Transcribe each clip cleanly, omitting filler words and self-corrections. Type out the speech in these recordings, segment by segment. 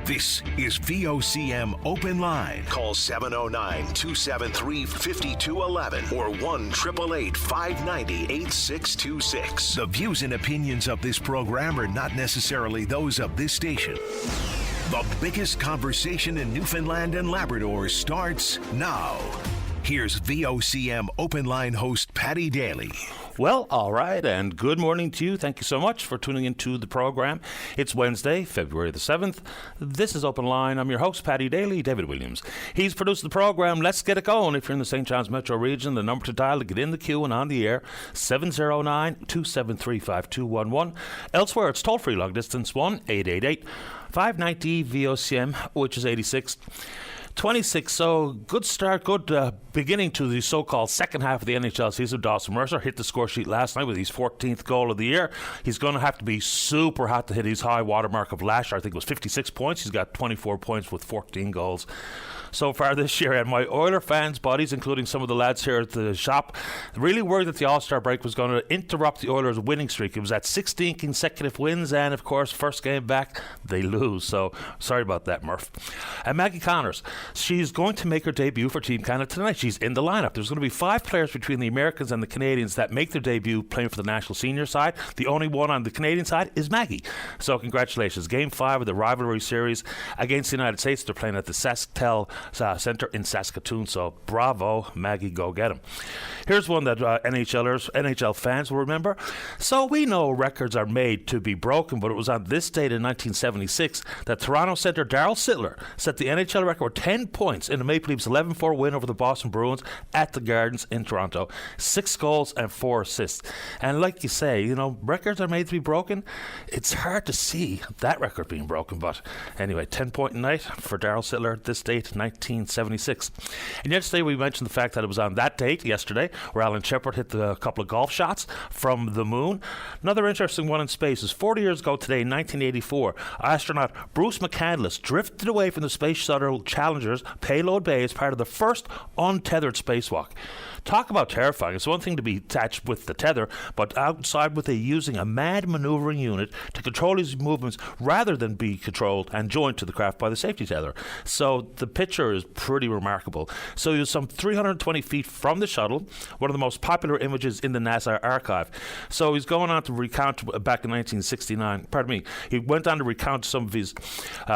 This is VOCM Open Line. Call 709-273-5211 or 1-888-590-8626. The views and opinions of this program are not necessarily those of this station. The biggest conversation in Newfoundland and Labrador starts now. Here's VOCM Open Line host Paddy Daly. Well, all right, and good morning to you. Thank you so much for tuning into the program. It's Wednesday, February the 7th. This is Open Line. I'm your host, Paddy Daly, David Williams. He's produced the program. Let's get it going. If you're in the St. John's Metro region, the number to dial to get in the queue and on the air, 709-273-5211. Elsewhere, it's toll-free long distance 1-888-590-VOCM, which is 86-26. So good start, good beginning to the so-called second half of the NHL season. Dawson Mercer hit the score sheet last night with his 14th goal of the year. He's going to have to be super hot to hit his high watermark of last year. I think it was 56 points. He's got 24 points with 14 goals so far this year. And my Oiler fans, buddies, including some of the lads here at the shop, really worried that the All-Star break was going to interrupt the Oilers' winning streak. It was at 16 consecutive wins, and of course, first game back, they lose. So sorry about that, Murph. And Maggie Connors, she's going to make her debut for Team Canada tonight. She's in the lineup. There's going to be 5 players between the Americans and the Canadians that make their debut playing for the national senior side. The only one on the Canadian side is Maggie. So congratulations. Game 5 of the rivalry series against the United States. They're playing at the SaskTel Centre in Saskatoon. So bravo, Maggie, go get them. Here's one that NHL fans will remember. So we know records are made to be broken, but it was on this date in 1976 that Toronto centre Darryl Sittler set the NHL record with 10 points in the Maple Leafs' 11-4 win over the Boston Bruins at the Gardens in Toronto. 6 goals and 4 assists. And like you say, you know, records are made to be broken. It's hard to see that record being broken, but anyway, 10-point night for Darryl Sittler at this date, 1976. And yesterday we mentioned the fact that it was on that date, yesterday, where Alan Shepard hit a couple of golf shots from the moon. Another interesting one in space is 40 years ago today, 1984, astronaut Bruce McCandless drifted away from the Space Shuttle Challenger's payload bay as part of the first untethered spacewalk. Talk about terrifying. It's one thing to be attached with the tether, but outside with using a mad maneuvering unit to control his movements rather than be controlled and joined to the craft by the safety tether. So the picture is pretty remarkable. So he was some 320 feet from the shuttle, one of the most popular images in the NASA archive. So he's going on to recount back in 1969, he went on to recount some of his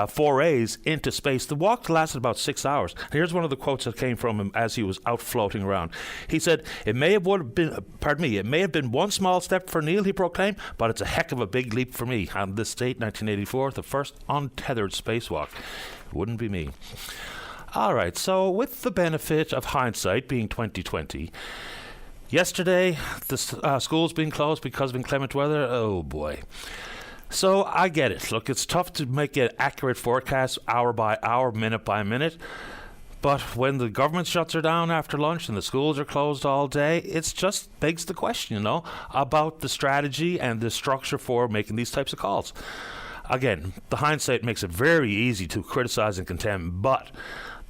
forays into space. The walk lasted about 6 hours. And here's one of the quotes that came from him as he was out floating around. He said, it may have been one small step for Neil, he proclaimed, but it's a heck of a big leap for me. On this date, 1984, the first untethered spacewalk. Wouldn't be me. All right, so with the benefit of hindsight being 2020, yesterday the schools being closed because of inclement weather, oh boy. So I get it. Look, it's tough to make an accurate forecast hour by hour, minute by minute. But when the government shuts her down after lunch and the schools are closed all day, it just begs the question, you know, about the strategy and the structure for making these types of calls. Again, the hindsight makes it very easy to criticize and condemn, but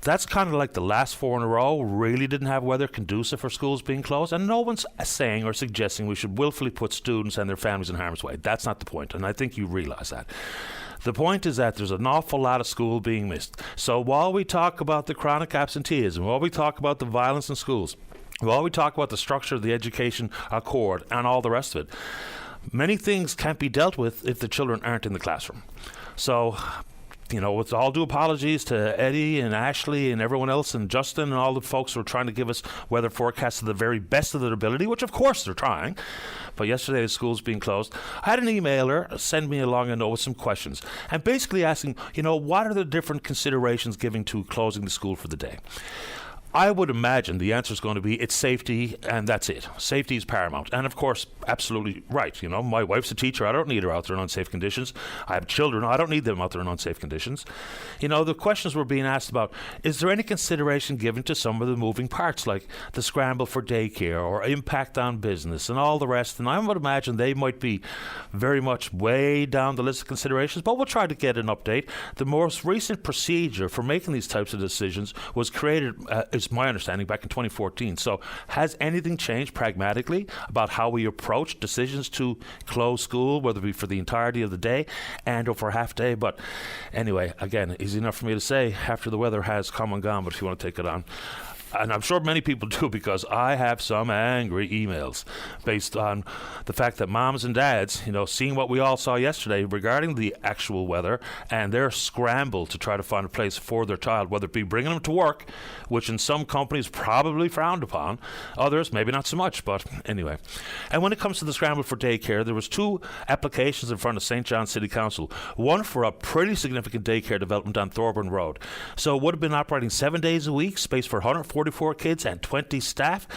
that's kind of like the last 4 in a row really didn't have weather conducive for schools being closed, and no one's saying or suggesting we should willfully put students and their families in harm's way. That's not the point, and I think you realize that. The point is that there's an awful lot of school being missed. So while we talk about the chronic absenteeism, while we talk about the violence in schools, while we talk about the structure of the education accord and all the rest of it, many things can't be dealt with if the children aren't in the classroom. So, you know, with all due apologies to Eddie and Ashley and everyone else and Justin and all the folks who are trying to give us weather forecasts to the very best of their ability, which of course they're trying. But yesterday the school's being closed. I had an emailer send me along a note with some questions and basically asking, you know, what are the different considerations given to closing the school for the day? I would imagine the answer is going to be it's safety, and that's it. Safety is paramount. And of course, absolutely right. You know, my wife's a teacher. I don't need her out there in unsafe conditions. I have children. I don't need them out there in unsafe conditions. You know, the questions were being asked about, is there any consideration given to some of the moving parts, like the scramble for daycare or impact on business and all the rest? And I would imagine they might be very much way down the list of considerations, but we'll try to get an update. The most recent procedure for making these types of decisions was created, is my understanding, back in 2014. So has anything changed pragmatically about how we approach decisions to close school, whether it be for the entirety of the day and or for a half day? But anyway, again, easy enough for me to say after the weather has come and gone, but if you want to take it on. And I'm sure many people do, because I have some angry emails based on the fact that moms and dads, seeing what we all saw yesterday regarding the actual weather and their scramble to try to find a place for their child, whether it be bringing them to work, which in some companies probably frowned upon, others maybe not so much, but anyway. And when it comes to the scramble for daycare, there was 2 applications in front of St. John's City Council, one for a pretty significant daycare development on Thorburn Road. So it would have been operating 7 days a week, space for 144 kids and 20 staff.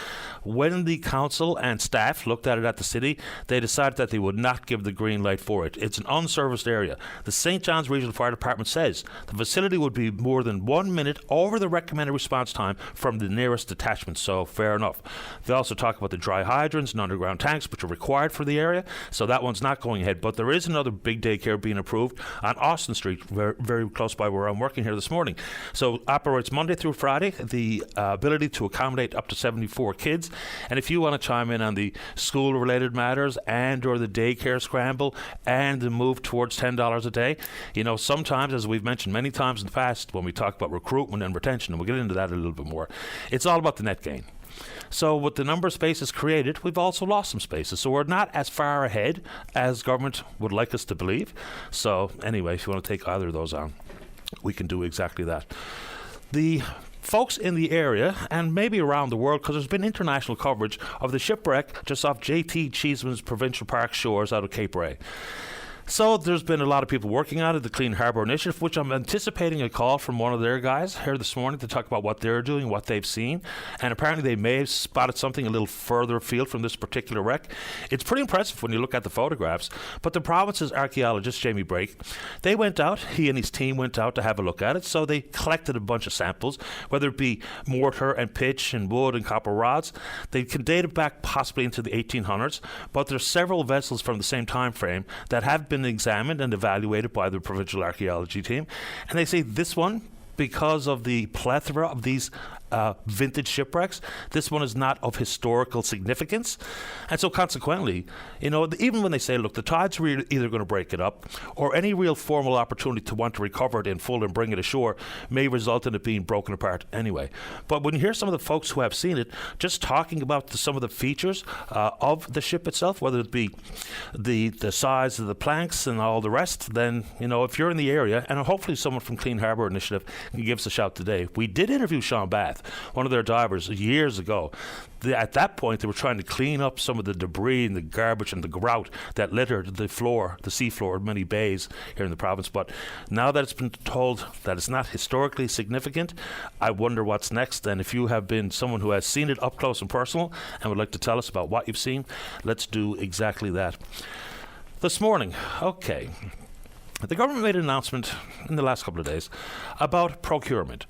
When the council and staff looked at it at the city, they decided that they would not give the green light for it. It's an unserviced area. The St. John's Regional Fire Department says the facility would be more than 1 minute over the recommended response time from the nearest detachment, so fair enough. They also talk about the dry hydrants and underground tanks, which are required for the area, so that one's not going ahead. But there is another big daycare being approved on Austin Street, very, very close by where I'm working here this morning. So operates Monday through Friday, the ability to accommodate up to 74 kids. And if you want to chime in on the school-related matters and or the daycare scramble and the move towards $10 a day, sometimes, as we've mentioned many times in the past when we talk about recruitment and retention, and we'll get into that a little bit more, it's all about the net gain. So with the number of spaces created, we've also lost some spaces. So we're not as far ahead as government would like us to believe. So anyway, if you want to take either of those on, we can do exactly that. The folks in the area and maybe around the world, because there's been international coverage of the shipwreck just off J.T. Cheeseman's Provincial Park shores out of Cape Ray. So there's been a lot of people working on it, the Clean Harbour Initiative, which I'm anticipating a call from one of their guys here this morning to talk about what they're doing, what they've seen. And apparently they may have spotted something a little further afield from this particular wreck. It's pretty impressive when you look at the photographs. But the province's archaeologist, Jamie Brake, he and his team went out to have a look at it. So they collected a bunch of samples, whether it be mortar and pitch and wood and copper rods. They can date it back possibly into the 1800s, but there's several vessels from the same time frame that have been examined and evaluated by the provincial archaeology team, and they say this one, because of the plethora of these vintage shipwrecks, this one is not of historical significance. And so consequently, even when they say, look, the tides are either going to break it up, or any real formal opportunity to want to recover it in full and bring it ashore may result in it being broken apart anyway. But when you hear some of the folks who have seen it just talking about some of the features of the ship itself, whether it be the size of the planks and all the rest, then if you're in the area, and hopefully someone from Clean Harbour Initiative can give us a shout today. We did interview Sean Bath, one of their divers, years ago. At that point, they were trying to clean up some of the debris and the garbage and the grout that littered the floor, the sea floor of many bays here in the province. But now that it's been told that it's not historically significant, I wonder what's next. And if you have been someone who has seen it up close and personal and would like to tell us about what you've seen, let's do exactly that. This morning, okay. The government made an announcement in the last couple of days about procurement.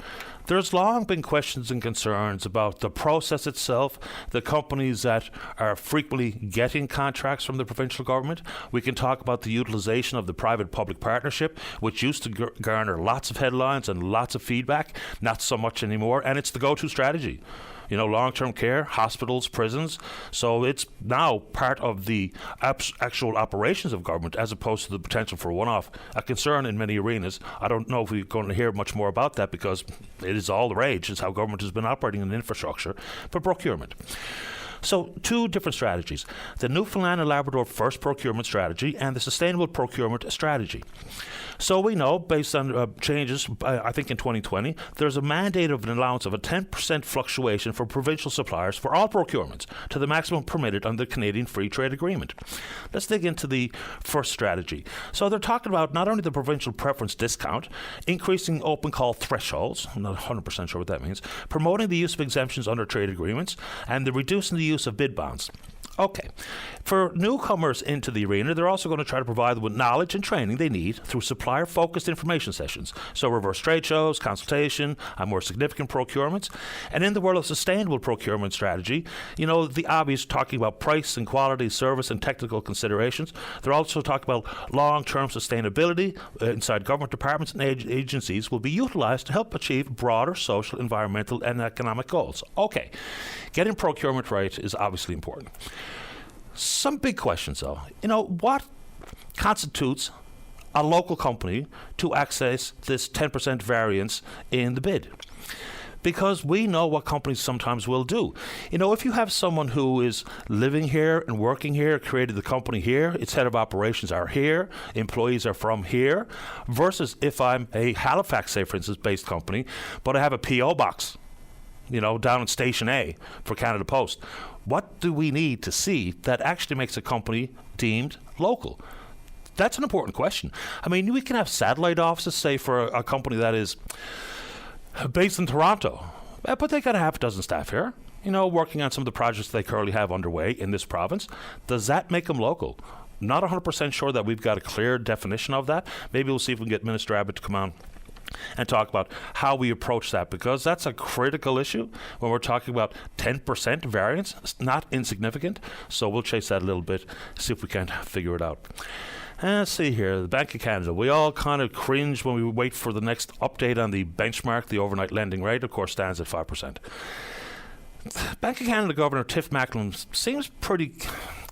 There's long been questions and concerns about the process itself, the companies that are frequently getting contracts from the provincial government. We can talk about the utilization of the private-public partnership, which used to garner lots of headlines and lots of feedback, not so much anymore, and it's the go-to strategy. Long-term care, hospitals, prisons. So it's now part of the actual operations of government as opposed to the potential for a one-off, a concern in many arenas. I don't know if we're going to hear much more about that because it is all the rage. It's how government has been operating in infrastructure. But procurement. So 2 different strategies, the Newfoundland and Labrador First Procurement Strategy and the Sustainable Procurement Strategy. So we know, based on changes, I think in 2020, there's a mandate of an allowance of a 10% fluctuation for provincial suppliers for all procurements to the maximum permitted under the Canadian Free Trade Agreement. Let's dig into the first strategy. So they're talking about not only the provincial preference discount, increasing open call thresholds, I'm not 100% sure what that means, promoting the use of exemptions under trade agreements, and the reducing the use of bid bonds. Okay. For newcomers into the arena, they're also going to try to provide them with knowledge and training they need through supplier-focused information sessions. So reverse trade shows, consultation, and more significant procurements. And in the world of sustainable procurement strategy, the obvious talking about price and quality, service and technical considerations. They're also talking about long-term sustainability inside government departments and agencies will be utilized to help achieve broader social, environmental, and economic goals. Okay. Getting procurement right is obviously important. Some big questions, though. What constitutes a local company to access this 10% variance in the bid? Because we know what companies sometimes will do. If you have someone who is living here and working here, created the company here, its head of operations are here, employees are from here, versus if I'm a Halifax, say, for instance, based company, but I have a P.O. box, down in Station A for Canada Post. What do we need to see that actually makes a company deemed local? That's an important question. We can have satellite offices, say, for a company that is based in Toronto, but they got a half a dozen staff here, working on some of the projects they currently have underway in this province. Does that make them local? Not 100% sure that we've got a clear definition of that. Maybe we'll see if we can get Minister Abbott to come on and talk about how we approach that, because that's a critical issue when we're talking about 10% variance. It's not insignificant, so we'll chase that a little bit, see if we can figure it out. And let's see here, the Bank of Canada. We all kind of cringe when we wait for the next update on the benchmark. The overnight lending rate, of course, stands at 5%. Bank of Canada Governor Tiff Macklem seems pretty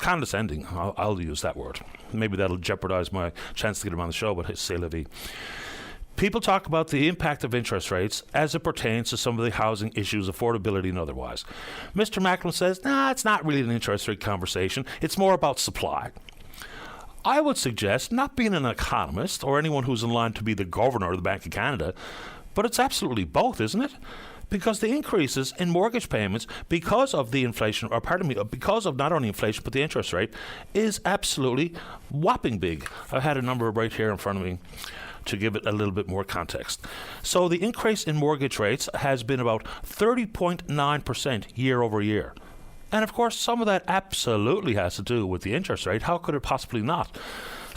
condescending. I'll use that word. Maybe that'll jeopardize my chance to get him on the show, but c'est la vie. People talk about the impact of interest rates as it pertains to some of the housing issues, affordability and otherwise. Mr. Macklem says, it's not really an interest rate conversation. It's more about supply. I would suggest, not being an economist or anyone who's in line to be the governor of the Bank of Canada, but it's absolutely both, isn't it? Because the increases in mortgage payments because of the inflation, because of not only inflation but the interest rate, is absolutely whopping big. I had a number right here in front of me to give it a little bit more context. So the increase in mortgage rates has been about 30.9% year over year. And of course, some of that absolutely has to do with the interest rate. How could it possibly not?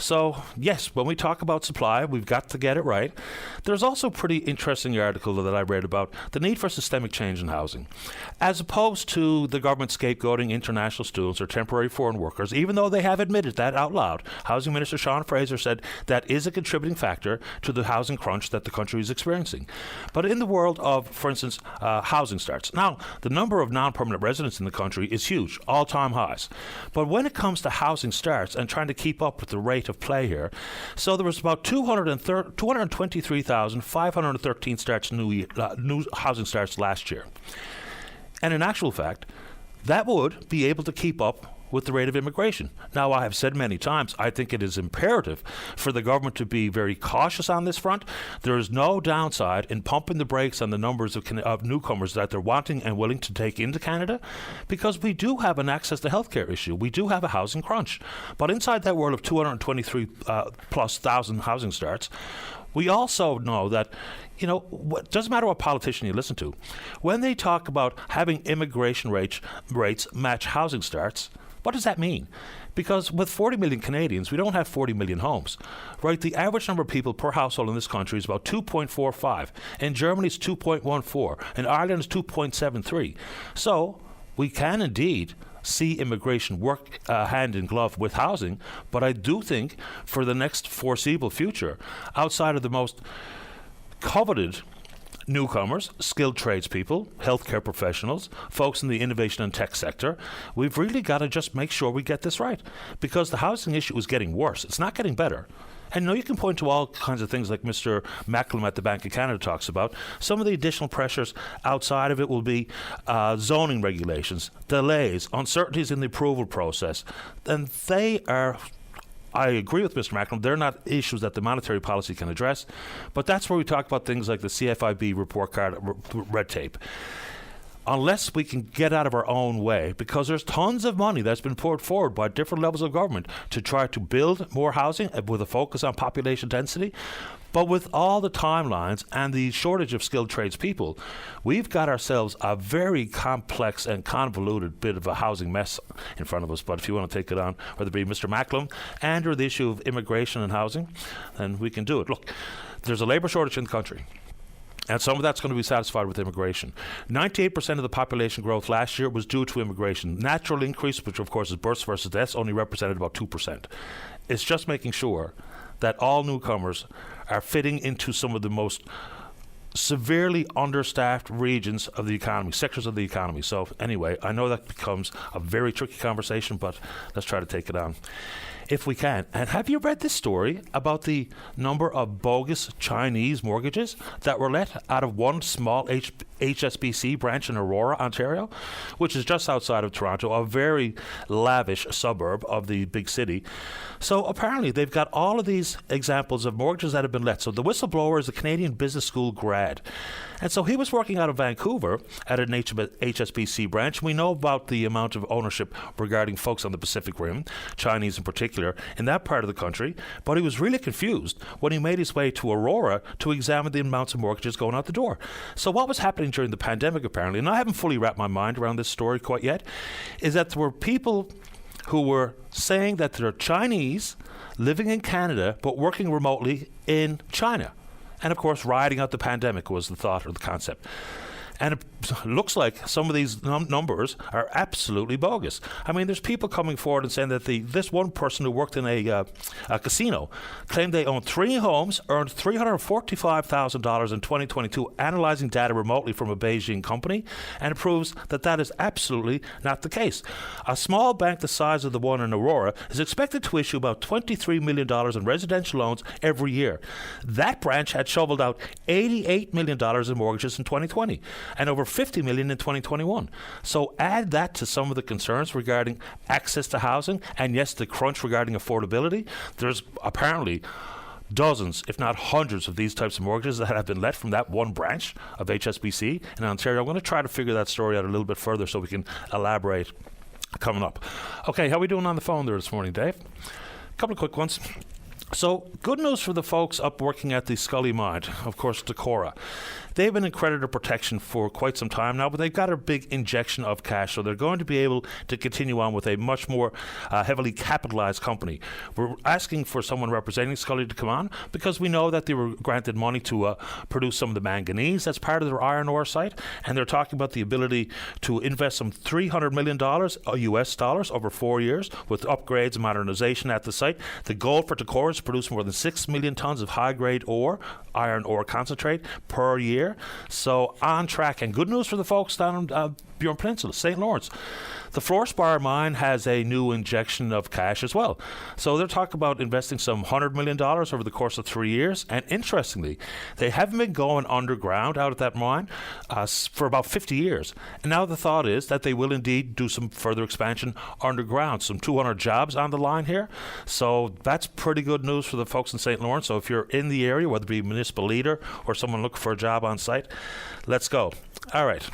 So, yes, when we talk about supply, we've got to get it right. There's also a pretty interesting article that I read about the need for systemic change in housing. As opposed to the government scapegoating international students or temporary foreign workers, even though they have admitted that out loud, Housing Minister Sean Fraser said that is a contributing factor to the housing crunch that the country is experiencing. But in the world of, for instance, housing starts. Now, the number of non-permanent residents in the country is huge, all-time highs. But when it comes to housing starts and trying to keep up with the rate of play here. So there was about 223,513 starts, new housing starts last year. And in actual fact, that would be able to keep up with the rate of immigration. Now, I have said many times, I think it is imperative for the government to be very cautious on this front. There is no downside in pumping the brakes on the numbers of newcomers that they're wanting and willing to take into Canada, because we do have an access to healthcare issue. We do have a housing crunch. But inside that world of 223 plus thousand housing starts, we also know that, it doesn't matter what politician you listen to. When they talk about having immigration rates match housing starts, what does that mean? Because with 40 million Canadians, we don't have 40 million homes, right? The average number of people per household in this country is about 2.45. In Germany, it's 2.14. In Ireland, it's 2.73. So we can indeed see immigration work hand in glove with housing, but I do think for the next foreseeable future, outside of the most coveted newcomers, skilled tradespeople, healthcare professionals, folks in the innovation and tech sector, we've really got to just make sure we get this right, because the housing issue is getting worse. It's not getting better. And you can point to all kinds of things like Mr. Macklem at the Bank of Canada talks about. Some of the additional pressures outside of it will be zoning regulations, delays, uncertainties in the approval process. And they are, I agree with Mr. Macklem, they're not issues that the monetary policy can address. But that's where we talk about things like the CFIB report card red tape. Unless we can get out of our own way, because there's tons of money that's been poured forward by different levels of government to try to build more housing with a focus on population density. But with all the timelines and the shortage of skilled tradespeople, we've got ourselves a very complex and convoluted bit of a housing mess in front of us. But if you want to take it on, whether it be Mr. Macklem and or the issue of immigration and housing, then we can do it. Look, there's a labour shortage in the country. And some of that's going to be satisfied with immigration. 98% of the population growth last year was due to immigration. Natural increase, which of course is births versus deaths, only represented about 2%. It's just making sure that all newcomers are fitting into some of the most severely understaffed regions of the economy, sectors of the economy. So anyway, I know that becomes a very tricky conversation, but let's try to take it on if we can. And have you read this story about the number of bogus Chinese mortgages that were let out of one small HSBC branch in Aurora, Ontario, which is just outside of Toronto, a very lavish suburb of the big city? So apparently they've got all of these examples of mortgages that have been let. So the whistleblower is a Canadian business school grad. And so he was working out of Vancouver at an HSBC branch. We know about the amount of ownership regarding folks on the Pacific Rim, Chinese in particular, in that part of the country. But he was really confused when he made his way to Aurora to examine the amounts of mortgages going out the door. So what was happening during the pandemic, apparently, and I haven't fully wrapped my mind around this story quite yet, is that there were people who were saying that they're Chinese living in Canada but working remotely in China. And, of course, riding out the pandemic was the thought or the concept. And it looks like some of these numbers are absolutely bogus. I mean, there's people coming forward and saying that this one person who worked in a casino claimed they owned 3 homes, earned $345,000 in 2022, analyzing data remotely from a Beijing company, and it proves that that is absolutely not the case. A small bank the size of the one in Aurora is expected to issue about $23 million in residential loans every year. That branch had shoveled out $88 million in mortgages in 2020. And over $50 million in 2021. So add that to some of the concerns regarding access to housing, and yes, the crunch regarding affordability. There's apparently dozens, if not hundreds, of these types of mortgages that have been let from that one branch of HSBC in Ontario. I'm going to try to figure that story out a little bit further so we can elaborate coming up. Okay, how are we doing on the phone there this morning, Dave? A couple of quick ones. So, good news for the folks up working at the Scully mine, of course, Decorah. They've been in creditor protection for quite some time now, but they've got a big injection of cash, so they're going to be able to continue on with a much more heavily capitalized company. We're asking for someone representing Scully to come on because we know that they were granted money to produce some of the manganese that's part of their iron ore site, and they're talking about the ability to invest some $300 million US dollars over 4 years with upgrades and modernization at the site. The goal for Decorah is to produce more than 6 million tons of high-grade ore, iron ore concentrate per year. So on track, and good news for the folks down on Burin Peninsula, St. Lawrence. The Fluorspar mine has a new injection of cash as well. So they're talking about investing some $100 million over the course of 3 years. And interestingly, they haven't been going underground out at that mine for about 50 years. And now the thought is that they will indeed do some further expansion underground. Some 200 jobs on the line here. So that's pretty good news for the folks in St. Lawrence. So if you're in the area, whether it be a municipal leader or someone looking for a job on site, let's go. All right.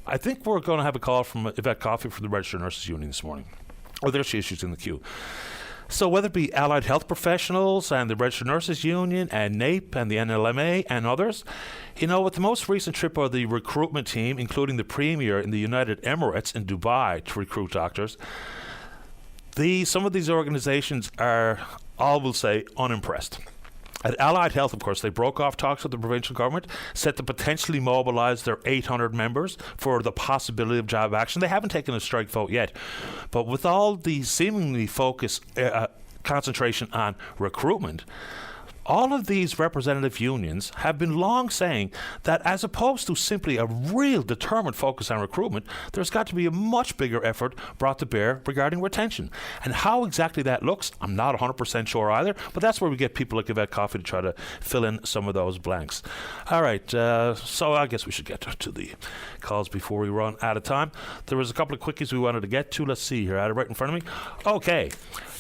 I think we're going to have a call from Yvette Coffey from the Registered Nurses Union this morning. Oh, there she is. She's in the queue. So whether it be allied health professionals and the Registered Nurses Union and NAPE and the NLMA and others, you know, with the most recent trip of the recruitment team, including the Premier in the United Emirates in Dubai to recruit doctors, some of these organizations are, I will say, unimpressed. At Allied Health, of course, they broke off talks with the provincial government, set to potentially mobilise their 800 members for the possibility of job action. They haven't taken a strike vote yet. But with all the seemingly focused concentration on recruitment, all of these representative unions have been long saying that as opposed to simply a real determined focus on recruitment, there's got to be a much bigger effort brought to bear regarding retention. And how exactly that looks, I'm not 100% sure either, but that's where we get people like Yvette Coffey to try to fill in some of those blanks. All right, so I guess we should get to the calls before we run out of time. There was a couple of quickies we wanted to get to. Let's see here. I had it right in front of me. Okay.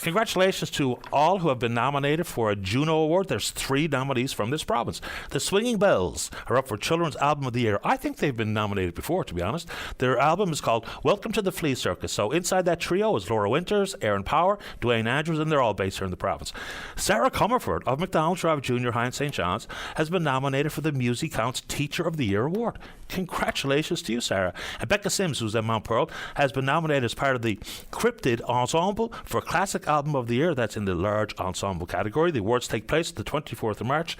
Congratulations to all who have been nominated for a Juno Award. there's 3 nominees from this province. The Swinging Bells are up for Children's Album of the Year. I think they've been nominated before, to be honest. Their album is called Welcome to the Flea Circus. So inside that trio is Laura Winters, Aaron Power, Dwayne Andrews, and they're all based here in the province. Sarah Comerford of McDonald Drive Junior High in St. John's has been nominated for the Music Counts Teacher of the Year Award. Congratulations to you, Sarah. And Becca Sims, who's at Mount Pearl, has been nominated as part of the Cryptid Ensemble for Classic Album of the Year. That's in the large ensemble category. The awards take place the 24th of March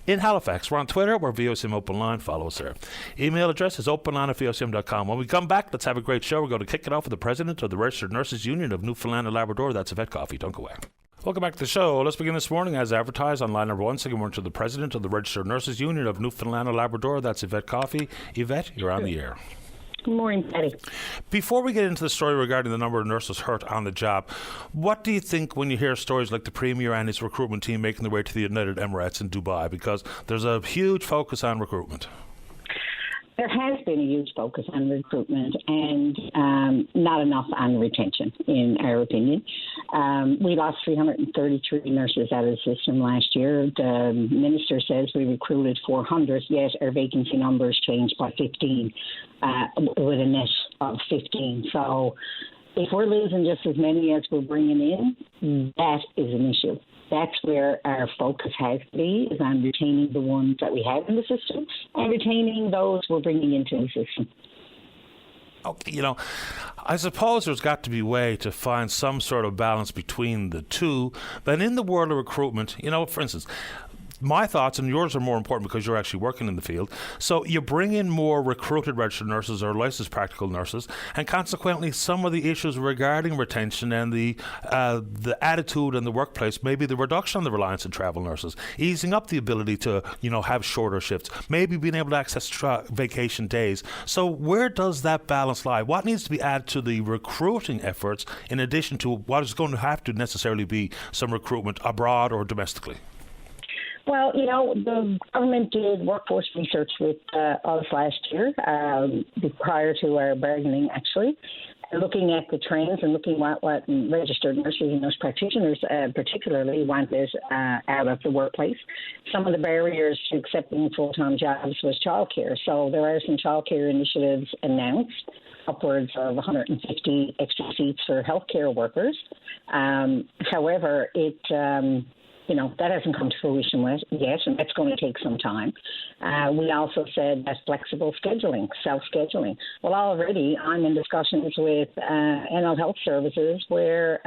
in Halifax. We're on Twitter. We're VOCM Open Line. Follow us there. Email address is openline@vocm.com. When we come back, let's have a great show. We're going to kick it off with the president of the Registered Nurses Union of Newfoundland and Labrador. That's Yvette Coffey. Don't go away. Welcome back to the show. Let's begin this morning as advertised on line number 1. Second morning to the president of the Registered Nurses Union of Newfoundland and Labrador. That's Yvette Coffey. Yvette, you're on the air. Good morning, Patty. Before we get into the story regarding the number of nurses hurt on the job, what do you think when you hear stories like the Premier and his recruitment team making their way to the United Emirates in Dubai? Because there's a huge focus on recruitment. There has been a huge focus on recruitment and not enough on retention, in our opinion. We lost 333 nurses out of the system last year. The minister says we recruited 400, yet our vacancy numbers changed by 15, with a net of 15. So if we're losing just as many as we're bringing in, that is an issue. That's where our focus has to be, is on retaining the ones that we have in the system and retaining those we're bringing into the system. Okay, I suppose there's got to be a way to find some sort of balance between the two. But in the world of recruitment, for instance, my thoughts, and yours are more important because you're actually working in the field. So you bring in more recruited registered nurses or licensed practical nurses, and consequently some of the issues regarding retention and the attitude in the workplace, maybe the reduction on the reliance on travel nurses, easing up the ability to, have shorter shifts, maybe being able to access vacation days. So where does that balance lie? What needs to be added to the recruiting efforts in addition to what is going to have to necessarily be some recruitment abroad or domestically? Well, the government did workforce research with us last year, prior to our bargaining, actually, looking at the trends and looking at what registered nurses and nurse practitioners particularly wanted out of the workplace. Some of the barriers to accepting full-time jobs was childcare. So there are some childcare initiatives announced, upwards of 150 extra seats for healthcare workers. However, that hasn't come to fruition yet, and that's going to take some time. We also said that flexible scheduling, self-scheduling. Well, already I'm in discussions with NL Health Services where,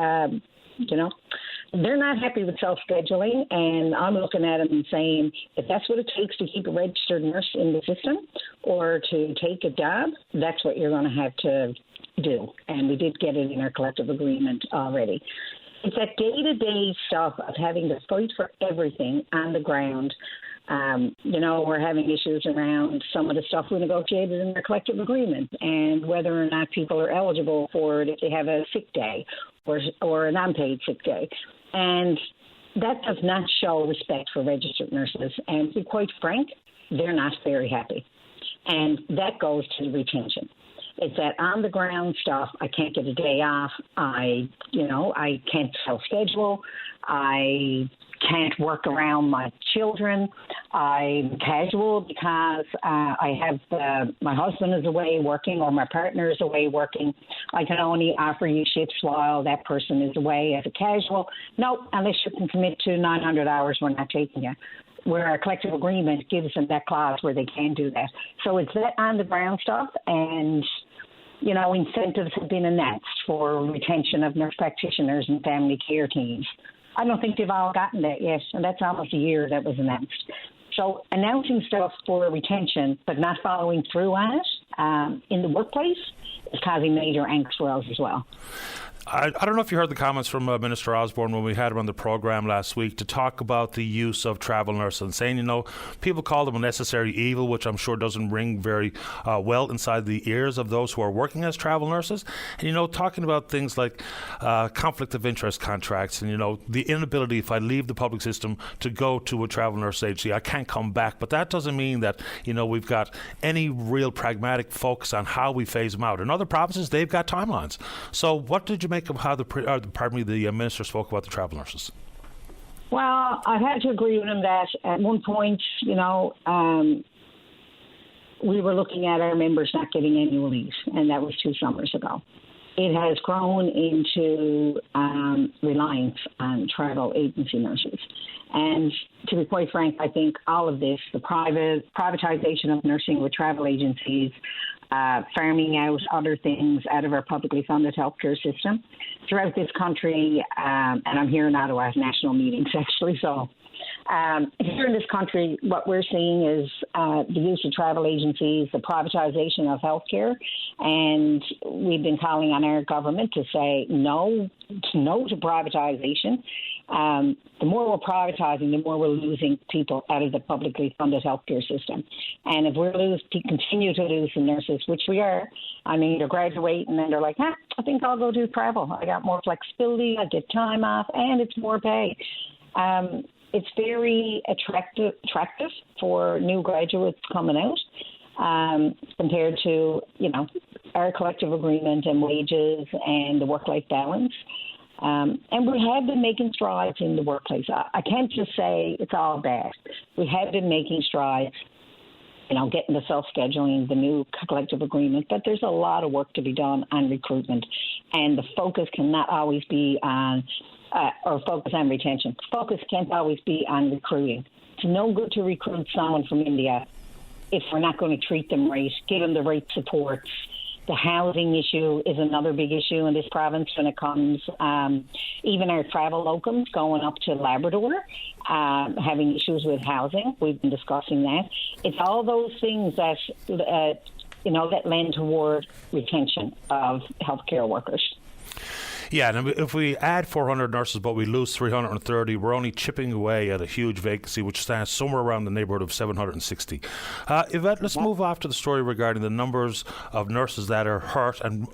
they're not happy with self-scheduling, and I'm looking at them and saying, if that's what it takes to keep a registered nurse in the system or to take a job, that's what you're going to have to do. And we did get it in our collective agreement already. It's that day-to-day stuff of having to fight for everything on the ground. We're having issues around some of the stuff we negotiated in the collective agreement and whether or not people are eligible for it if they have a sick day or an unpaid sick day. And that does not show respect for registered nurses. And to be quite frank, they're not very happy. And that goes to the retention. It's that on-the-ground stuff. I can't get a day off. I can't self-schedule. I can't work around my children. I'm casual because I have my husband is away working or my partner is away working. I can only offer you shifts while that person is away as a casual. No, unless you can commit to 900 hours, we're not taking you. Where our collective agreement gives them that clause where they can do that. So it's that on-the-ground stuff, and incentives have been announced for retention of nurse practitioners and family care teams. I don't think they've all gotten that yet, and that's almost a year that was announced. So announcing stuff for retention but not following through on it in the workplace is causing major angst for us as well. I don't know if you heard the comments from Minister Osborne when we had him on the programme last week to talk about the use of travel nurses and saying, people call them a necessary evil, which I'm sure doesn't ring very well inside the ears of those who are working as travel nurses. And, talking about things like conflict of interest contracts and, the inability, if I leave the public system, to go to a travel nurse agency, I can't come back. But that doesn't mean that, we've got any real pragmatic focus on how we phase them out. In other provinces, they've got timelines. So what did you make of how the minister spoke about the travel nurses? Well, I've had to agree with him that at one point, we were looking at our members not getting annual leave, and that was 2 summers ago. It has grown into reliance on travel agency nurses. And to be quite frank, I think all of this, the privatization of nursing with travel agencies, farming out other things out of our publicly funded healthcare system throughout this country, and I'm here in Ottawa at national meetings actually, so here in this country, what we're seeing is the use of travel agencies, the privatization of healthcare, and we've been calling on our government to say no to privatization. The more we're privatizing, the more we're losing people out of the publicly funded healthcare system. And if we're continue to lose the nurses, which we are, I mean, they're graduating and they're like, I think I'll go do travel. I got more flexibility, I get time off, and it's more pay. It's very attractive for new graduates coming out compared to, our collective agreement and wages and the work-life balance. And we have been making strides in the workplace. I can't just say it's all bad. We have been making strides, getting the self-scheduling, the new collective agreement, but there's a lot of work to be done on recruitment. And the focus cannot always be on or focus on retention. Focus can't always be on recruiting. It's no good to recruit someone from India if we're not going to treat them right, give them the right supports. The housing issue is another big issue in this province when it comes, even our travel locums going up to Labrador, having issues with housing. We've been discussing that. It's all those things that, that lend toward retention of healthcare workers. Yeah, and if we add 400 nurses but we lose 330, we're only chipping away at a huge vacancy which stands somewhere around the neighbourhood of 760. Yvette, let's move off to the story regarding the numbers of nurses that are hurt and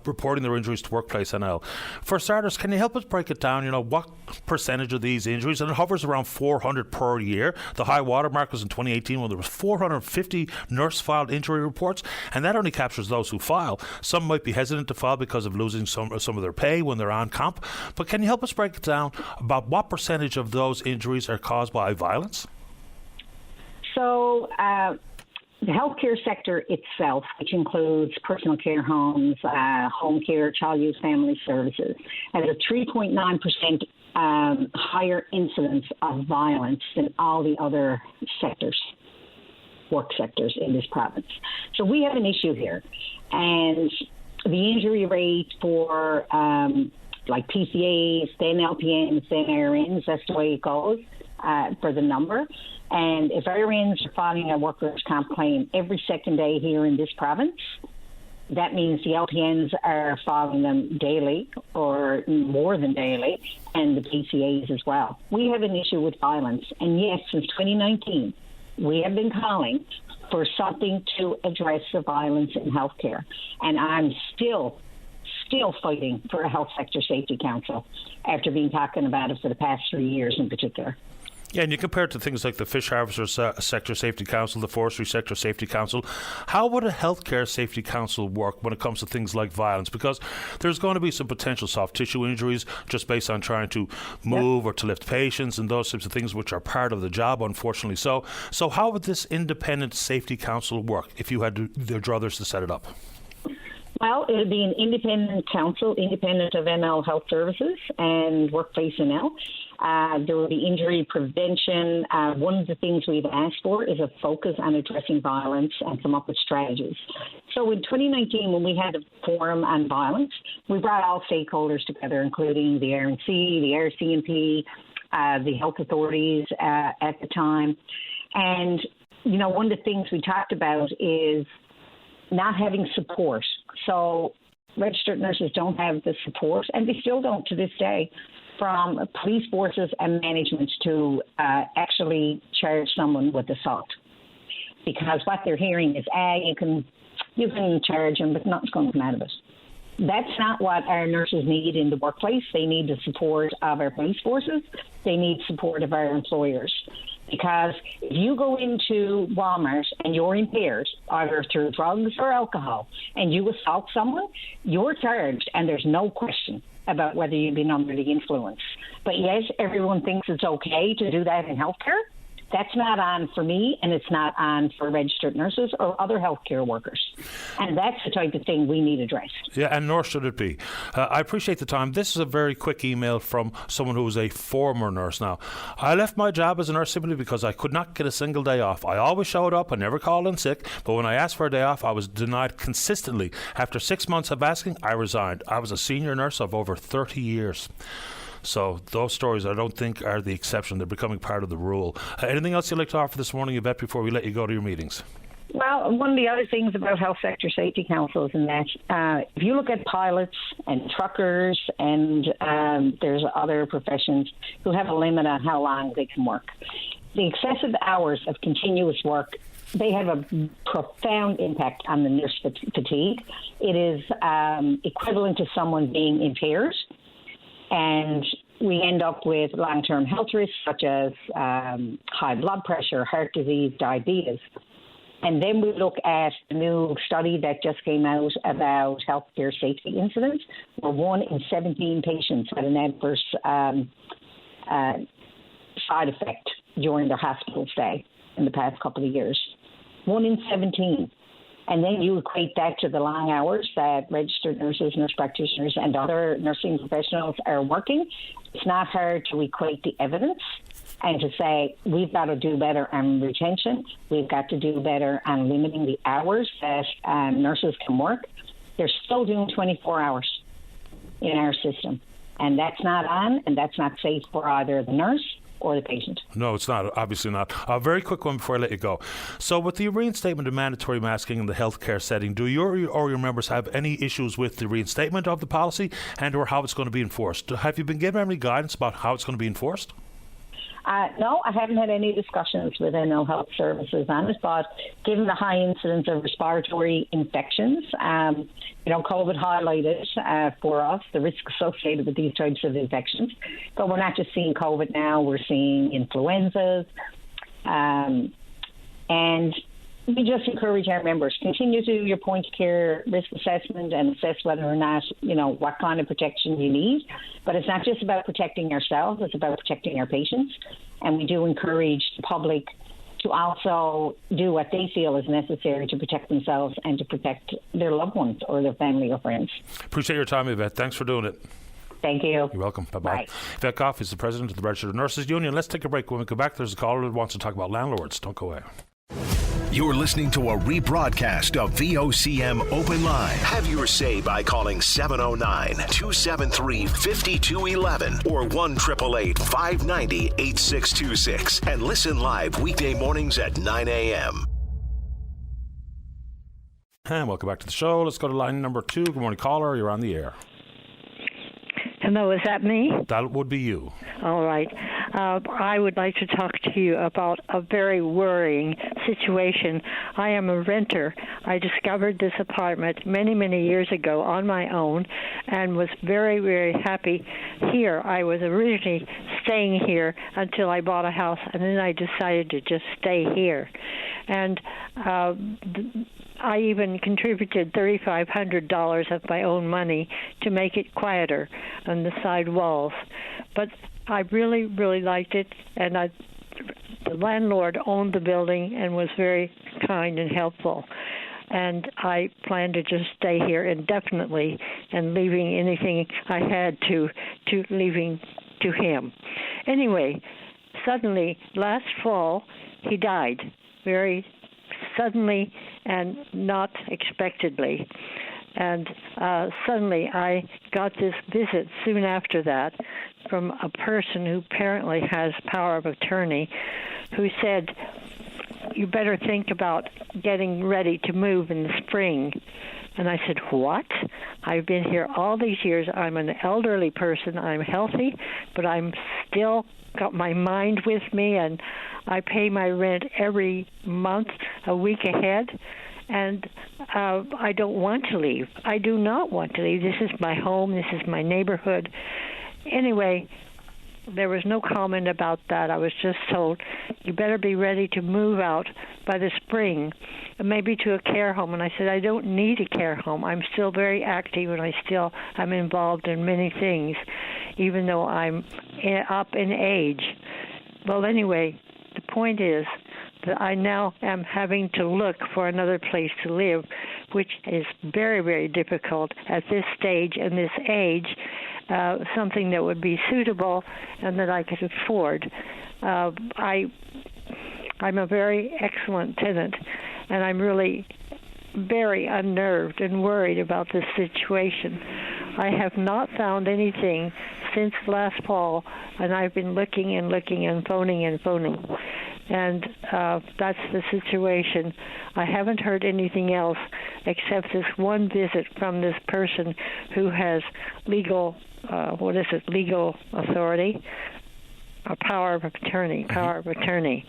reporting their injuries to Workplace NL. For starters, can you help us break it down? What percentage of these injuries, and it hovers around 400 per year. The high water mark was in 2018 when there was 450 nurse-filed injury reports, and that only captures those who file. Some might be hesitant to file because of losing some of their pay when they're on comp, but can you help us break it down about what percentage of those injuries are caused by violence? So the healthcare sector itself, which includes personal care homes, home care, child use family services, has a 3.9% higher incidence of violence than all the other sectors, work sectors in this province. So we have an issue here. And the injury rate for like PCAs, then LPNs, then RNs, that's the way it goes for the number. And if RNs are filing a workers' comp claim every second day here in this province, that means the LPNs are filing them daily or more than daily, and the PCAs as well. We have an issue with violence. And yes, since 2019, we have been calling for something to address the violence in healthcare. And I'm still fighting for a health sector safety council after being talking about it for the past 3 years in particular. Yeah, and you compare it to things like the Fish Harvesters Sector Safety Council, the Forestry Sector Safety Council. How would a healthcare safety council work when it comes to things like violence? Because there's going to be some potential soft tissue injuries just based on trying to move or to lift patients and those types of things which are part of the job, unfortunately. So how would this independent safety council work if you had the druthers to set it up? Well, it would be an independent council, independent of NL Health Services and Workplace NL. There will be injury prevention. One of the things we've asked for is a focus on addressing violence and come up with strategies. So in 2019, when we had a forum on violence, we brought all stakeholders together, including the RNC, the RCMP, the health authorities at the time. And, one of the things we talked about is not having support. So registered nurses don't have the support, and they still don't to this day, from police forces and management to actually charge someone with assault. Because what they're hearing is, you can charge them, but nothing's going to come out of it. That's not what our nurses need in the workplace. They need the support of our police forces. They need support of our employers. Because if you go into Walmart and you're impaired, either through drugs or alcohol, and you assault someone, you're charged, and there's no question. about whether you've been under the influence. But yes, everyone thinks it's okay to do that in healthcare. That's not on for me, and it's not on for registered nurses or other healthcare workers. And that's the type of thing we need addressed. Yeah, and nor should it be. I appreciate the time. This is a very quick email from someone who was a former nurse now. I left my job as a nurse simply because I could not get a single day off. I always showed up. I never called in sick. But when I asked for a day off, I was denied consistently. After 6 months of asking, I resigned. I was a senior nurse of over 30 years. So those stories, I don't think, are the exception. They're becoming part of the rule. Anything else you'd like to offer this morning, Yvette, before we let you go to your meetings? Well, one of the other things about health sector safety councils is that if you look at pilots and truckers and there's other professions who have a limit on how long they can work, the excessive hours of continuous work, they have a profound impact on the nurse fatigue. It is equivalent to someone being impaired. And we end up with long-term health risks such as high blood pressure, heart disease, diabetes. And then we look at a new study that just came out about healthcare safety incidents, where 1 in 17 patients had an adverse side effect during their hospital stay in the past couple of years. 1 in 17. And then you equate that to the long hours that registered nurses, nurse practitioners, and other nursing professionals are working. It's not hard to equate the evidence and to say we've got to do better on retention. We've got to do better on limiting the hours that nurses can work. They're still doing 24 hours in our system. And that's not on, and that's not safe for either the nurse or the patient. No, it's not. Obviously not. A very quick one before I let you go. So with the reinstatement of mandatory masking in the healthcare setting, do you or your members have any issues with the reinstatement of the policy and or how it's going to be enforced? Have you been given any guidance about how it's going to be enforced? No, I haven't had any discussions with NL Health Services on it, but given the high incidence of respiratory infections, COVID highlighted for us the risk associated with these types of infections. But we're not just seeing COVID now, we're seeing influenzas. And we just encourage our members, continue to do your point of care risk assessment and assess whether or not, what kind of protection you need. But it's not just about protecting ourselves, it's about protecting our patients. And we do encourage the public to also do what they feel is necessary to protect themselves and to protect their loved ones or their family or friends. Appreciate your time, Yvette. Thanks for doing it. Thank you. You're welcome. Bye-bye. Bye. Yvette Goff is the president of the Registered Nurses Union. Let's take a break. When we come back, there's a caller who wants to talk about landlords. Don't go away. You're listening to a rebroadcast of VOCM Open Line. Have your say by calling 709-273-5211 or 1-888-590-8626 and listen live weekday mornings at 9 a.m. And welcome back to the show. Let's go to line number 2. Good morning, caller. You're on the air. Hello, is that me? That would be you. All right. I would like to talk to you about a very worrying situation. I am a renter. I discovered this apartment many, many years ago on my own and was very, very happy here. I was originally staying here until I bought a house, and then I decided to just stay here. And I even contributed $3,500 of my own money to make it quieter on the side walls. But I really, really liked it, and the landlord owned the building and was very kind and helpful. And I plan to just stay here indefinitely and leaving anything I had to leaving to him. Anyway, suddenly, last fall, he died very suddenly and not expectedly. And suddenly I got this visit soon after that from a person who apparently has power of attorney who said, you better think about getting ready to move in the spring. And I said, what? I've been here all these years. I'm an elderly person. I'm healthy, but I'm still got my mind with me, and I pay my rent every month, a week ahead. And I don't want to leave. I do not want to leave. This is my home. This is my neighborhood. Anyway, there was no comment about that. I was just told, you better be ready to move out by the spring, maybe to a care home. And I said, I don't need a care home. I'm still very active, and I'm involved in many things, even though I'm up in age. Well, anyway, the point is that I now am having to look for another place to live, which is very, very difficult at this stage and this age, something that would be suitable and that I could afford. I'm a very excellent tenant, and I'm really very unnerved and worried about this situation. I have not found anything since last fall, and I've been looking and looking and phoning. And that's the situation. I haven't heard anything else except this one visit from this person who has legal authority, a power of attorney,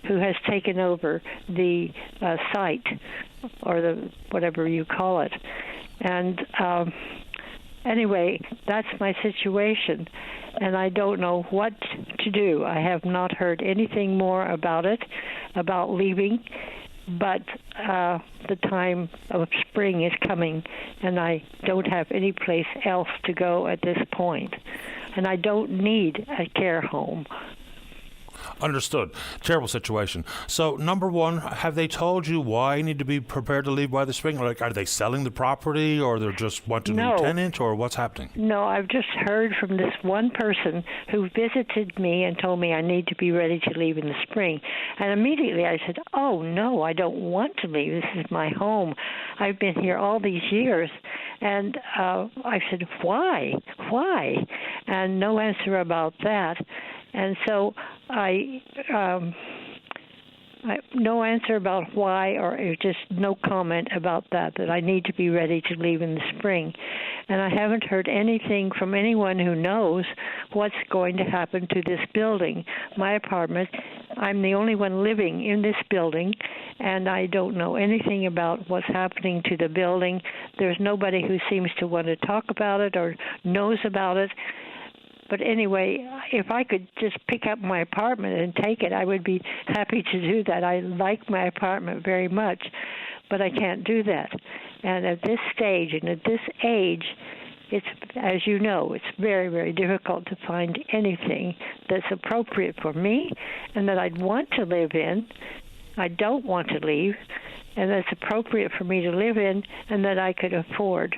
who has taken over the site, or the whatever you call it. And anyway, that's my situation, and I don't know what to do. I have not heard anything more about it, about leaving, but the time of spring is coming, and I don't have any place else to go at this point. And I don't need a care home. Understood. Terrible situation. So, number one, have they told you why you need to be prepared to leave by the spring? Like, are they selling the property, or they're just wanting a new tenant, or what's happening? No, I've just heard from this one person who visited me and told me I need to be ready to leave in the spring. And immediately I said, oh, no, I don't want to leave. This is my home. I've been here all these years. And I said, why? And no answer about that. And so no answer about why, or just no comment about that I need to be ready to leave in the spring. And I haven't heard anything from anyone who knows what's going to happen to this building, my apartment. I'm the only one living in this building, and I don't know anything about what's happening to the building. There's nobody who seems to want to talk about it or knows about it. But anyway, if I could just pick up my apartment and take it, I would be happy to do that. I like my apartment very much, but I can't do that. And at this stage and at this age, it's, as you know, it's very, very difficult to find anything that's appropriate for me and that I'd want to live in. I don't want to leave, and that's appropriate for me to live in and that I could afford.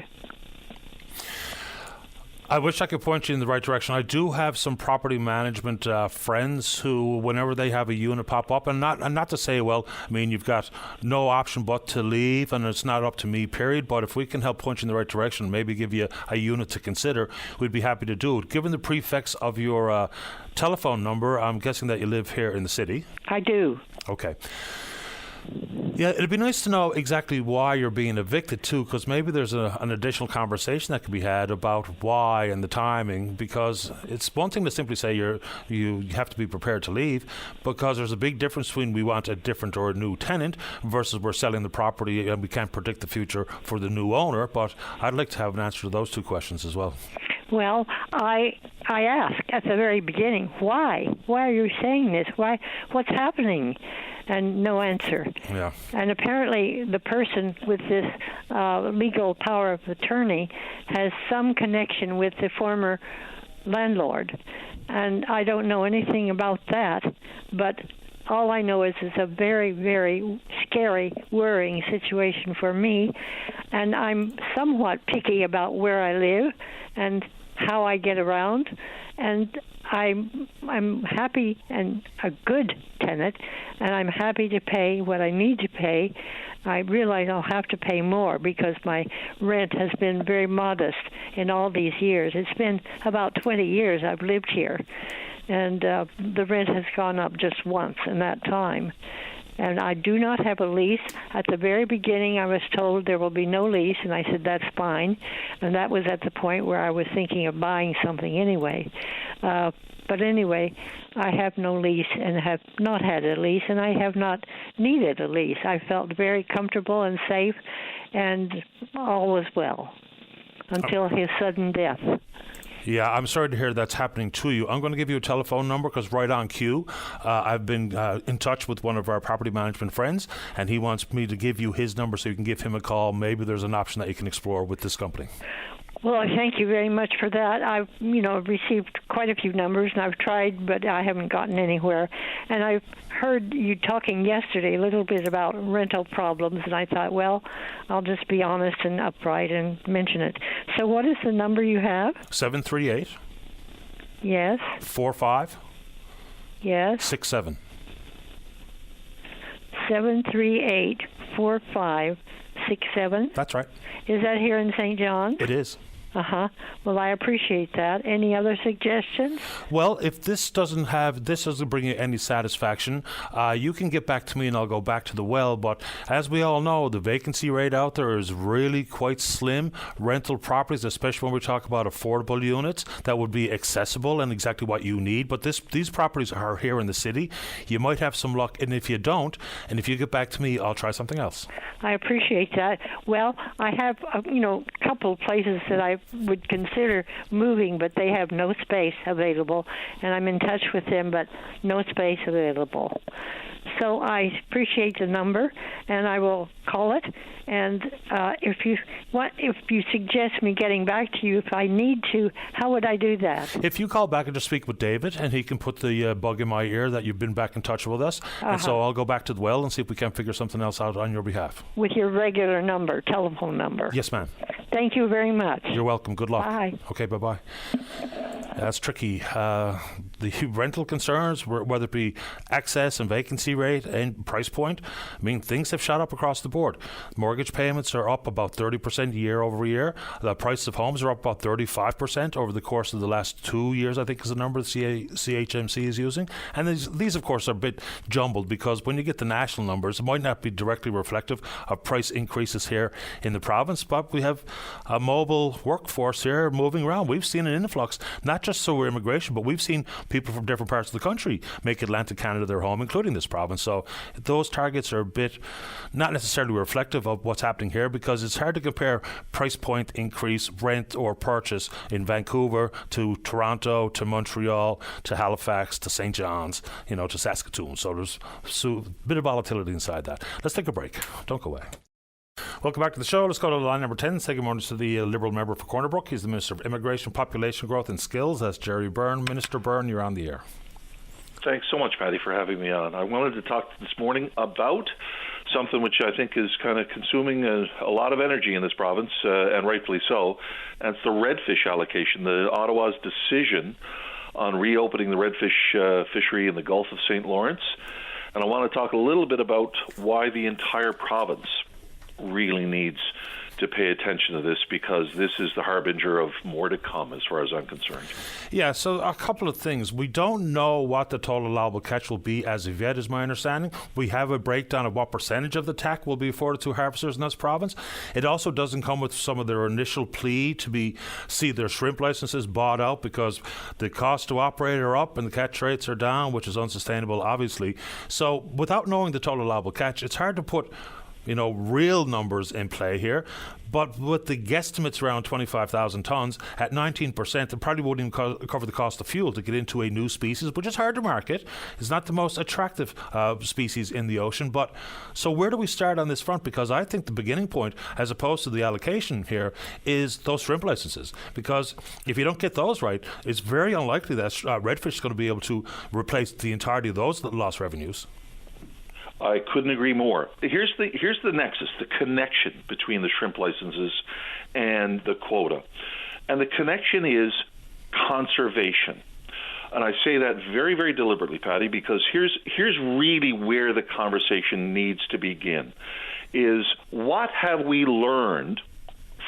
I wish I could point you in the right direction. I do have some property management friends who, whenever they have a unit pop up, and not to say, well, I mean, you've got no option but to leave, and it's not up to me, period. But if we can help point you in the right direction, maybe give you a unit to consider, we'd be happy to do it. Given the prefix of your telephone number, I'm guessing that you live here in the city. I do. Okay. Yeah, it'd be nice to know exactly why you're being evicted too, because maybe there's an additional conversation that could be had about why and the timing, because it's one thing to simply say you have to be prepared to leave, because there's a big difference between we want a different or a new tenant versus we're selling the property and we can't predict the future for the new owner. But I'd like to have an answer to those two questions as well. Well, I asked at the very beginning, why? Why are you saying this? Why? What's happening? And no answer. Yeah. And apparently the person with this legal power of attorney has some connection with the former landlord. And I don't know anything about that, but all I know is it's a very, very scary, worrying situation for me. And I'm somewhat picky about where I live and how I get around. And I'm happy and a good tenant, and I'm happy to pay what I need to pay. I realize I'll have to pay more because my rent has been very modest in all these years. It's been about 20 years I've lived here, and the rent has gone up just once in that time. And I do not have a lease. At the very beginning, I was told there will be no lease, and I said, that's fine. And that was at the point where I was thinking of buying something anyway. But anyway, I have no lease and have not had a lease, and I have not needed a lease. I felt very comfortable and safe, and all was well until his sudden death. Yeah, I'm sorry to hear that's happening to you. I'm going to give you a telephone number because right on cue, I've been in touch with one of our property management friends, and he wants me to give you his number so you can give him a call. Maybe there's an option that you can explore with this company. Well, thank you very much for that. I've, received quite a few numbers, and I've tried, but I haven't gotten anywhere. And I heard you talking yesterday a little bit about rental problems, and I thought, well, I'll just be honest and upright and mention it. So what is the number you have? 738. Yes. 45. Yes. 67. 738-4567. That's right. Is that here in St. John's? It is. Well, I appreciate that. Any other suggestions? Well, if this doesn't bring you any satisfaction, you can get back to me and I'll go back to the well. But as we all know, the vacancy rate out there is really quite slim. Rental properties, especially when we talk about affordable units, that would be accessible and exactly what you need. But these properties are here in the city. You might have some luck, and if you don't, and if you get back to me, I'll try something else. I appreciate that. Well, I have, a couple of places that I would consider moving, but they have no space available, and I'm in touch with them, but no space available. So I appreciate the number, and I will call it. And if you suggest me getting back to you if I need to, how would I do that? If you call back and just speak with David, and he can put the bug in my ear that you've been back in touch with us, and so I'll go back to the well and see if we can figure something else out on your behalf. With your regular number, telephone number? Yes, ma'am. Thank you very much. You're welcome. Good luck. Bye. Okay, bye-bye. That's tricky. The rental concerns, whether it be access and vacancy rate and price point, things have shot up across the board. Mortgage payments are up about 30% year over year. The price of homes are up about 35% over the course of the last 2 years, I think is the number the CHMC is using. And these, of course, are a bit jumbled because when you get the national numbers, it might not be directly reflective of price increases here in the province, but we have a mobile workforce here moving around. We've seen an influx, not just through immigration, but we've seen people from different parts of the country make Atlantic Canada their home, including this province. So those targets are a bit not necessarily reflective of what's happening here because it's hard to compare price point increase, rent or purchase in Vancouver to Toronto to Montreal to Halifax to St. John's, to Saskatoon. So there's a bit of volatility inside that. Let's take a break. Don't go away. Welcome back to the show. Let's go to line number 10. Say good morning to the Liberal member for Corner Brook. He's the Minister of Immigration, Population Growth and Skills. That's Jerry Byrne. Minister Byrne, you're on the air. Thanks so much, Patty, for having me on. I wanted to talk this morning about something which I think is kind of consuming a lot of energy in this province, and rightfully so, and it's the redfish allocation, the Ottawa's decision on reopening the redfish fishery in the Gulf of St. Lawrence. And I want to talk a little bit about why the entire province really needs to pay attention to this, because this is the harbinger of more to come as far as I'm concerned. Yeah, so a couple of things. We don't know what the total allowable catch will be as of yet, is my understanding. We have a breakdown of what percentage of the TAC will be afforded to harvesters in this province. It also doesn't come with some of their initial plea to see their shrimp licenses bought out because the cost to operate are up and the catch rates are down, which is unsustainable, obviously. So without knowing the total allowable catch, it's hard to put real numbers in play here. But with the guesstimates around 25,000 tonnes at 19%, it probably wouldn't even cover the cost of fuel to get into a new species, which is hard to market. It's not the most attractive species in the ocean. But so where do we start on this front? Because I think the beginning point, as opposed to the allocation here, is those shrimp licenses. Because if you don't get those right, it's very unlikely that redfish is going to be able to replace the entirety of those lost revenues. I couldn't agree more. Here's the nexus, the connection between the shrimp licenses and the quota. And the connection is conservation. And I say that very, very deliberately, Patty, because here's really where the conversation needs to begin, is what have we learned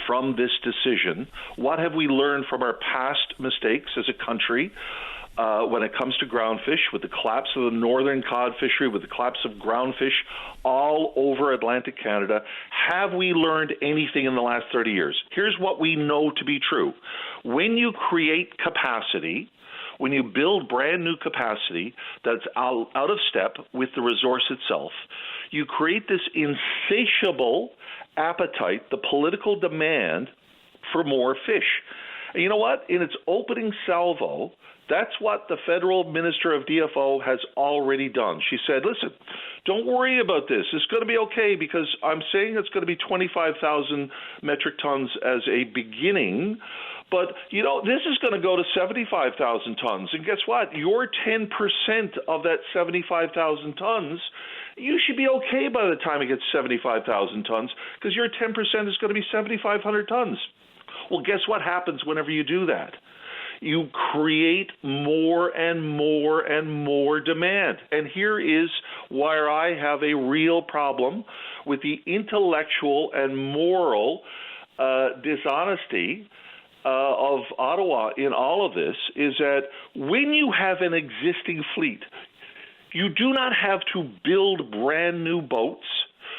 from this decision? What have we learned from our past mistakes as a country? When it comes to groundfish, with the collapse of the northern cod fishery, with the collapse of groundfish all over Atlantic Canada, have we learned anything in the last 30 years? Here's what we know to be true. When you create capacity, when you build brand new capacity that's out of step with the resource itself, you create this insatiable appetite, the political demand for more fish. And you know what? In its opening salvo, that's what the federal minister of DFO has already done. She said, listen, don't worry about this. It's going to be okay because I'm saying it's going to be 25,000 metric tons as a beginning. But, this is going to go to 75,000 tons. And guess what? Your 10% of that 75,000 tons, you should be okay by the time it gets 75,000 tons because your 10% is going to be 7,500 tons. Well, guess what happens whenever you do that? You create more and more and more demand. And here is where I have a real problem with the intellectual and moral dishonesty of Ottawa in all of this, is that when you have an existing fleet, you do not have to build brand new boats.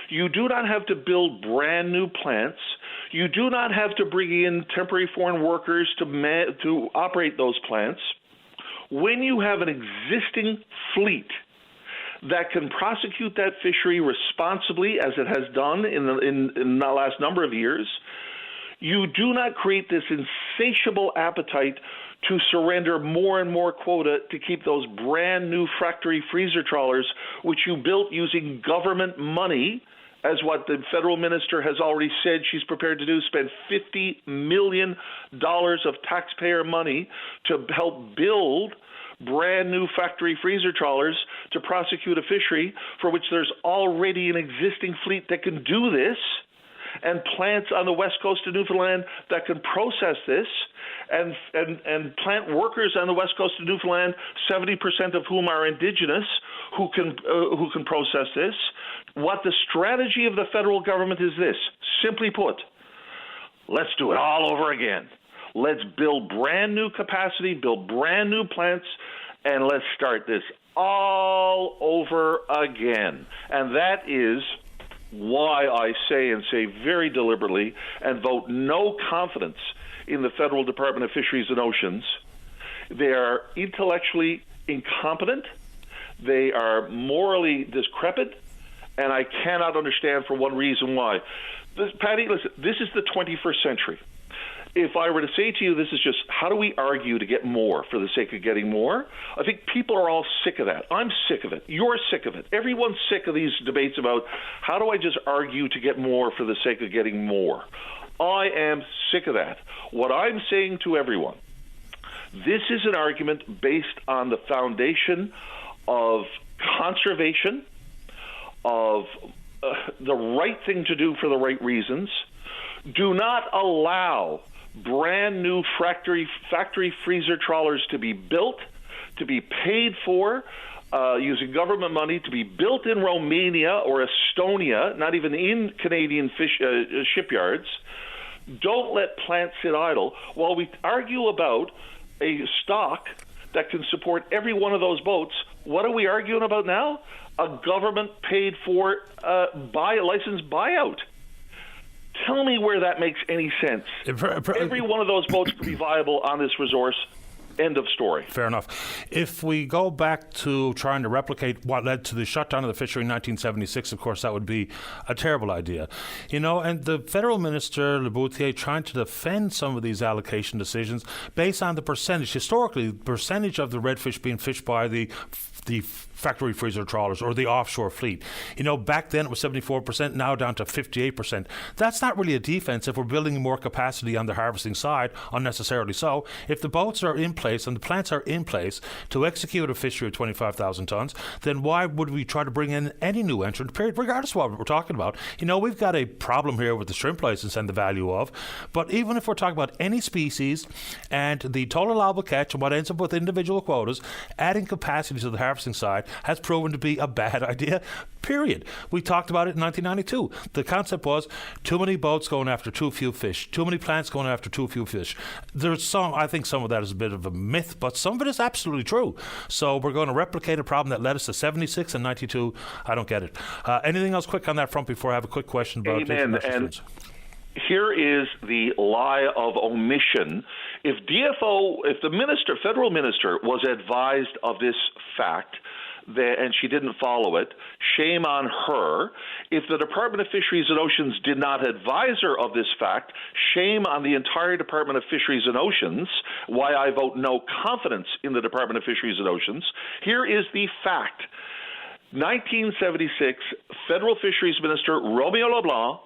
You do not have to build brand new plants. You do not have to bring in temporary foreign workers to operate those plants. When you have an existing fleet that can prosecute that fishery responsibly, as it has done in the last number of years, you do not create this insatiable appetite to surrender more and more quota to keep those brand new factory freezer trawlers, which you built using government money, as what the federal minister has already said she's prepared to do, spend $50 million of taxpayer money to help build brand new factory freezer trawlers to prosecute a fishery for which there's already an existing fleet that can do this, and plants on the west coast of Newfoundland that can process this, and plant workers on the west coast of Newfoundland, 70% of whom are Indigenous, who can process this. What the strategy of the federal government is this: simply put, let's do it all over again. Let's build brand new capacity, build brand new plants, and let's start this all over again. And that is why I say very deliberately and vote no confidence in the Federal Department of Fisheries and Oceans. They are intellectually incompetent. They are morally decrepit, and I cannot understand for one reason why. Patty, listen, this is the 21st century. If I were to say to you, this is just, how do we argue to get more for the sake of getting more? I think people are all sick of that. I'm sick of it. You're sick of it. Everyone's sick of these debates about how do I just argue to get more for the sake of getting more. I am sick of that. What I'm saying to everyone, this is an argument based on the foundation of conservation, of the right thing to do for the right reasons. Do not allow brand new factory freezer trawlers to be built, to be paid for using government money, to be built in Romania or Estonia, not even in Canadian shipyards. Don't let plants sit idle while we argue about a stock that can support every one of those boats. What are we arguing about now? A government paid for license buyout. Tell me where that makes any sense. Every one of those boats could be viable on this resource. End of story. Fair enough. If we go back to trying to replicate what led to the shutdown of the fishery in 1976, of course, that would be a terrible idea. And the federal minister, Leboutier, trying to defend some of these allocation decisions based on the percentage, historically, the percentage of the redfish being fished by the factory freezer trawlers or the offshore fleet. Back then it was 74%, now down to 58%. That's not really a defense if we're building more capacity on the harvesting side, unnecessarily so. If the boats are in place and the plants are in place to execute a fishery of 25,000 tons, then why would we try to bring in any new entrant, period, regardless of what we're talking about? We've got a problem here with the shrimp license and the value of, but even if we're talking about any species and the total allowable catch and what ends up with individual quotas, adding capacity to the harvesting side has proven to be a bad idea, period. We talked about it in 1992. The concept was too many boats going after too few fish, too many plants going after too few fish. I think some of that is a bit of a myth, but some of it is absolutely true. So we're going to replicate a problem that led us to 76 and 92. I don't get it. Anything else quick on that front before I have a quick question about Amen. And here is the lie of omission. If the federal minister was advised of this fact, and she didn't follow it. Shame on her. If the Department of Fisheries and Oceans did not advise her of this fact, shame on the entire Department of Fisheries and Oceans, why I vote no confidence in the Department of Fisheries and Oceans. Here is the fact. 1976, Federal Fisheries Minister Romeo LeBlanc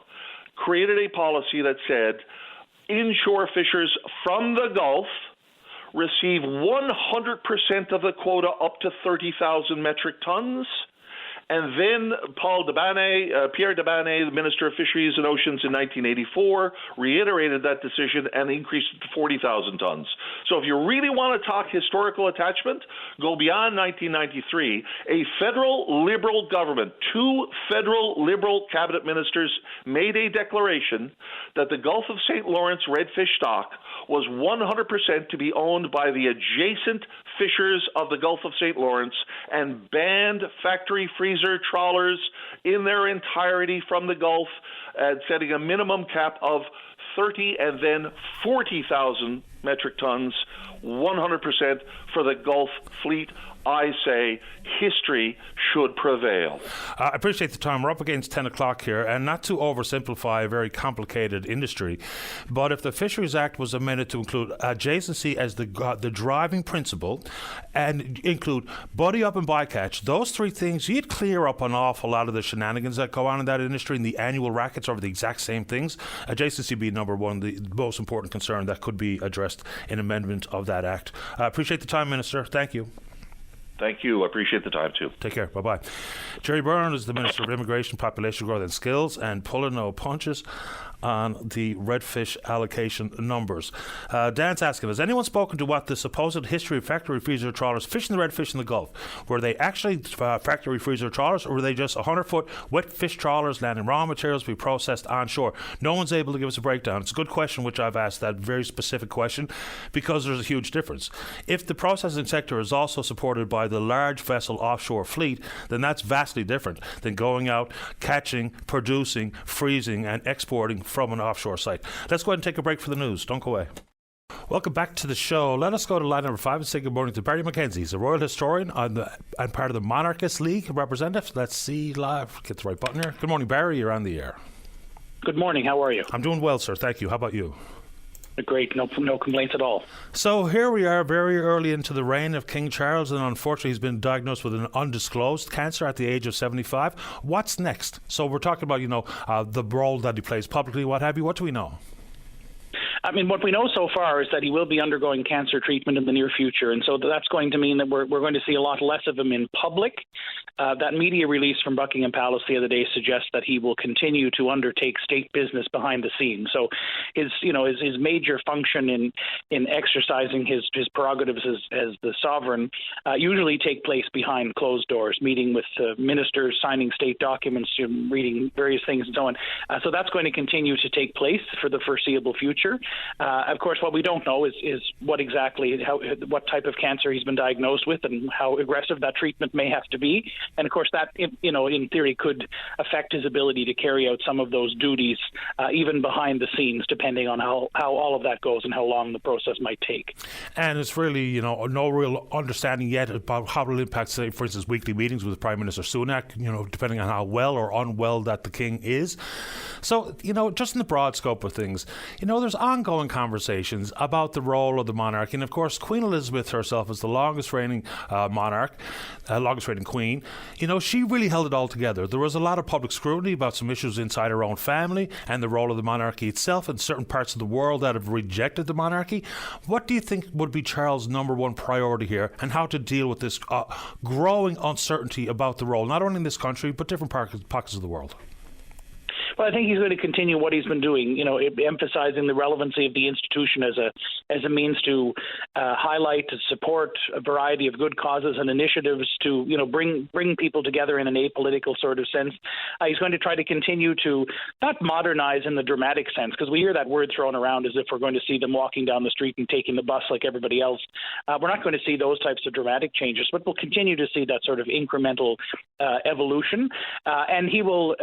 created a policy that said inshore fishers from the Gulf receive 100% of the quota up to 30,000 metric tons. And then Pierre Debanne, the Minister of Fisheries and Oceans in 1984, reiterated that decision and increased it to 40,000 tons. So if you really want to talk historical attachment, go beyond 1993. A federal Liberal government, 2 federal Liberal cabinet ministers made a declaration that the Gulf of St. Lawrence redfish stock was 100% to be owned by the adjacent fishers of the Gulf of St. Lawrence and banned factory freezer trawlers in their entirety from the Gulf, setting a minimum cap of 30 and then 40,000 metric tons, 100% for the Gulf fleet. I say history should prevail. I appreciate the time. We're up against 10 o'clock here, and not to oversimplify a very complicated industry, but if the Fisheries Act was amended to include adjacency as the driving principle and include buddy up and bycatch, those 3 things, you'd clear up an awful lot of the shenanigans that go on in that industry and the annual rackets over the exact same things. Adjacency being number one, the most important concern that could be addressed in amendment of that act. I appreciate the time, Minister. Thank you. Thank you. I appreciate the time, too. Take care. Bye-bye. Jerry Byrne is the Minister of Immigration, Population Growth and Skills, and pulling no punches on the redfish allocation numbers. Dan's asking, has anyone spoken to what the supposed history of factory freezer trawlers fishing the redfish in the Gulf? Were they actually factory freezer trawlers, or were they just 100-foot wet fish trawlers landing raw materials to be processed onshore? No one's able to give us a breakdown. It's a good question, which I've asked, that very specific question, because there's a huge difference. If the processing sector is also supported by the large vessel offshore fleet, then that's vastly different than going out, catching, producing, freezing, and exporting from an offshore site. Let's go ahead and take a break for the news. Don't go away. Welcome back to the show. Let us go to line number 5 and say good morning to Barry McKenzie. He's a royal historian and part of the Monarchist League representative. Let's see live. Get the right button here. Good morning, Barry. You're on the air. Good morning. How are you? I'm doing well, sir. Thank you. How about you? Great. No complaints at all. So here we are very early into the reign of King Charles, and unfortunately he's been diagnosed with an undisclosed cancer at the age of 75. What's next? So we're talking about, the role that he plays publicly, what have you. What do we know? I mean, what we know so far is that he will be undergoing cancer treatment in the near future, and so that's going to mean that we're going to see a lot less of him in public. That media release from Buckingham Palace the other day suggests that he will continue to undertake state business behind the scenes. So his major function in exercising his prerogatives as the sovereign usually take place behind closed doors, meeting with ministers, signing state documents, reading various things and so on. So that's going to continue to take place for the foreseeable future. Of course, what we don't know is what type of cancer he's been diagnosed with and how aggressive that treatment may have to be. And of course, that, in theory, could affect his ability to carry out some of those duties, even behind the scenes, depending on how all of that goes and how long the process might take. And it's really, no real understanding yet about how it will impact, say, for instance, weekly meetings with Prime Minister Sunak, depending on how well or unwell that the king is. So, just in the broad scope of things, there's ongoing conversations about the role of the monarchy. And of course, Queen Elizabeth herself is the longest reigning monarch, longest reigning queen. She really held it all together. There was a lot of public scrutiny about some issues inside her own family and the role of the monarchy itself in certain parts of the world that have rejected the monarchy. What do you think would be Charles' number one priority here, and how to deal with this growing uncertainty about the role, not only in this country, but different pockets of the world? Well, I think he's going to continue what he's been doing, emphasizing the relevancy of the institution as a means to highlight, to support a variety of good causes and initiatives to, bring people together in an apolitical sort of sense. He's going to try to continue to not modernize in the dramatic sense, because we hear that word thrown around as if we're going to see them walking down the street and taking the bus like everybody else. We're not going to see those types of dramatic changes, but we'll continue to see that sort of incremental evolution. And he will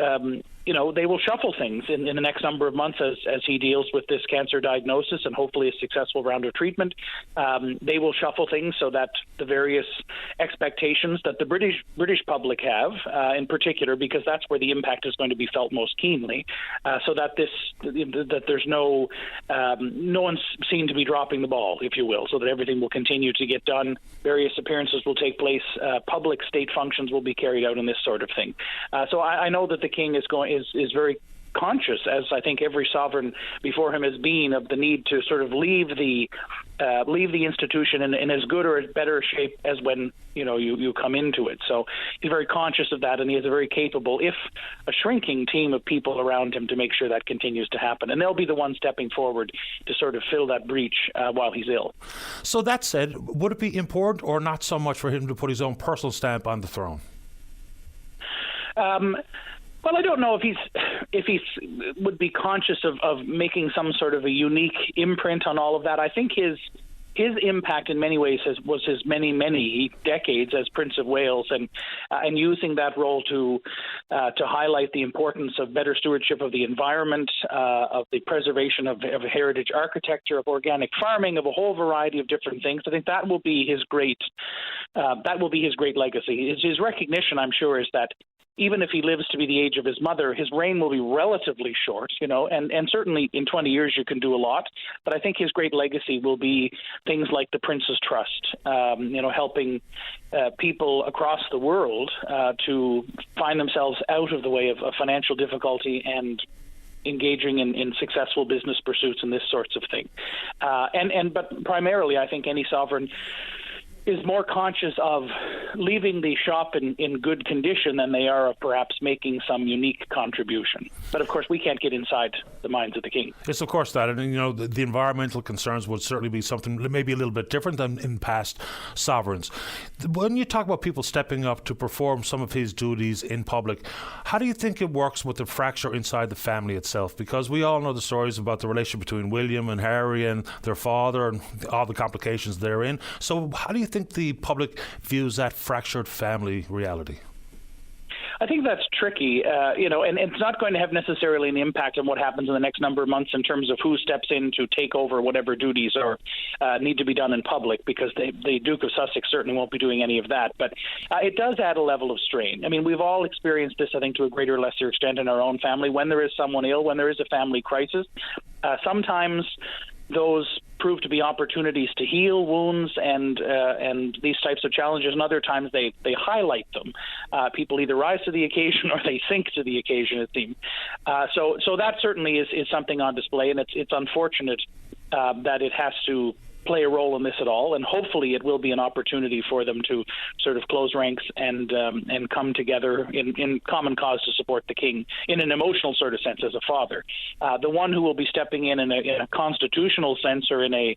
they will shuffle things in the next number of months as he deals with this cancer diagnosis and hopefully a successful round of treatment. They will shuffle things so that the various expectations that the British public have, in particular, because that's where the impact is going to be felt most keenly, so that there's no one's seen to be dropping the ball, if you will, so that everything will continue to get done. Various appearances will take place. Public state functions will be carried out, and this sort of thing. So I know that the king is very conscious, as I think every sovereign before him has been, of the need to sort of leave the institution in as good or as better shape as when you come into it. So he's very conscious of that, and he has a very capable, if a shrinking team of people around him to make sure that continues to happen. And they'll be the ones stepping forward to sort of fill that breach while he's ill. So that said, would it be important or not so much for him to put his own personal stamp on the throne? Well, I don't know if he would be conscious of making some sort of a unique imprint on all of that. I think his impact in many ways was his many decades as Prince of Wales, and using that role to highlight the importance of better stewardship of the environment, of the preservation of heritage architecture, of organic farming, of a whole variety of different things. I think that will be his great legacy. His recognition, I'm sure, is that even if he lives to be the age of his mother, his reign will be relatively short, and certainly in 20 years you can do a lot. But I think his great legacy will be things like the Prince's Trust, helping people across the world to find themselves out of the way of financial difficulty and engaging in successful business pursuits and this sorts of thing. But primarily, I think any sovereign is more conscious of leaving the shop in good condition than they are of perhaps making some unique contribution. But of course, we can't get inside the minds of the king. Yes, of course that. And, the environmental concerns would certainly be something maybe a little bit different than in past sovereigns. When you talk about people stepping up to perform some of his duties in public, how do you think it works with the fracture inside the family itself? Because we all know the stories about the relationship between William and Harry and their father and all the complications therein. So how do you think the public views that fractured family reality? I think that's tricky, and it's not going to have necessarily an impact on what happens in the next number of months in terms of who steps in to take over whatever duties or need to be done in public, because the Duke of Sussex certainly won't be doing any of that. But it does add a level of strain. I mean, we've all experienced this, I think, to a greater or lesser extent in our own family. When there is someone ill, when there is a family crisis, sometimes those prove to be opportunities to heal wounds and these types of challenges, and other times they highlight them. People either rise to the occasion or they sink to the occasion, it seems. So that certainly is something on display, and it's unfortunate that it has to play a role in this at all, and hopefully it will be an opportunity for them to sort of close ranks and come together in common cause to support the king in an emotional sort of sense as a father. The one who will be stepping in a constitutional sense or in a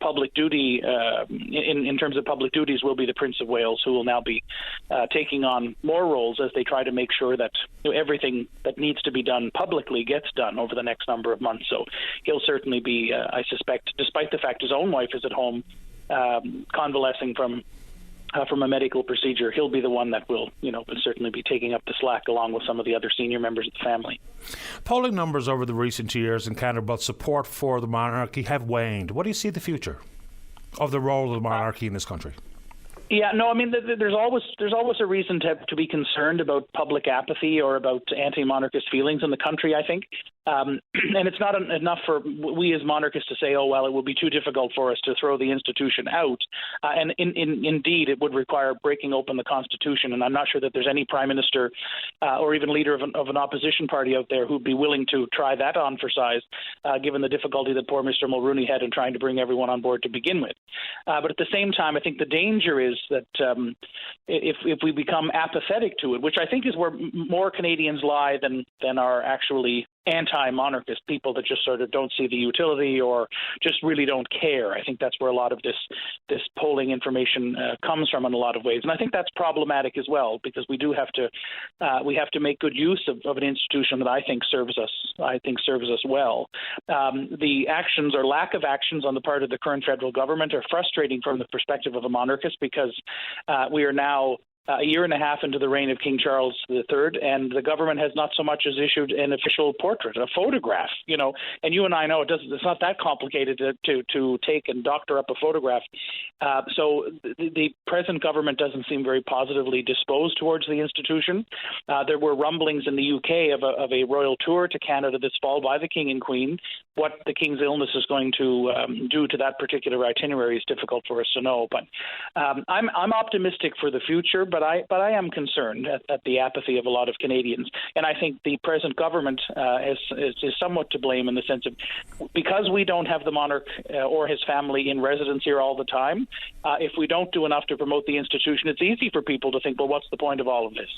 public duty, in terms of public duties, will be the Prince of Wales, who will now be taking on more roles as they try to make sure that everything that needs to be done publicly gets done over the next number of months. So he'll certainly be, I suspect, despite the fact his own wife is at home convalescing from a medical procedure, he'll be the one that will certainly be taking up the slack along with some of the other senior members of the family. Polling numbers over the recent years in Canada about support for the monarchy have waned. What do you see the future of the role of the monarchy in this country? Yeah, no, I mean, there's always a reason to be concerned about public apathy or about anti-monarchist feelings in the country, I think. And it's not enough for we as monarchists to say, oh, well, it will be too difficult for us to throw the institution out. And indeed, it would require breaking open the Constitution. And I'm not sure that there's any prime minister or even leader of an opposition party out there who'd be willing to try that on for size, given the difficulty that poor Mr. Mulrooney had in trying to bring everyone on board to begin with. But at the same time, I think the danger is that if we become apathetic to it, which I think is where more Canadians lie than are actually anti-monarchist people that just sort of don't see the utility or just really don't care. I think that's where a lot of this polling information comes from in a lot of ways, and I think that's problematic as well, because we have to make good use of an institution that I think serves us well. The actions or lack of actions on the part of the current federal government are frustrating from the perspective of a monarchist, because we are now a year and a half into the reign of King Charles III, and the government has not so much as issued an official portrait, a photograph. And you and I know it's not that complicated to take and doctor up a photograph. So the present government doesn't seem very positively disposed towards the institution. There were rumblings in the UK of a royal tour to Canada this fall by the King and Queen. What the King's illness is going to do to that particular itinerary is difficult for us to know. But I'm optimistic for the future, but I am concerned at the apathy of a lot of Canadians. And I think the present government is somewhat to blame in the sense of, because we don't have the monarch or his family in residence here all the time, if we don't do enough to promote the institution, it's easy for people to think, well, what's the point of all of this?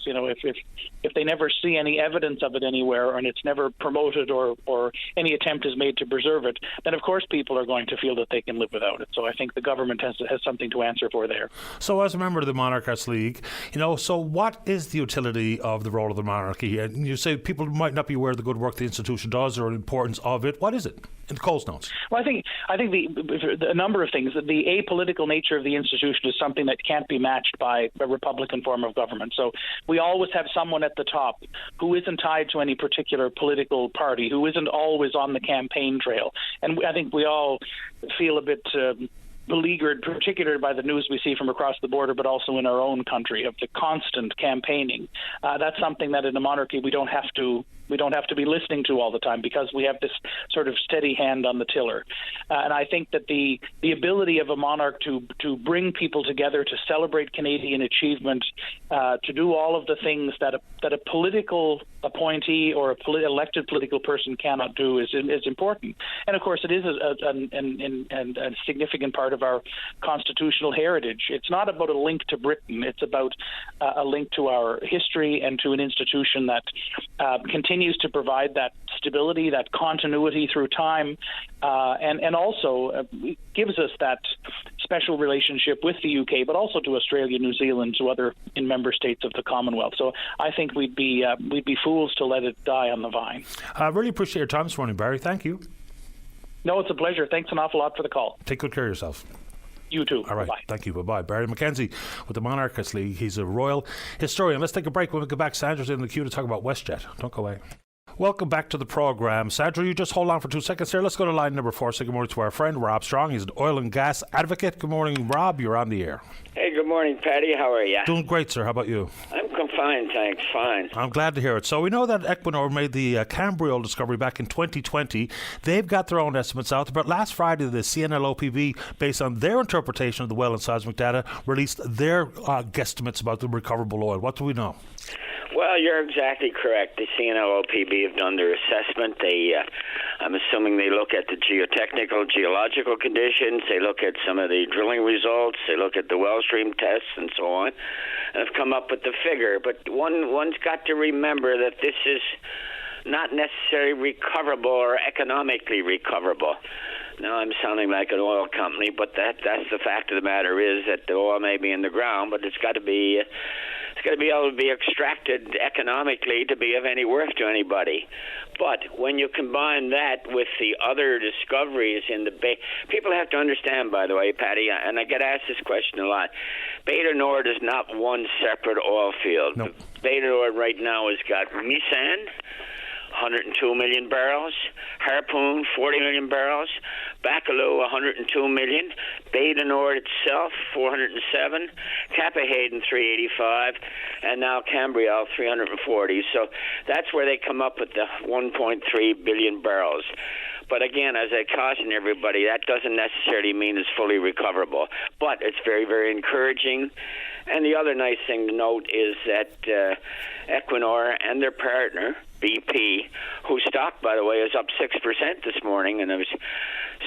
If they never see any evidence of it anywhere and it's never promoted or any attempt is made to preserve it, then of course people are going to feel that they can live without it. So I think the government has something to answer for there. So as a member of the Monarchist League, so what is the utility of the role of the monarchy? And you say people might not be aware of the good work the institution does or the importance of it. What is it in Coles notes? Well, I think a number of things. The apolitical nature of the institution is something that can't be matched by a Republican form of government. So we always have someone at the top who isn't tied to any particular political party, who isn't always on the campaign trail. And I think we all feel a bit beleaguered, particularly by the news we see from across the border, but also in our own country, of the constant campaigning. That's something that in a monarchy we don't have to be listening to all the time, because we have this sort of steady hand on the tiller. And I think that the ability of a monarch to bring people together, to celebrate Canadian achievement, to do all of the things that a political appointee or elected political person cannot do is important. And of course, it is a significant part of our constitutional heritage. It's not about a link to Britain. It's about a link to our history and to an institution that continues to provide that stability, that continuity through time, and also gives us that special relationship with the UK, but also to Australia, New Zealand, to other member states of the Commonwealth. So I think we'd be fools to let it die on the vine. I really appreciate your time this morning, Barry. Thank you. No, it's a pleasure. Thanks an awful lot for the call. Take good care of yourself. You too. All right. Bye-bye. Thank you. Bye-bye. Barry McKenzie with the Monarchist League. He's a royal historian. Let's take a break. When we get back, Sandra's in the queue to talk about WestJet. Don't go away. Welcome back to the programme. Sandra, you just hold on for 2 seconds here. Let's go to line number 4. Say good morning to our friend Rob Strong. He's an oil and gas advocate. Good morning, Rob. You're on the air. Hey, good morning, Patty. How are you? Doing great, sir. How about you? I'm fine, thanks. Fine. I'm glad to hear it. So we know that Equinor made the Cambriol discovery back in 2020. They've got their own estimates out, but last Friday the CNLOPB, based on their interpretation of the well and seismic data, released their guesstimates about the recoverable oil. What do we know? Well, you're exactly correct. The CNLOPB have done their assessment. I'm assuming they look at the geological conditions. They look at some of the drilling results. They look at the well stream tests and so on, and have come up with the figure. But one's got to remember that this is not necessarily recoverable or economically recoverable. Now I'm sounding like an oil company, but that's the fact of the matter is that the oil may be in the ground, but it's got to be able to be extracted economically to be of any worth to anybody. But when you combine that with the other discoveries in the Bay, people have to understand, by the way, Patty, and I get asked this question a lot, Beta Nord is not one separate oil field. Nope. Beta Nord right now has got Misan, 102 million barrels, Harpoon, 40 million barrels, Bacalou, 102 million, Beta Nord itself, 407, Cappahayden, 385, and now Cambriol, 340. So that's where they come up with the 1.3 billion barrels. But again, as I caution everybody, that doesn't necessarily mean it's fully recoverable. But it's very, very encouraging. And the other nice thing to note is that Equinor and their partner, BP, whose stock, by the way, is up 6% this morning, and I was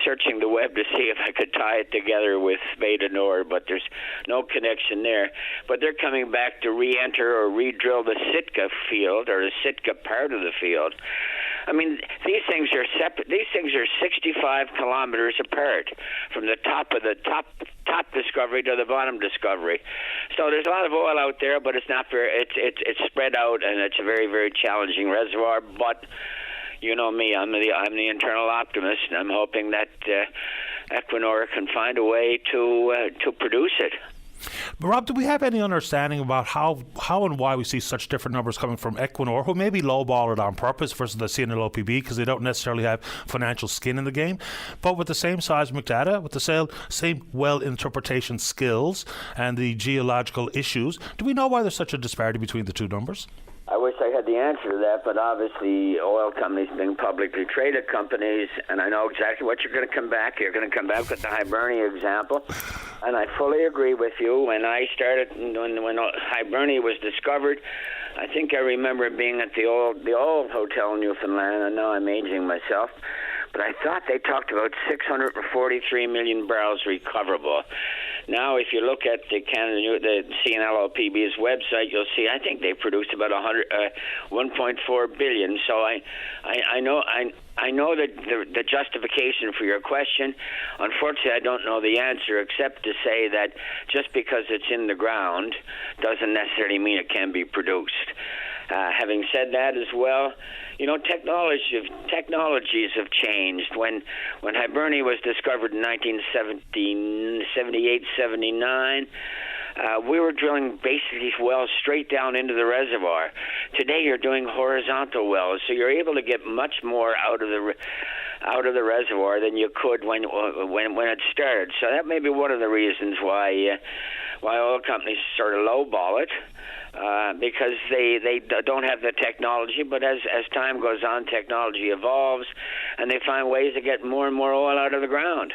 searching the web to see if I could tie it together with Beta Nord, but there's no connection there. But they're coming back to re-enter or re-drill the Sitka field, or the Sitka part of the field. I mean, these things are separate. These things are 65 kilometers apart, from the top of the top discovery to the bottom discovery. So there's a lot of oil out there, but it's not very. It's spread out, and it's a very, very challenging reservoir. But you know me, I'm the internal optimist, and I'm hoping that Equinor can find a way to produce it. But Rob, do we have any understanding about how and why we see such different numbers coming from Equinor, who maybe lowball it on purpose, versus the CNLOPB because they don't necessarily have financial skin in the game, but with the same seismic data, with the same well interpretation skills and the geological issues? Do we know why there's such a disparity between the two numbers? I wish I had the answer to that, but obviously oil companies being publicly traded companies, and I know exactly what you're going to come back. You're going to come back with the Hibernia example, and I fully agree with you. When I started, when Hibernia was discovered, I think I remember being at the old hotel in Newfoundland, and now I'm aging myself, but I thought they talked about 643 million barrels recoverable. Now, if you look at the CNLOPB's website, you'll see I think they produced about 1.4 billion. So I know that the justification for your question. Unfortunately, I don't know the answer except to say that just because it's in the ground doesn't necessarily mean it can be produced. Having said that as well, technologies have changed. When Hibernia was discovered in 1978, 79, we were drilling basically wells straight down into the reservoir. Today you're doing horizontal wells, so you're able to get much more out of the reservoir than you could when it started. So that may be one of the reasons why oil companies sort of lowball it. Because they don't have the technology, but as time goes on, technology evolves, and they find ways to get more and more oil out of the ground.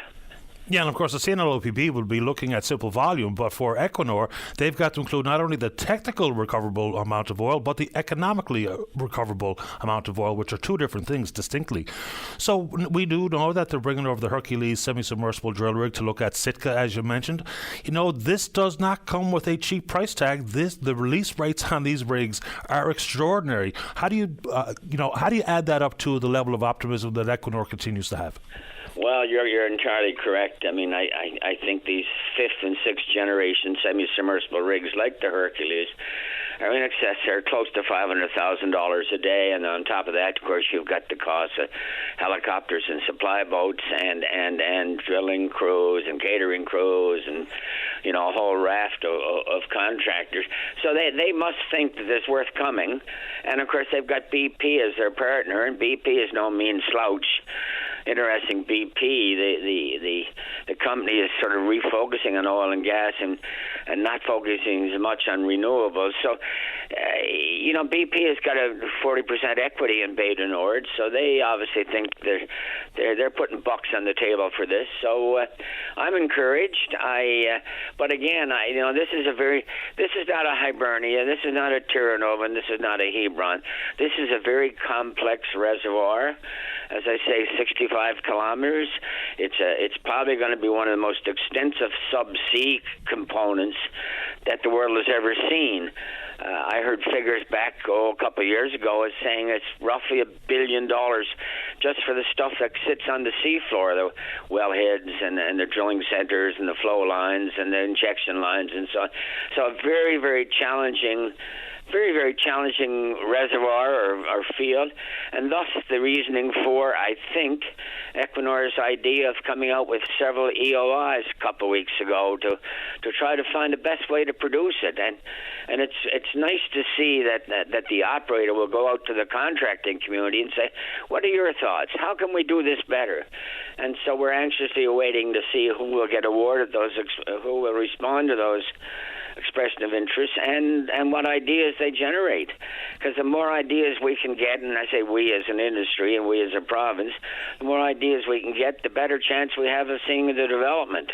Yeah, and of course the CNLOPB will be looking at simple volume, but for Equinor, they've got to include not only the technical recoverable amount of oil, but the economically recoverable amount of oil, which are two different things distinctly. So we do know that they're bringing over the Hercules semi-submersible drill rig to look at Sitka, as you mentioned. This does not come with a cheap price tag. The release rates on these rigs are extraordinary. How do you add that up to the level of optimism that Equinor continues to have? Well, you're entirely correct. I mean, I think these fifth and sixth generation semi-submersible rigs like the Hercules are in excess. They're close to $500,000 a day, and on top of that, of course, you've got the cost of helicopters and supply boats and drilling crews and catering crews and a whole raft of contractors. So they must think that it's worth coming, and of course they've got BP as their partner, and BP is no mean slouch. Interesting, BP, the company is sort of refocusing on oil and gas and not focusing as much on renewables. So, BP has got a 40% equity in Beta Nord, so they obviously think they're putting bucks on the table for this. So I'm encouraged. But again, this is not a Hibernia, this is not a Terranova, and this is not a Hebron. This is a very complex reservoir. As I say, 65 kilometers. It's probably going to be one of the most extensive subsea components that the world has ever seen. I heard figures back a couple of years ago as saying it's roughly $1 billion just for the stuff that sits on the seafloor, the wellheads and the drilling centers and the flow lines and the injection lines and so on. So a very, very challenging reservoir or field, and thus the reasoning for, I think, Equinor's idea of coming out with several EOIs a couple of weeks ago to try to find the best way to produce it. And it's nice to see that the operator will go out to the contracting community and say, what are your thoughts? How can we do this better? And so we're anxiously awaiting to see who will get awarded those, who will respond to those expression of interest and what ideas they generate. Because the more ideas we can get, and I say we as an industry and we as a province, the more ideas we can get, the better chance we have of seeing the development.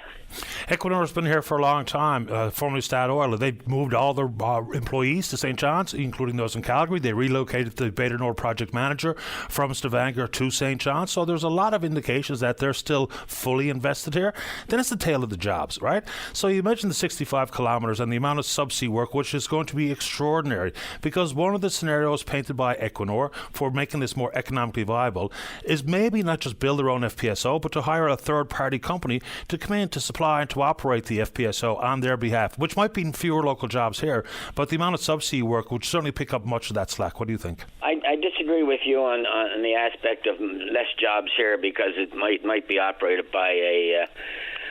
Equinor has been here for a long time, formerly Statoil. They've moved all their employees to St. John's, including those in Calgary. They relocated the Beta Nord project manager from Stavanger to St. John's. So there's a lot of indications that they're still fully invested here. Then it's the tale of the jobs, right? So you mentioned the 65 kilometers and the amount of subsea work, which is going to be extraordinary, because one of the scenarios painted by Equinor for making this more economically viable is maybe not just build their own FPSO, but to hire a third-party company to come in to supply and to operate the FPSO on their behalf, which might be fewer local jobs here, but the amount of subsea work would certainly pick up much of that slack. What do you think? I disagree with you on the aspect of less jobs here, because it might be operated by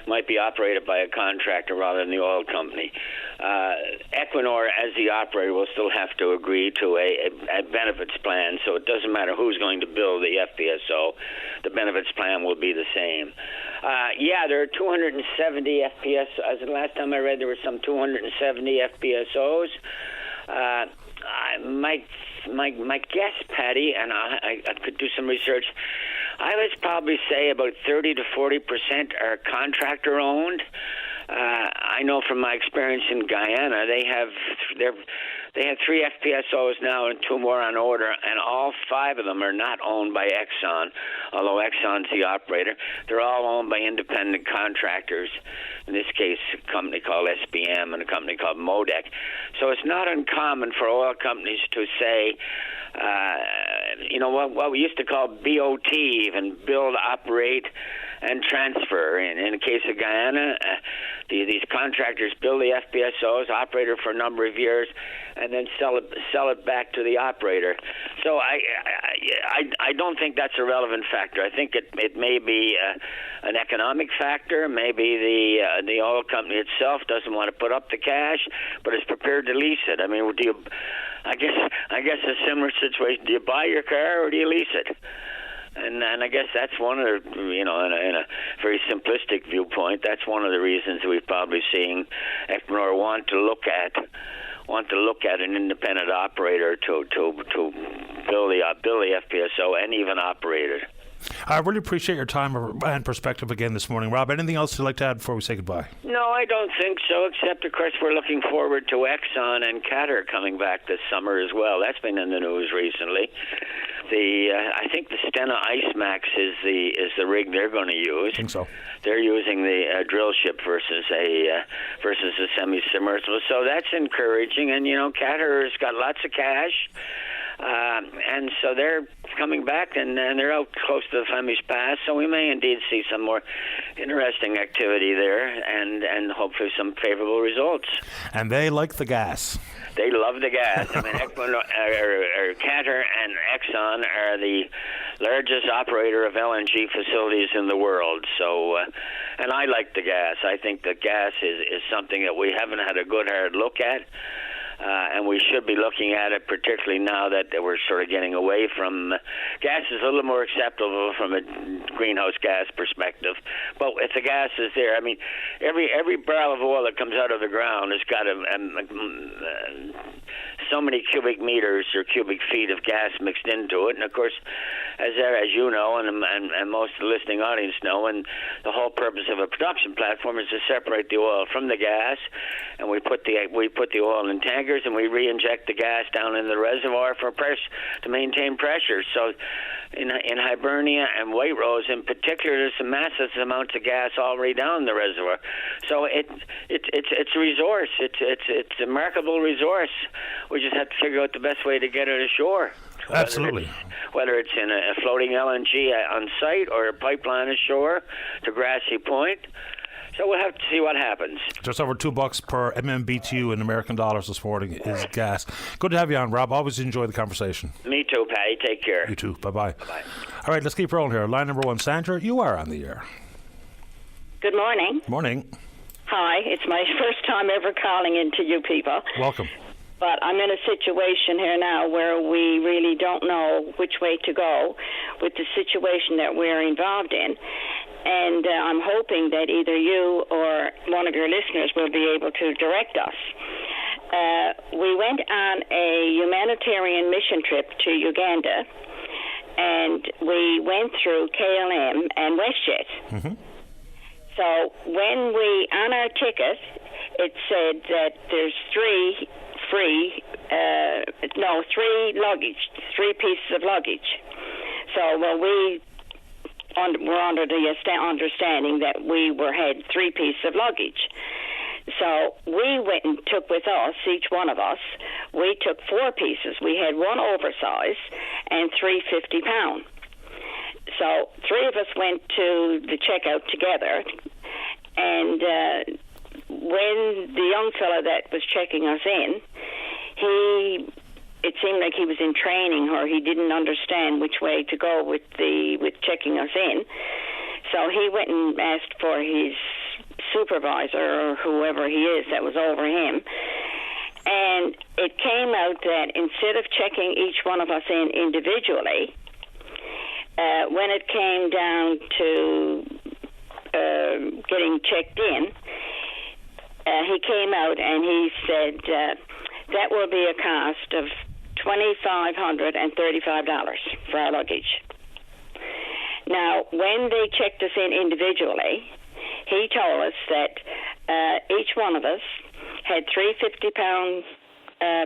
might be operated by a contractor rather than the oil company. Equinor, as the operator, will still have to agree to a benefits plan, so it doesn't matter who's going to build the FPSO. The benefits plan will be the same. There are 270 FPSOs. As the last time I read, there were some 270 FPSOs. My guess, Patty, and I could do some research, I would probably say about 30 to 40% are contractor-owned. I know from my experience in Guyana, they have 3 FPSOs now and 2 more on order, and all 5 of them are not owned by Exxon, although Exxon's the operator. They're all owned by independent contractors, in this case a company called SBM and a company called MODEC. So it's not uncommon for oil companies to say, what we used to call BOT, even build, operate, and transfer. In the case of Guyana, these contractors build the FPSOs, operate it for a number of years, and then sell it back to the operator. So I don't think that's a relevant factor. I think it may be an economic factor. Maybe the oil company itself doesn't want to put up the cash, but is prepared to lease it. I mean, I guess a similar situation. Do you buy your car or do you lease it? And I guess that's one of the, in a very simplistic viewpoint, that's one of the reasons we're probably seeing Equinor want to look at an independent operator to build the FPSO and even operate it. I really appreciate your time and perspective again this morning, Rob. Anything else you'd like to add before we say goodbye? No, I don't think so, except, of course, we're looking forward to Exxon and Qatar coming back this summer as well. That's been in the news recently. I think the Stena IceMax is the rig they're going to use. I think so. They're using the drill ship versus a semi-submersible, so that's encouraging. And Qatar has got lots of cash. And so they're coming back, and they're out close to the Flemish Pass, so we may indeed see some more interesting activity there and hopefully some favorable results. And they like the gas. They love the gas. I mean, Qatar and Exxon are the largest operator of LNG facilities in the world. So, and I like the gas. I think the gas is something that we haven't had a good hard look at. And we should be looking at it, particularly now that we're sort of getting away from gas is a little more acceptable from a greenhouse gas perspective. But if the gas is there, I mean, every barrel of oil that comes out of the ground has got so many cubic meters or cubic feet of gas mixed into it. And of course, as you know, and most of the listening audience know, and the whole purpose of a production platform is to separate the oil from the gas, and we put the oil in tankers, and we re-inject the gas down in the reservoir to maintain pressure. So in Hibernia and White Rose in particular, there's some massive amounts of gas already down in the reservoir. So it's a resource. It's a remarkable resource. We just have to figure out the best way to get it ashore. Absolutely. Whether it's in a floating LNG on site or a pipeline ashore to Grassy Point. So we'll have to see what happens. Just over $2 per MMBTU in American dollars this morning is gas. Good to have you on, Rob. Always enjoy the conversation. Me too, Patty. Take care. You too. Bye-bye. Bye. All right, let's keep rolling here. Line number 1, Sandra, you are on the air. Good morning. Morning. Hi. It's my first time ever calling into you people. Welcome. But I'm in a situation here now where we really don't know which way to go with the situation that we're involved in. And I'm hoping that either you or one of your listeners will be able to direct us. We went on a humanitarian mission trip to Uganda, and we went through KLM and WestJet. Mm-hmm. So when on our ticket, it said that there's three pieces of luggage. So we were under the understanding that we had 3 pieces of luggage. So we went and took with us, each one of us, we took 4 pieces. We had 1 oversized and 3 50-pound. So 3 of us went to the checkout together, and when the young fellow that was checking us in, it seemed like he was in training, or he didn't understand which way to go with checking us in. So he went and asked for his supervisor or whoever he is that was over him. And it came out that instead of checking each one of us in individually, when it came down to getting checked in, he came out and he said that will be a cost of $2,535 for our luggage. Now, when they checked us in individually, he told us that each one of us had 3 50-pound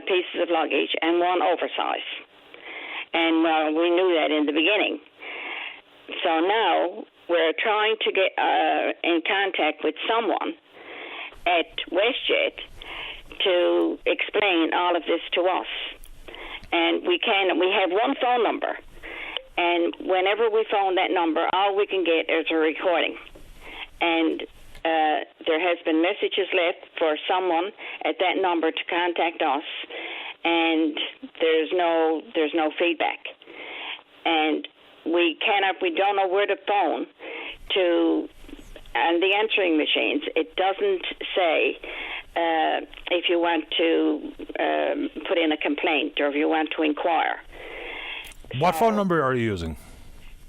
pieces of luggage and one oversize. And we knew that in the beginning. So now we're trying to get in contact with someone at WestJet to explain all of this to us. And we have one phone number. And whenever we phone that number, all we can get is a recording. And there has been messages left for someone at that number to contact us, and there's no feedback. And we don't know where to phone to, and the answering machines, it doesn't say if you want to put in a complaint or if you want to inquire. What phone number are you using?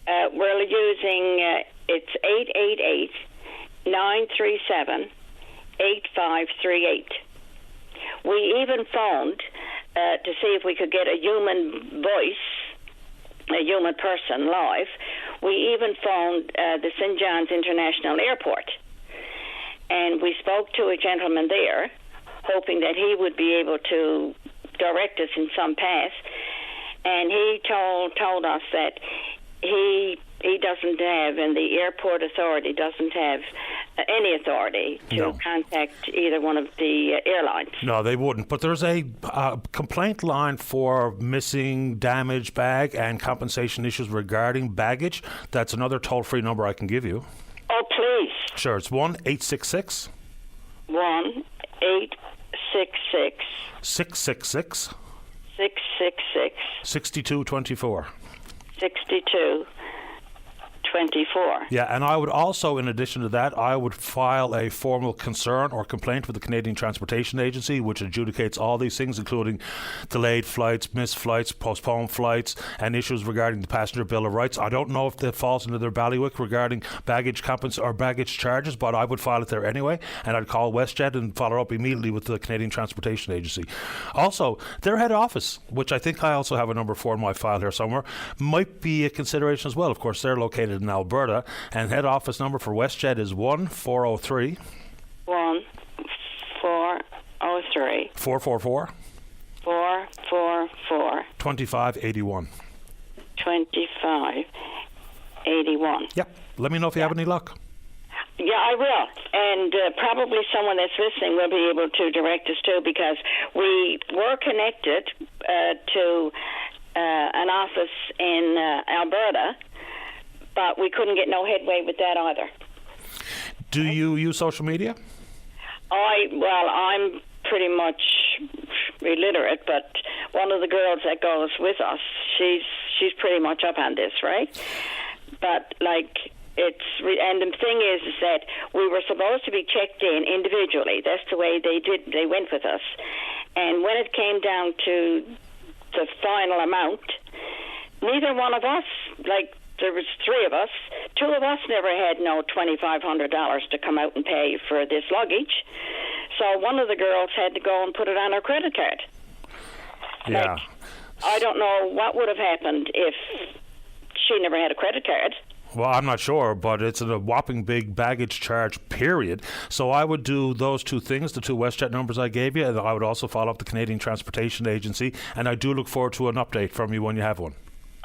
We're using, it's 888-937-8538. We even phoned to see if we could get a human voice, a human person live. We even phoned the St. John's International Airport. And we spoke to a gentleman there, hoping that he would be able to direct us in some path. And he told us that he doesn't have, and the airport authority doesn't have any authority to contact either one of the airlines. No, they wouldn't. But there's a complaint line for missing, damaged bag and compensation issues regarding baggage. That's another toll-free number I can give you. Oh, please. Sure, it's 1-866. 1-866. 666. 666. 6224. 6224. Yeah, and I would also, in addition to that, I would file a formal concern or complaint with the Canadian Transportation Agency, which adjudicates all these things, including delayed flights, missed flights, postponed flights, and issues regarding the Passenger Bill of Rights. I don't know if that falls into their bailiwick regarding baggage or baggage charges, but I would file it there anyway, and I'd call WestJet and follow up immediately with the Canadian Transportation Agency. Also, their head office, which I think I also have a number for in my file here somewhere, might be a consideration as well. Of course, they're located in Alberta, and head office number for WestJet is 1403 1403 444 444 2581. 2581. Yep. Let me know if you have any luck. Yeah, I will. And probably someone that's listening will be able to direct us too, because we were connected to an office in Alberta, but we couldn't get no headway with that either. Do you use social media? I'm pretty much illiterate, but one of the girls that goes with us, she's pretty much up on this, right? But and the thing is that we were supposed to be checked in individually. That's the way they went with us. And when it came down to the final amount, neither one of us, there was 3 of us, 2 of us never had no $2,500 to come out and pay for this luggage. So one of the girls had to go and put it on her credit card. Yeah. I don't know what would have happened if she never had a credit card. Well, I'm not sure, but it's a whopping big baggage charge, period. So I would do those 2 things, the 2 WestJet numbers I gave you, and I would also follow up the Canadian Transportation Agency, and I do look forward to an update from you when you have one.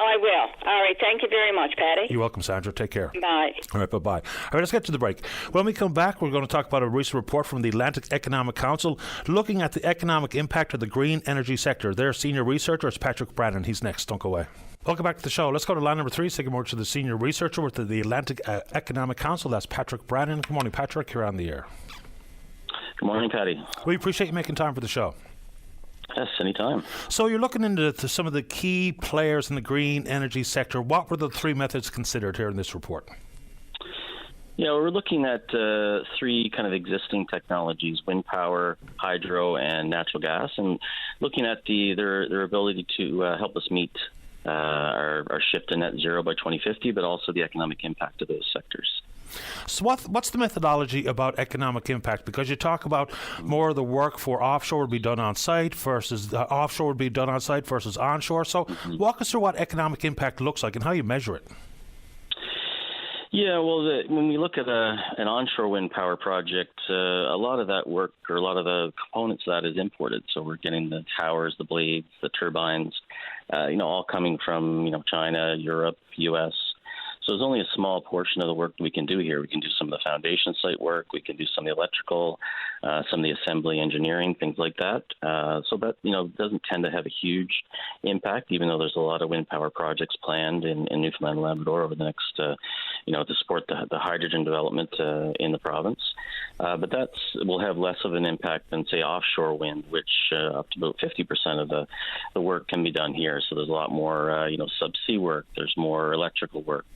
I will. All right. Thank you very much, Patty. You're welcome, Sandra. Take care. Bye. All right, bye-bye. All right, let's get to the break. When we come back, we're going to talk about a recent report from the Atlantic Economic Council looking at the economic impact of the green energy sector. Their senior researcher is Patrick Brannan. He's next. Don't go away. Welcome back to the show. Let's go to line number 3. Say good morning to the senior researcher with the Atlantic Economic Council. That's Patrick Brannan. Good morning, Patrick. You're on the air. Good morning, Patty. We appreciate you making time for the show. Yes, anytime. So you're looking into some of the key players in the green energy sector. What were the 3 methods considered here in this report? Yeah, we're looking at three kind of existing technologies: wind power, hydro, and natural gas, and looking at their ability to help us meet our shift to net zero by 2050, but also the economic impact of those sectors. So what's the methodology about economic impact? Because you talk about more of the work for offshore would be done on site versus offshore would be done on site versus onshore. So walk us through what economic impact looks like and how you measure it. Yeah, well, when we look at an onshore wind power project, a lot of that work, or a lot of the components of that, is imported. So we're getting the towers, the blades, the turbines, all coming from China, Europe, U.S. So there's only a small portion of the work we can do here. We can do some of the foundation site work. We can do some of the electrical, some of the assembly engineering, things like that. So that, doesn't tend to have a huge impact, even though there's a lot of wind power projects planned in Newfoundland and Labrador over the next, to support the hydrogen development in the province. But will have less of an impact than, say, offshore wind, which up to about 50% of the work can be done here. So there's a lot more, subsea work. There's more electrical work.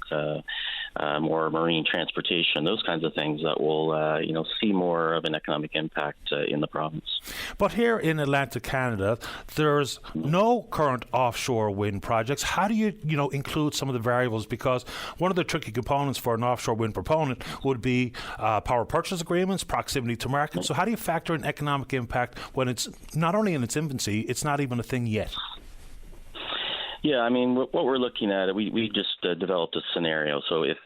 More marine transportation, those kinds of things that will, see more of an economic impact in the province. But here in Atlantic Canada, there's no current offshore wind projects. How do you, include some of the variables? Because one of the tricky components for an offshore wind proponent would be power purchase agreements, proximity to market. So how do you factor in economic impact when it's not only in its infancy, it's not even a thing yet? Yeah, I mean, what we're looking at, we just developed a scenario. So if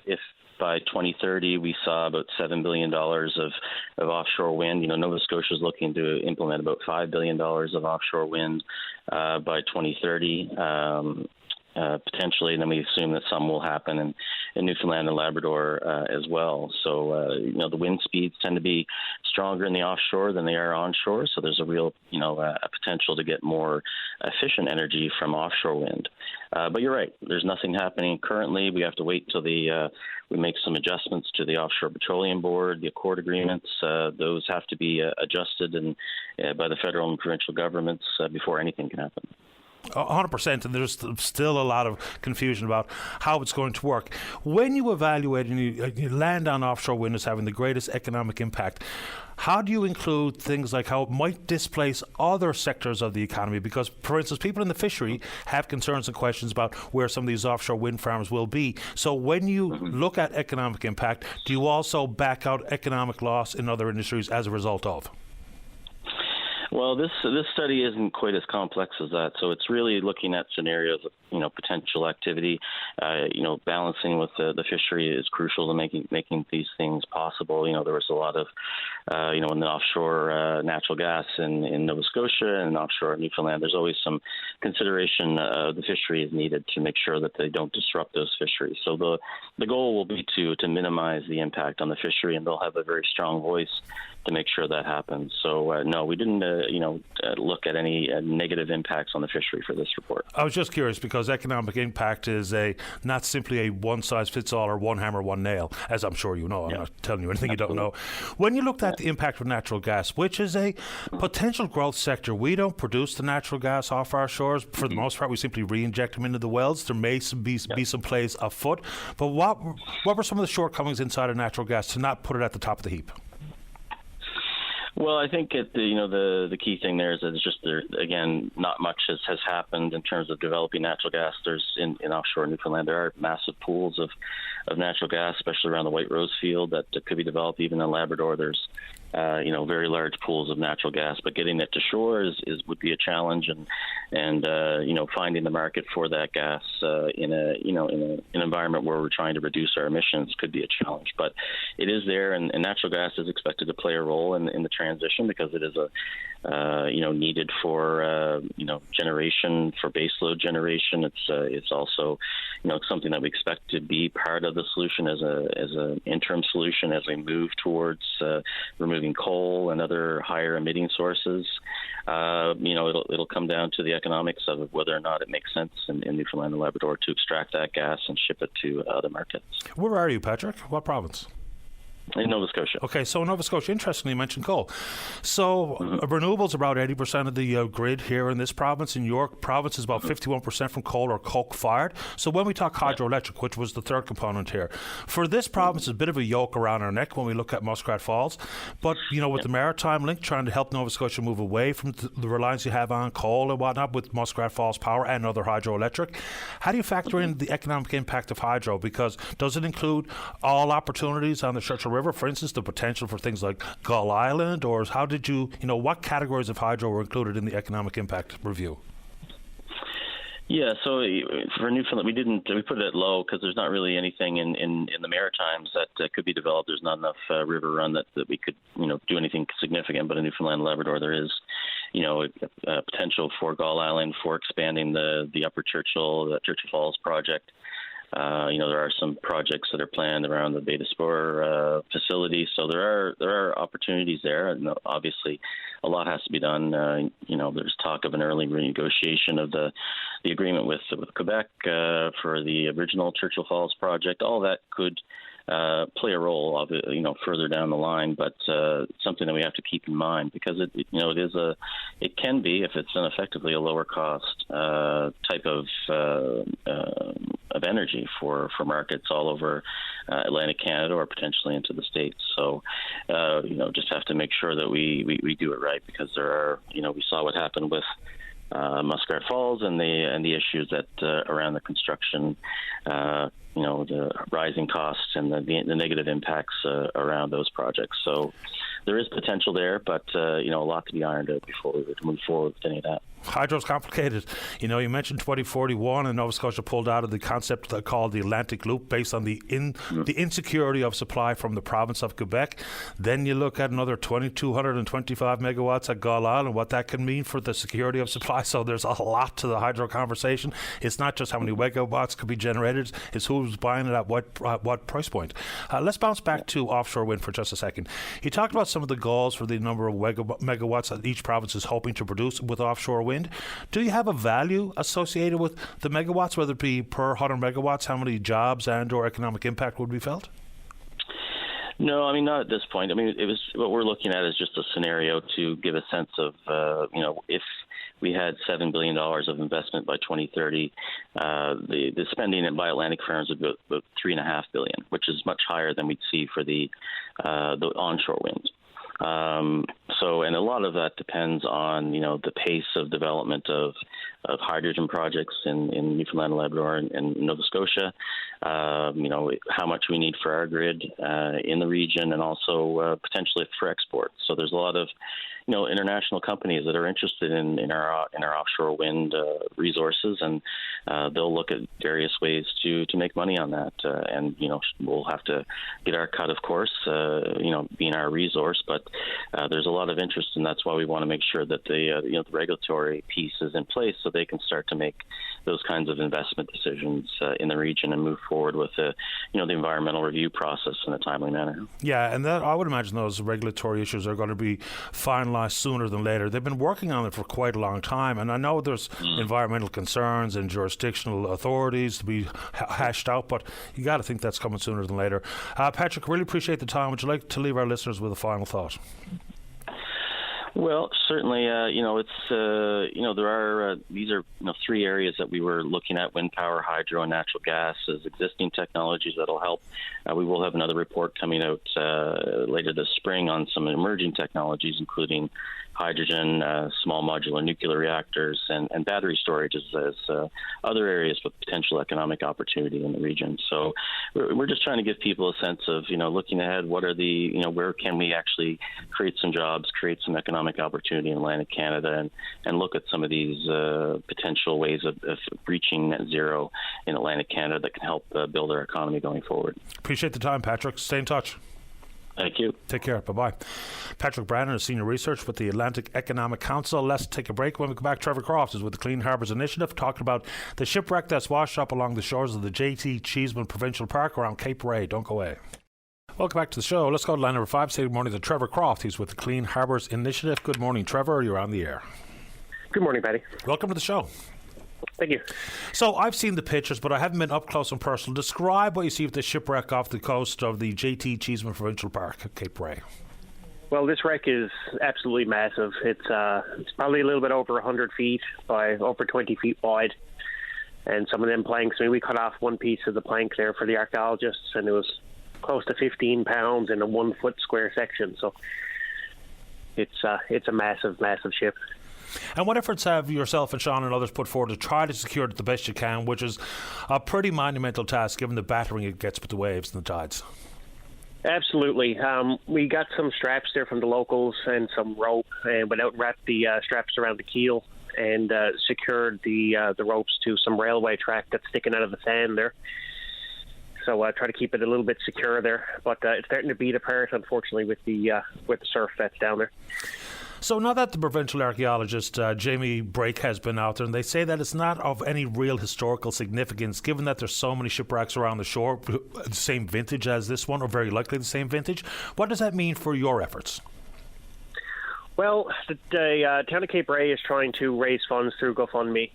by 2030 we saw about $7 billion of offshore wind, Nova Scotia is looking to implement about $5 billion of offshore wind by 2030. Potentially, and then we assume that some will happen in Newfoundland and Labrador as well. So, the wind speeds tend to be stronger in the offshore than they are onshore. So there's a real, a potential to get more efficient energy from offshore wind. But you're right. There's nothing happening currently. We have to wait till we make some adjustments to the Offshore Petroleum Board, the Accord agreements. Those have to be adjusted by the federal and provincial governments before anything can happen. 100%, and there's still a lot of confusion about how it's going to work. When you evaluate and you land on offshore wind as having the greatest economic impact, how do you include things like how it might displace other sectors of the economy? Because, for instance, people in the fishery have concerns and questions about where some of these offshore wind farms will be. So when you look at economic impact, do you also back out economic loss in other industries as a result of? Well, this study isn't quite as complex as that. So it's really looking at scenarios of potential activity. Balancing with the fishery is crucial to making these things possible. There was a lot of in the offshore natural gas in Nova Scotia and offshore Newfoundland. There's always some consideration the fishery is needed to make sure that they don't disrupt those fisheries. So the goal will be to minimize the impact on the fishery, and they'll have a very strong voice to make sure that happens. So no, we didn't look at any negative impacts on the fishery for this report. I was just curious because economic impact is not simply a one-size-fits-all or one hammer, one nail, as I'm sure you know. I'm not telling you anything you don't know. When you looked at the impact of natural gas, which is a potential growth sector, we don't produce the natural gas off our shores. For the most part, we simply re-inject them into the wells. There may be some plays afoot. But what were some of the shortcomings inside of natural gas to not put it at the top of the heap? Well, I think the key thing there is that it's just again, not much has happened in terms of developing natural gas. There's in offshore Newfoundland, there are massive pools of natural gas, especially around the White Rose field that could be developed. Even in Labrador, there's very large pools of natural gas, but getting it to shore would be a challenge, and finding the market for that gas in an environment where we're trying to reduce our emissions could be a challenge. But it is there, and natural gas is expected to play a role in the transition because it is needed for generation, for baseload generation. It's also something that we expect to be part of the solution as an interim solution as we move towards removing coal and other higher emitting sources. It'll come down to the economics of whether or not it makes sense in Newfoundland and Labrador to extract that gas and ship it to other markets. Where are you, Patrick? What province? In Nova Scotia. Okay, so in Nova Scotia, interestingly, you mentioned coal. So renewables are about 80% of the grid here in this province. In York province is about 51% from coal or coke-fired. So when we talk hydroelectric, which was the third component here, for this province, it's a bit of a yoke around our neck when we look at Muskrat Falls. But, with the maritime link, trying to help Nova Scotia move away from the reliance you have on coal and whatnot with Muskrat Falls Power and other hydroelectric, how do you factor in the economic impact of hydro? Because does it include all opportunities on the Churchill River? For instance, the potential for things like Gull Island, or how did you, what categories of hydro were included in the economic impact review? Yeah, so for Newfoundland, we put it at low because there's not really anything in the Maritimes that could be developed. There's not enough river run that we could, do anything significant. But in Newfoundland and Labrador, there is, a potential for Gull Island, for expanding the Upper Churchill Falls project. There are some projects that are planned around the Bay de Sport facility, so there are opportunities there. And obviously, a lot has to be done. There's talk of an early renegotiation of the agreement with Quebec for the original Churchill Falls project. All that could play a role, further down the line, but something that we have to keep in mind because it can be, if it's done effectively, a lower cost type of energy for markets all over Atlantic Canada or potentially into the States. So, just have to make sure that we do it right because there are, we saw what happened with Muskrat Falls and the issues that around the construction, the rising costs and the negative impacts around those projects. So there is potential there, but a lot to be ironed out before we would move forward with any of that. Hydro's complicated. You mentioned 2041 and Nova Scotia pulled out of the concept called the Atlantic Loop based on the insecurity of supply from the province of Quebec. Then you look at another 2,225 megawatts at Gull Island and what that can mean for the security of supply. So there's a lot to the hydro conversation. It's not just how many megawatts could be generated, it's who's buying it at what price point. Let's bounce back to offshore wind for just a second. You talked about some of the goals for the number of megawatts that each province is hoping to produce with offshore wind. Do you have a value associated with the megawatts, whether it be per 100 megawatts, how many jobs and or economic impact would be felt? No, not at this point. It was what we're looking at is just a scenario to give a sense of, if we had $7 billion of investment by 2030, the spending by Atlantic firms would be about $3.5 billion, which is much higher than we'd see for the onshore wind. And a lot of that depends on, the pace of development of hydrogen projects in Newfoundland and Labrador and Nova Scotia, how much we need for our grid in the region and also potentially for export. So there's a lot of, international companies that are interested in our offshore wind resources, and they'll look at various ways to make money on that. And we'll have to get our cut, of course, being our resource. But there's a lot of interest, and that's why we want to make sure that the regulatory piece is in place so they can start to make those kinds of investment decisions in the region and move forward with the environmental review process in a timely manner. Yeah, and that I would imagine those regulatory issues are going to be finalized sooner than later. They've been working on it for quite a long time, and I know there's environmental concerns and jurisdictional authorities to be hashed out, but you got to think that's coming sooner than later. Patrick, really appreciate the time. Would you like to leave our listeners with a final thought? Well, certainly, it's there are these are three areas that we were looking at: wind power, hydro, and natural gas as existing technologies that'll help. We will have another report coming out later this spring on some emerging technologies, including hydrogen, small modular nuclear reactors, and battery storage as other areas with potential economic opportunity in the region. So we're just trying to give people a sense of, looking ahead, what are the, where can we actually create some jobs, create some economic opportunity in Atlantic Canada, and look at some of these potential ways of reaching net zero in Atlantic Canada that can help build our economy going forward. Appreciate the time, Patrick. Stay in touch. Thank you. Take care. Bye-bye. Patrick Brannan is Senior Research with the Atlantic Economic Council. Let's take a break. When we come back, Trevor Croft is with the Clean Harbours Initiative, talking about the shipwreck that's washed up along the shores of the J.T. Cheeseman Provincial Park around Cape Ray. Don't go away. Welcome back to the show. Let's go to line number 5. Say good morning to Trevor Croft. He's with the Clean Harbours Initiative. Good morning, Trevor. You're on the air. Good morning, Patty. Welcome to the show. Thank you. So I've seen the pictures, but I haven't been up close and personal. Describe what you see with the shipwreck off the coast of the J.T. Cheeseman Provincial Park at Cape Ray. Well, this wreck is absolutely massive. It's probably a little bit over 100 feet by over 20 feet wide. And some of them planks, we cut off one piece of the plank there for the archaeologists, and it was close to 15 pounds in a 1 foot square section. So it's a massive, massive ship. And what efforts have yourself and Sean and others put forward to try to secure it the best you can, which is a pretty monumental task given the battering it gets with the waves and the tides? Absolutely. We got some straps there from the locals and some rope, and went out and wrapped the straps around the keel and secured the ropes to some railway track that's sticking out of the sand there. So try to keep it a little bit secure there, but it's starting to beat apart, unfortunately, with the surf that's down there. So now that the provincial archaeologist Jamie Brake has been out there, and they say that it's not of any real historical significance, given that there's so many shipwrecks around the shore, the same vintage as this one, or very likely the same vintage. What does that mean for your efforts? Well, the town of Cape Ray is trying to raise funds through GoFundMe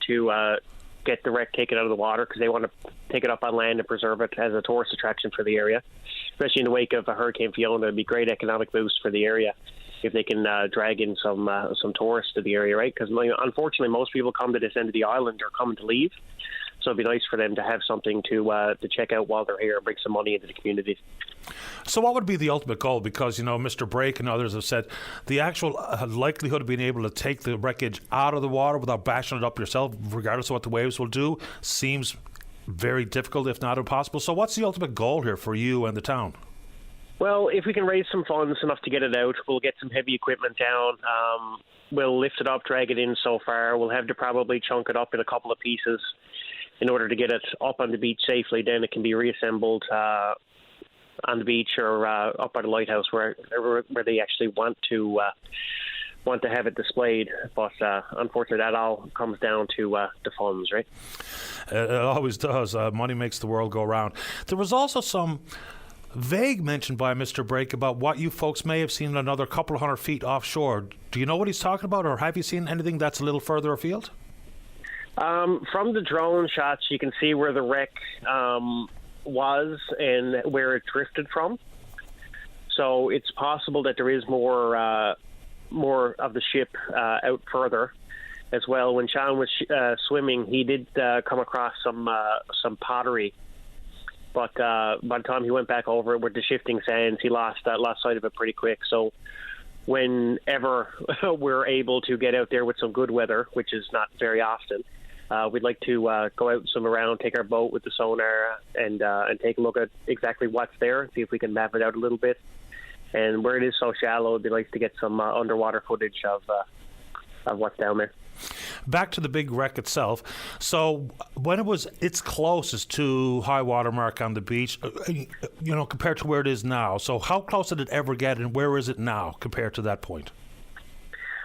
to get the wreck taken out of the water, because they want to take it up on land and preserve it as a tourist attraction for the area. Especially in the wake of Hurricane Fiona, it'd be a great economic boost for the area if they can drag in some tourists to the area, right? Because unfortunately, most people come to this end of the island are coming to leave. So it'd be nice for them to have something to check out while they're here and bring some money into the community. So what would be the ultimate goal? Because, Mr. Brake and others have said the actual likelihood of being able to take the wreckage out of the water without bashing it up yourself, regardless of what the waves will do, seems very difficult, if not impossible. So what's the ultimate goal here for you and the town? Well, if we can raise some funds enough to get it out, we'll get some heavy equipment down. We'll lift it up, drag it in so far. We'll have to probably chunk it up in a couple of pieces in order to get it up on the beach safely. Then it can be reassembled on the beach or up by the lighthouse where they actually want to have it displayed. But unfortunately, that all comes down to the funds, right? It always does. Money makes the world go round. There was also some vague mention by Mr. Brake about what you folks may have seen another couple of 100 feet offshore. Do you know what he's talking about, or have you seen anything that's a little further afield? From the drone shots, you can see where the wreck was and where it drifted from. So it's possible that there is more of the ship out further as well. When Sean was swimming, he did come across some pottery. But by the time he went back over it with the shifting sands, he lost sight of it pretty quick. So whenever we're able to get out there with some good weather, which is not very often, we'd like to go out and swim around, take our boat with the sonar, and take a look at exactly what's there, see if we can map it out a little bit. And where it is so shallow, it'd be nice to get some underwater footage of what's down there. Back to the big wreck itself. So when it was its closest to high water mark on the beach, compared to where it is now, so how close did it ever get, and where is it now compared to that point?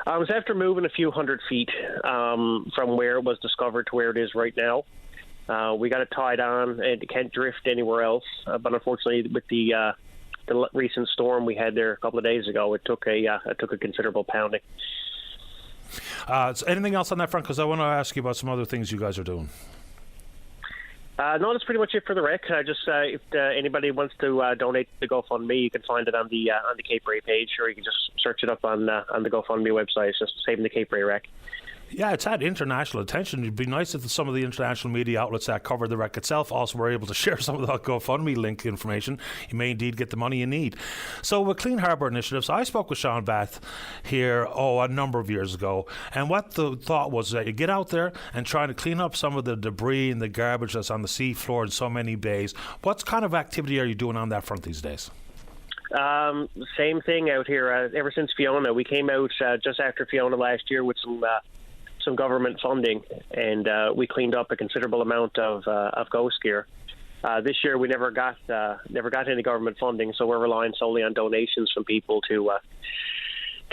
I was after moving a few 100 feet from where it was discovered to where it is right now. We got it tied on, and it can't drift anywhere else. But unfortunately, with the recent storm we had there a couple of days ago, it took a considerable pounding. So anything else on that front? Because I want to ask you about some other things you guys are doing. No, that's pretty much it for the wreck. If anybody wants to donate to GoFundMe, you can find it on the Cape Ray page, or you can just search it up on the GoFundMe website. It's just Saving the Cape Ray Wreck. Yeah, it's had international attention. It'd be nice if some of the international media outlets that cover the wreck itself also were able to share some of that GoFundMe link information. You may indeed get the money you need. So with Clean Harbour Initiatives, I spoke with Sean Bath here, a number of years ago, and what the thought was that you get out there and try to clean up some of the debris and the garbage that's on the sea floor in so many bays. What kind of activity are you doing on that front these days? Same thing out here. Ever since Fiona, we came out just after Fiona last year with some government funding, and we cleaned up a considerable amount of ghost gear. This year we never got any government funding, so we're relying solely on donations from people to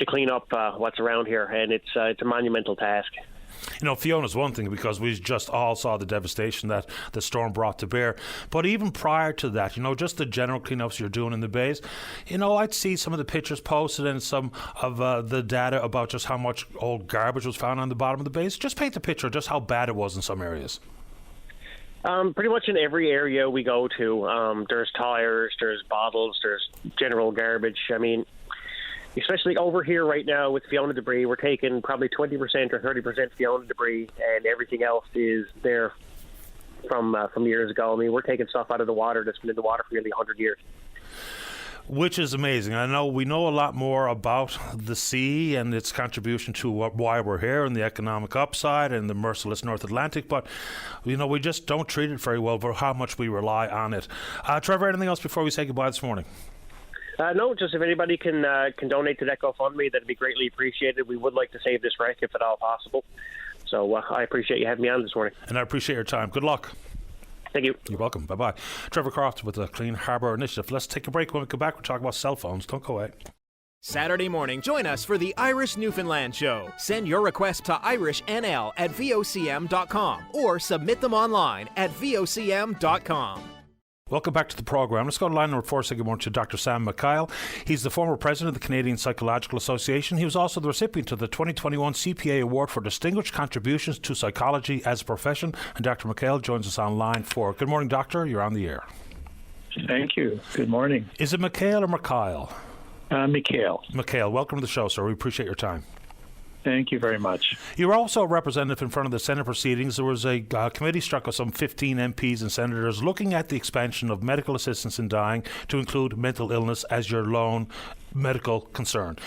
clean up what's around here, and it's a monumental task. Fiona's one thing because we just all saw the devastation that the storm brought to bear. But even prior to that, just the general cleanups you're doing in the bays, I'd see some of the pictures posted and some of the data about just how much old garbage was found on the bottom of the bays. Just paint the picture of just how bad it was in some areas. Pretty much in every area we go to, there's tires, there's bottles, there's general garbage. I mean, especially over here right now with Fiona debris, we're taking probably 20% or 30% Fiona debris, and everything else is there from years ago. I mean, we're taking stuff out of the water that's been in the water for nearly 100 years. Which is amazing. I know we know a lot more about the sea and its contribution to why we're here and the economic upside and the merciless North Atlantic, but we just don't treat it very well for how much we rely on it. Trevor, anything else before we say goodbye this morning? No, just if anybody can donate to that GoFundMe, that'd be greatly appreciated. We would like to save this wreck if at all possible. So I appreciate you having me on this morning. And I appreciate your time. Good luck. Thank you. You're welcome. Bye-bye. Trevor Croft with the Clean Harbour Initiative. Let's take a break. When we come back, we'll talk about cell phones. Don't go away. Saturday morning, join us for the Irish Newfoundland Show. Send your request to irishnl@vocm.com or submit them online at vocm.com. Welcome back to the programme. Let's go to line number 4. Say good morning to Dr. Sam McKyle. He's the former president of the Canadian Psychological Association. He was also the recipient of the 2021 CPA Award for Distinguished Contributions to Psychology as a Profession. And Dr. McKyle joins us on line 4. Good morning, Doctor. You're on the air. Thank you. Good morning. Is it McKyle or McKyle? McKyle. McKyle, welcome to the show, sir. We appreciate your time. Thank you very much. You were also a representative in front of the Senate proceedings. There was a committee struck of some 15 MPs and senators looking at the expansion of medical assistance in dying to include mental illness as your lone medical concern.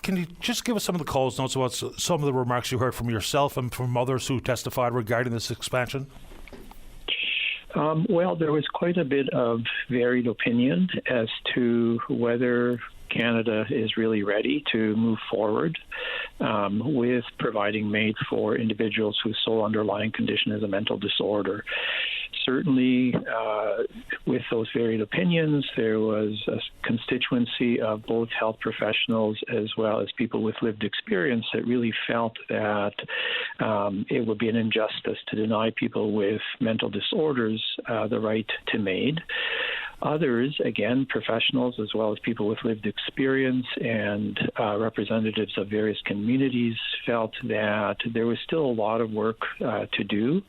Can you just give us some of the calls notes about some of the remarks you heard from yourself and from others who testified regarding this expansion? Well, there was quite a bit of varied opinion as to whether Canada is really ready to move forward with providing MAID for individuals whose sole underlying condition is a mental disorder. Certainly, with those varied opinions, there was a constituency of both health professionals as well as people with lived experience that really felt that it would be an injustice to deny people with mental disorders the right to MAID. Others, again, professionals as well as people with lived experience and representatives of various communities, felt that there was still a lot of work to do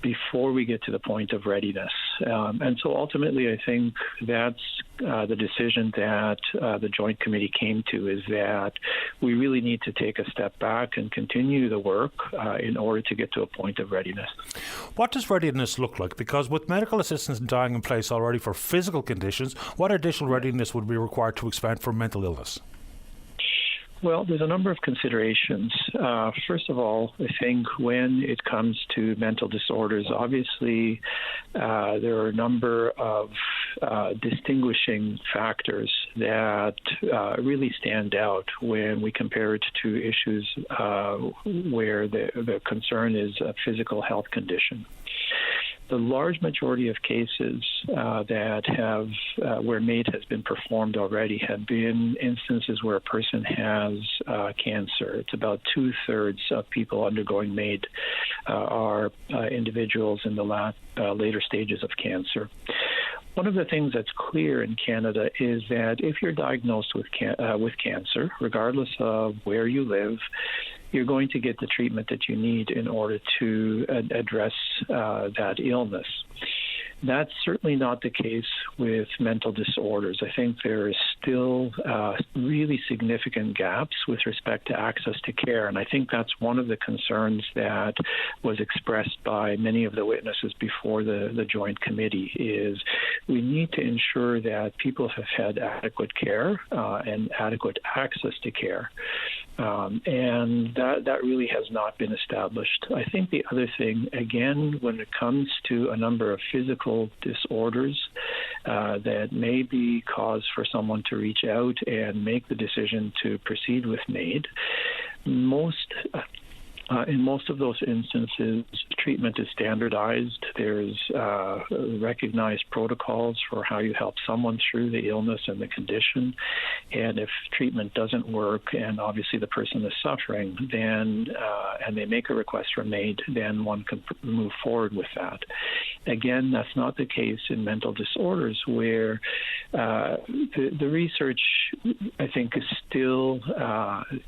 before we get to the point of readiness. And so ultimately, I think that's the decision that the Joint Committee came to, is that we really need to take a step back and continue the work in order to get to a point of readiness. What does readiness look like? Because with medical assistance and dying in place already for physical conditions, what additional readiness would be required to expand for mental illness? Well, there's a number of considerations. First of all, I think when it comes to mental disorders, obviously there are a number of distinguishing factors that really stand out when we compare it to issues where the concern is a physical health condition. The large majority of cases that have where MAID has been performed already have been instances where a person has cancer. It's about 2/3 of people undergoing MAID are individuals in the later stages of cancer. One of the things that's clear in Canada is that if you're diagnosed with cancer, regardless of where you live, you're going to get the treatment that you need in order to address that illness. That's certainly not the case with mental disorders. I think there is still really significant gaps with respect to access to care, and I think that's one of the concerns that was expressed by many of the witnesses before the Joint Committee, is we need to ensure that people have had adequate care and adequate access to care. And that really has not been established. I think the other thing, again, when it comes to a number of physical disorders that may be cause for someone to reach out and make the decision to proceed with MAID, most In most of those instances, treatment is standardized. There's recognized protocols for how you help someone through the illness and the condition. And if treatment doesn't work, and obviously the person is suffering, then and they make a request for MAID, then one can move forward with that. Again, that's not the case in mental disorders, where the research, I think, is still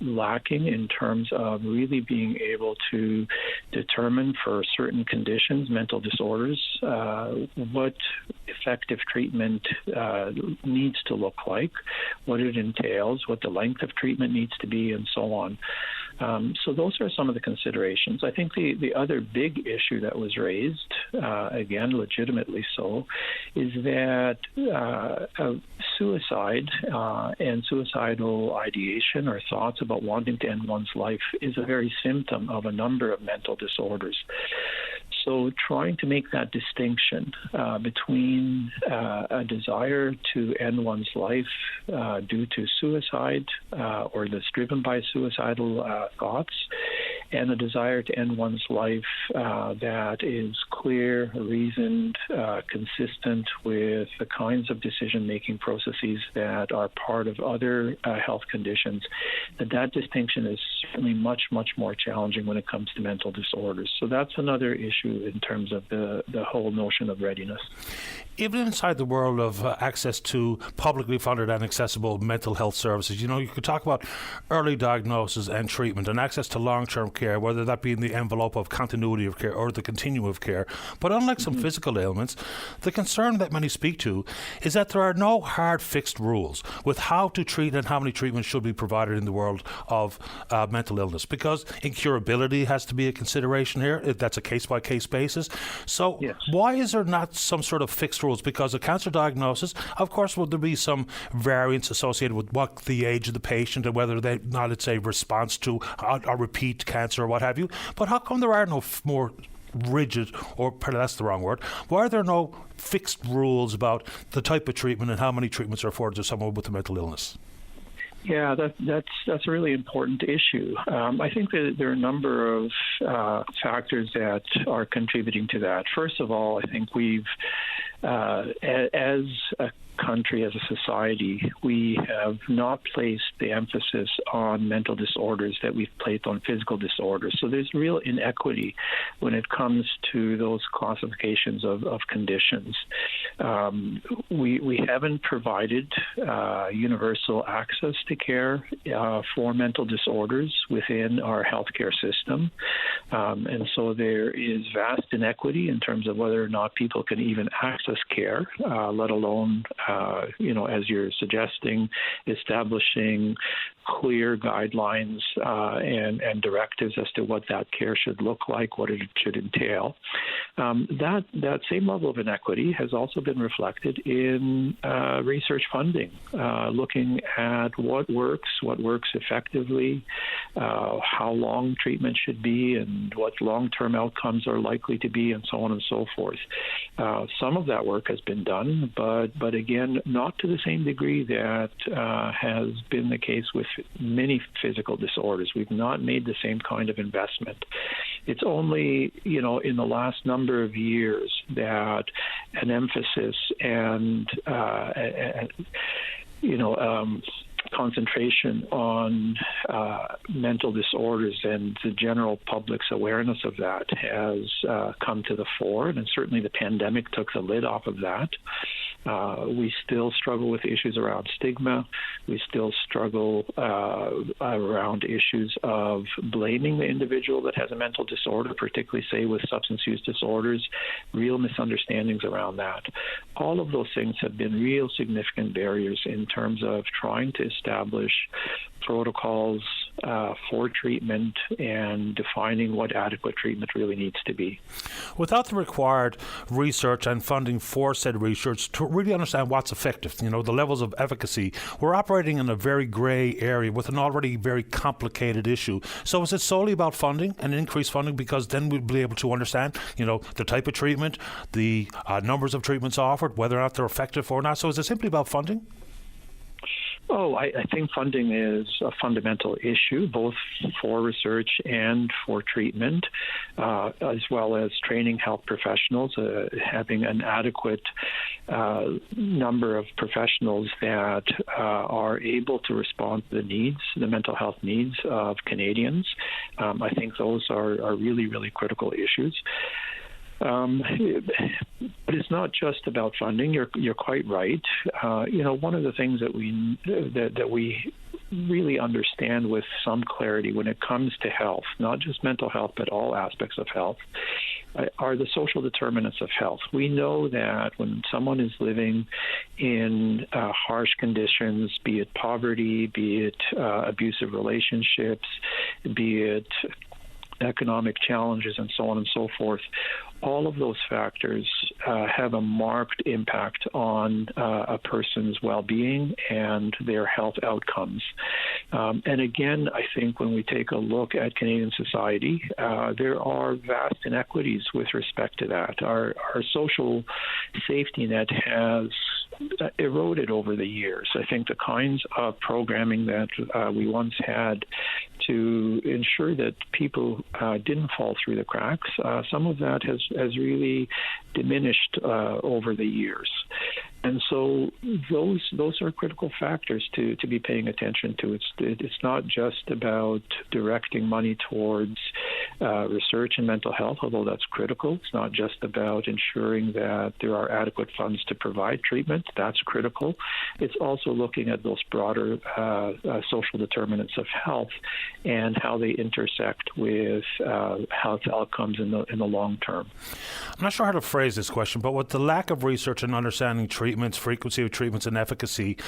lacking in terms of really being able to determine for certain conditions, mental disorders, what effective treatment needs to look like, what it entails, what the length of treatment needs to be, and so on. So those are some of the considerations. I think the other big issue that was raised, again, legitimately so, is that suicide and suicidal ideation or thoughts about wanting to end one's life is a very symptom of a number of mental disorders. So trying to make that distinction between a desire to end one's life due to suicide or that's driven by suicidal thoughts, and a desire to end one's life that is clear, reasoned, consistent with the kinds of decision-making processes that are part of other health conditions, that distinction is certainly much, much more challenging when it comes to mental disorders. So that's another issue in terms of the whole notion of readiness. Even inside the world of access to publicly funded and accessible mental health services, you could talk about early diagnosis and treatment and access to long-term care, whether that be in the envelope of continuity of care or the continuum of care. But unlike some physical ailments, the concern that many speak to is that there are no hard fixed rules with how to treat and how many treatments should be provided in the world of mental illness, because incurability has to be a consideration here. That's a case-by-case basis. So why is there not some sort of fixed rules? Because a cancer diagnosis, of course, will there be some variance associated with what the age of the patient and whether they not, let's say, response to a repeat cancer or what have you. But how come there are no more rigid, or perhaps that's the wrong word, why are there no fixed rules about the type of treatment and how many treatments are afforded to someone with a mental illness? Yeah, that's a really important issue. I think that there are a number of factors that are contributing to that. First of all, I think we've, as a country, as a society, we have not placed the emphasis on mental disorders that we've placed on physical disorders. So there's real inequity when it comes to those classifications of conditions. We haven't provided universal access to care for mental disorders within our healthcare system. And so there is vast inequity in terms of whether or not people can even access care, let alone as you're suggesting, establishing clear guidelines and directives as to what that care should look like, what it should entail. That same level of inequity has also been reflected in research funding, looking at what works effectively, how long treatment should be, and what long-term outcomes are likely to be, and so on and so forth. Some of that work has been done, but again, not to the same degree that has been the case with many physical disorders. We've not made the same kind of investment. It's only, in the last number of years that an emphasis and, concentration on mental disorders and the general public's awareness of that has come to the fore, and certainly the pandemic took the lid off of that. We still struggle with issues around stigma. We still struggle around issues of blaming the individual that has a mental disorder, particularly, say, with substance use disorders, real misunderstandings around that. All of those things have been real significant barriers in terms of trying to establish protocols for treatment and defining what adequate treatment really needs to be. Without the required research and funding for said research to really understand what's effective, the levels of efficacy, we're operating in a very grey area with an already very complicated issue. So is it solely about funding and increased funding, because then we'll be able to understand, the type of treatment, the numbers of treatments offered, whether or not they're effective or not? So is it simply about funding? I think funding is a fundamental issue, both for research and for treatment, as well as training health professionals, having an adequate number of professionals that are able to respond to the mental health needs of Canadians. I think those are really, really critical issues. But it's not just about funding. You're quite right. One of the things that we really understand with some clarity when it comes to health, not just mental health, but all aspects of health, are the social determinants of health. We know that when someone is living in harsh conditions, be it poverty, be it abusive relationships, be it economic challenges, and so on and so forth, all of those factors have a marked impact on a person's well-being and their health outcomes. And again, I think when we take a look at Canadian society, there are vast inequities with respect to that. Our social safety net has eroded over the years. I think the kinds of programming that we once had to ensure that people didn't fall through the cracks, some of that has really diminished over the years. And so those are critical factors to be paying attention to. It's not just about directing money towards research in mental health, although that's critical. It's not just about ensuring that there are adequate funds to provide treatment. That's critical. It's also looking at those broader social determinants of health and how they intersect with health outcomes in the long term. I'm not sure how to phrase this question, but with the lack of research and understanding treatments, frequency of treatments, and efficacy,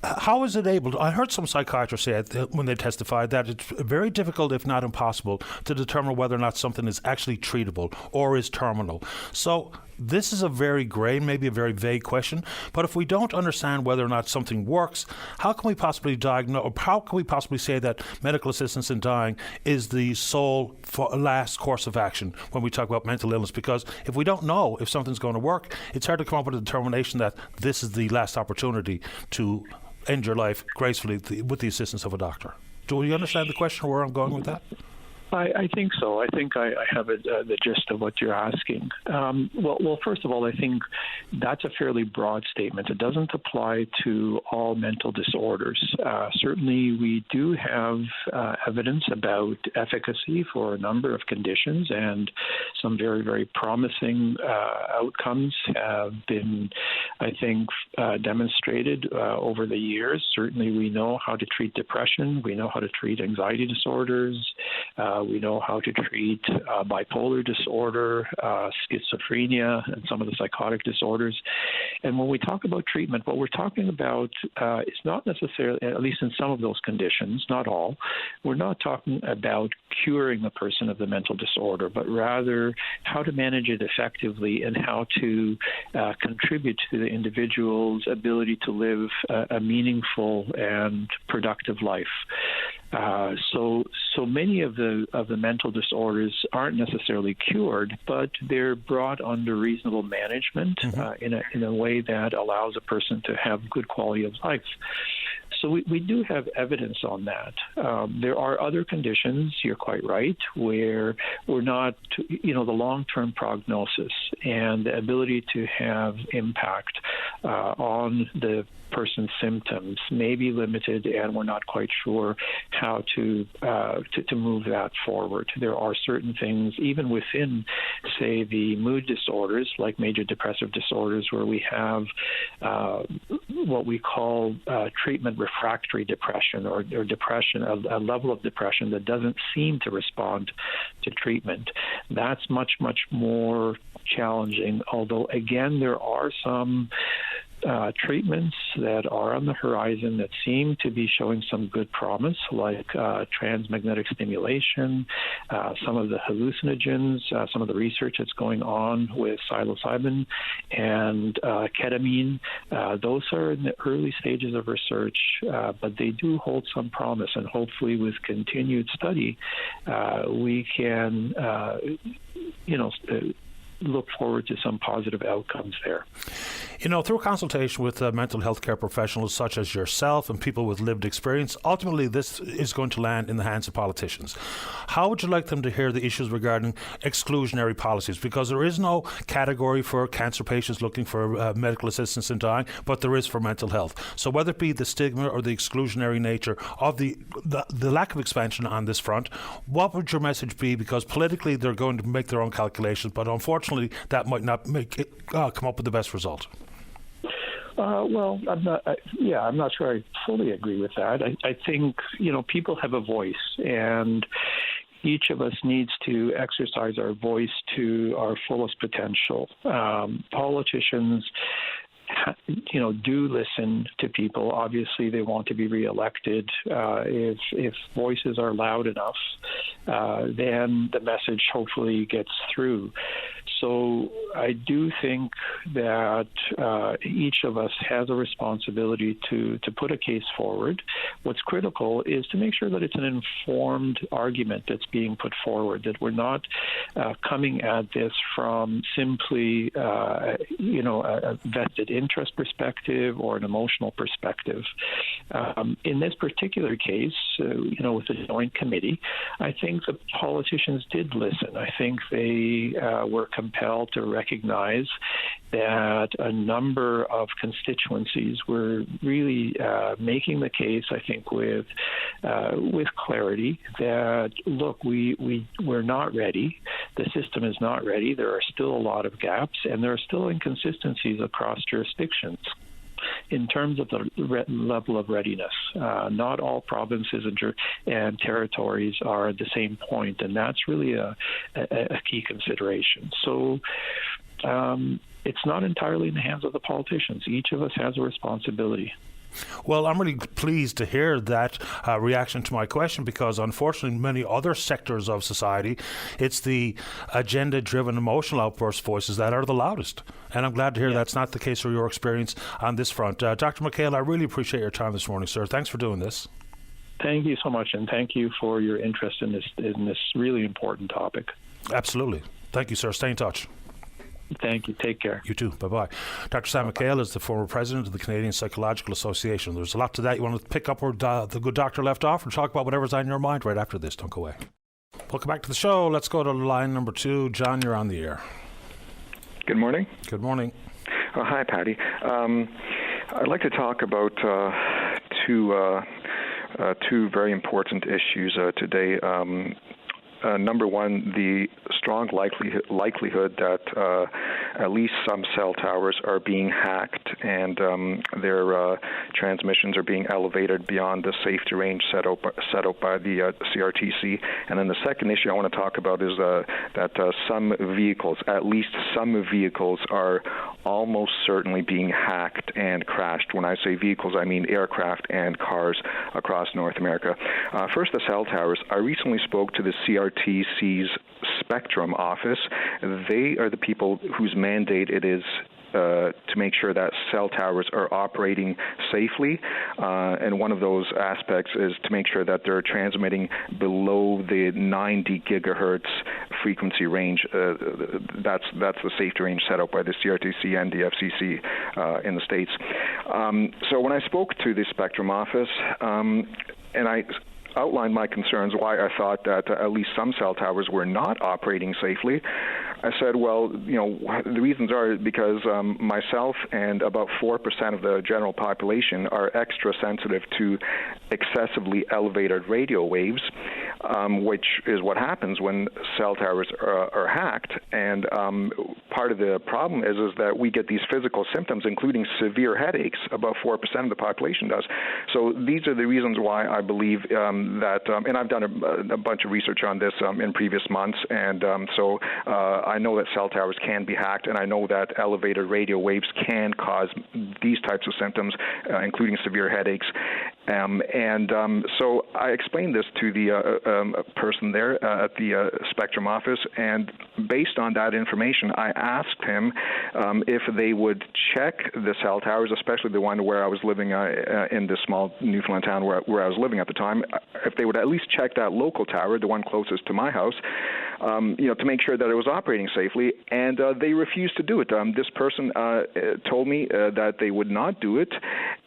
how is it able to, I heard some psychiatrists say when they testified that it's very difficult, if not impossible, to determine whether or not something is actually treatable or is terminal. So this is a very gray, maybe a very vague question, but if we don't understand whether or not something works, how can we possibly diagnose, or how can we possibly say that medical assistance in dying is the sole last course of action when we talk about mental illness? Because if we don't know if something's going to work, it's hard to come up with a determination that this is the last opportunity to end your life gracefully with the assistance of a doctor. Do you understand the question, or where I'm going with that? I think so. I think I have the gist of what you're asking. Well, first of all, I think that's a fairly broad statement. It doesn't apply to all mental disorders. Certainly, we do have evidence about efficacy for a number of conditions, and some very, very promising outcomes have been, I think, demonstrated over the years. Certainly, we know how to treat depression. We know how to treat anxiety disorders. We know how to treat bipolar disorder, schizophrenia, and some of the psychotic disorders. And when we talk about treatment, what we're talking about is not necessarily, at least in some of those conditions, not all, we're not talking about curing the person of the mental disorder, but rather how to manage it effectively and how to contribute to the individual's ability to live a meaningful and productive life. So many of the mental disorders aren't necessarily cured, but they're brought under reasonable management in a way that allows a person to have good quality of life. So we do have evidence on that. There are other conditions, you're quite right, where we're not, the long-term prognosis and the ability to have impact on the person's symptoms may be limited, and we're not quite sure how to move that forward. There are certain things, even within, say, the mood disorders, like major depressive disorders, where we have what we call treatment refractory depression, or depression, a level of depression that doesn't seem to respond to treatment. That's much, much more challenging, although, again, there are some treatments that are on the horizon that seem to be showing some good promise, like transmagnetic stimulation, some of the hallucinogens, some of the research that's going on with psilocybin and ketamine. Those are in the early stages of research, but they do hold some promise, and hopefully with continued study, we can, look forward to some positive outcomes there. You know, through consultation with mental health care professionals such as yourself and people with lived experience, ultimately this is going to land in the hands of politicians. How would you like them to hear the issues regarding exclusionary policies? Because there is no category for cancer patients looking for medical assistance in dying, but there is for mental health. So whether it be the stigma or the exclusionary nature of the lack of expansion on this front, what would your message be? Because politically they're going to make their own calculations, but unfortunately that might not make it come up with the best result. Well, I'm not sure I fully agree with that. I think, people have a voice, and each of us needs to exercise our voice to our fullest potential. Politicians do listen to people. Obviously, they want to be reelected. If voices are loud enough, then the message hopefully gets through. So I do think that each of us has a responsibility to put a case forward. What's critical is to make sure that it's an informed argument that's being put forward, that we're not coming at this from simply, a vested interest perspective or an emotional perspective. In this particular case, with the Joint Committee, I think the politicians did listen. I think they were compelled to recognize that a number of constituencies were really making the case, I think, with clarity that, look, we're not ready. The system is not ready. There are still a lot of gaps, and there are still inconsistencies across jurisdictions in terms of the level of readiness. Not all provinces and territories are at the same point, and that's really a key consideration. So it's not entirely in the hands of the politicians. Each of us has a responsibility. Well, I'm really pleased to hear that reaction to my question, because unfortunately many other sectors of society, it's the agenda-driven emotional outburst voices that are the loudest. And I'm glad to hear that's not the case for your experience on this front. Dr. McHale, I really appreciate your time this morning, sir. Thanks for doing this. Thank you so much, and thank you for your interest in this really important topic. Absolutely. Thank you, sir. Stay in touch. Thank you. Take care. You too. Bye-bye. Dr. Sam McHale is the former president of the Canadian Psychological Association. There's a lot to that. You want to pick up where the good doctor left off, or talk about whatever's on your mind right after this. Don't go away. Welcome back to the show. Let's go to line number 2. John, you're on the air. Good morning. Good morning. Oh, hi, Patty. I'd like to talk about two very important issues today. Number one, the strong likelihood that at least some cell towers are being hacked and their transmissions are being elevated beyond the safety range set up by the CRTC. And then the second issue I want to talk about is that some vehicles, at least some vehicles, are almost certainly being hacked and crashed. When I say vehicles, I mean aircraft and cars across North America. First, the cell towers. I recently spoke to the CRTC's Spectrum office. They are the people whose mandate it is to make sure that cell towers are operating safely, and one of those aspects is to make sure that they're transmitting below the 90 gigahertz frequency range. That's the safety range set up by the CRTC and the FCC in the States. So when I spoke to the Spectrum office, and I outlined my concerns why I thought that at least some cell towers were not operating safely, I said, well, the reasons are because myself and about 4% of the general population are extra sensitive to excessively elevated radio waves, which is what happens when cell towers are hacked. And part of the problem is that we get these physical symptoms, including severe headaches. About 4% of the population does. So these are the reasons why I believe that, and I've done a bunch of research on this in previous months, and so I know that cell towers can be hacked, and I know that elevated radio waves can cause these types of symptoms, including severe headaches. So I explained this to the person there at the Spectrum office, and based on that information, I asked him if they would check the cell towers, especially the one where I was living in this small Newfoundland town where I was living at the time, if they would at least check that local tower, the one closest to my house, to make sure that it was operating safely, and they refused to do it. This person told me that they would not do it,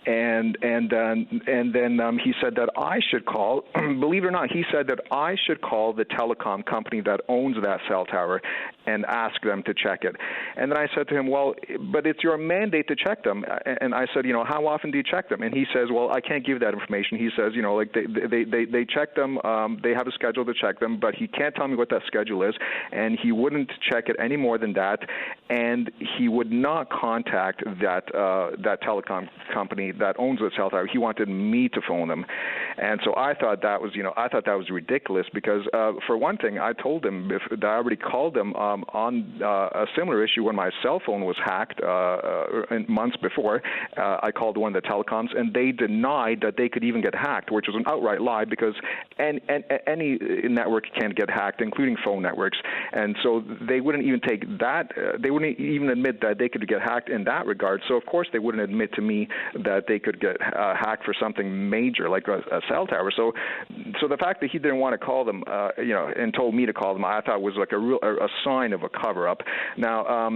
and then he said that I should call. Believe it or not, he said that I should call the telecom company that owns that cell tower and ask them to check it. And then I said to him, well, but it's your mandate to check them. And I said, how often do you check them? And he says, well, I can't give that information. He says, they check them. They have a schedule to check them, but he can't tell me what that schedule is, and he wouldn't check it any more than that. And he would not contact that telecom company that owns the cell tower. He wanted me to phone them, and so I thought that was ridiculous because for one thing, I told him that I already called them on a similar issue when my cell phone was hacked months before. I called one of the telecoms, and they denied that they could even get hacked, which was an outright lie because any network can get hacked, including phone networks, and so they wouldn't even take that. They wouldn't even admit that they could get hacked in that regard. So of course they wouldn't admit to me that they could get hacked for something major like a cell tower. So the fact that he didn't want to call them, and told me to call them, I thought was like a sign of a cover-up. Now,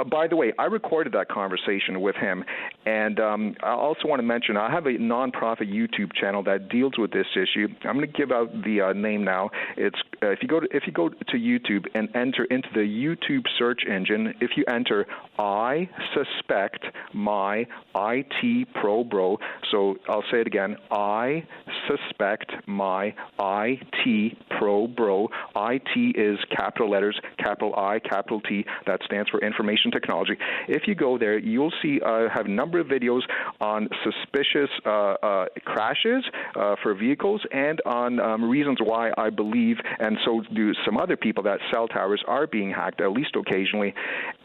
by the way, I recorded that conversation with him, and I also want to mention I have a nonprofit YouTube channel that deals with this issue. I'm going to give out the name now. It's if you go to YouTube and enter into the YouTube search engine, if you enter I suspect my IT pro bro, so I'll say it again, I suspect my IT pro bro. IT is capital letters, capital I, capital T. That stands for information technology. If you go there, you'll see I have a number of videos on suspicious crashes for vehicles and on reasons why I believe, and so do some other people, that cell towers are being hacked, at least occasionally,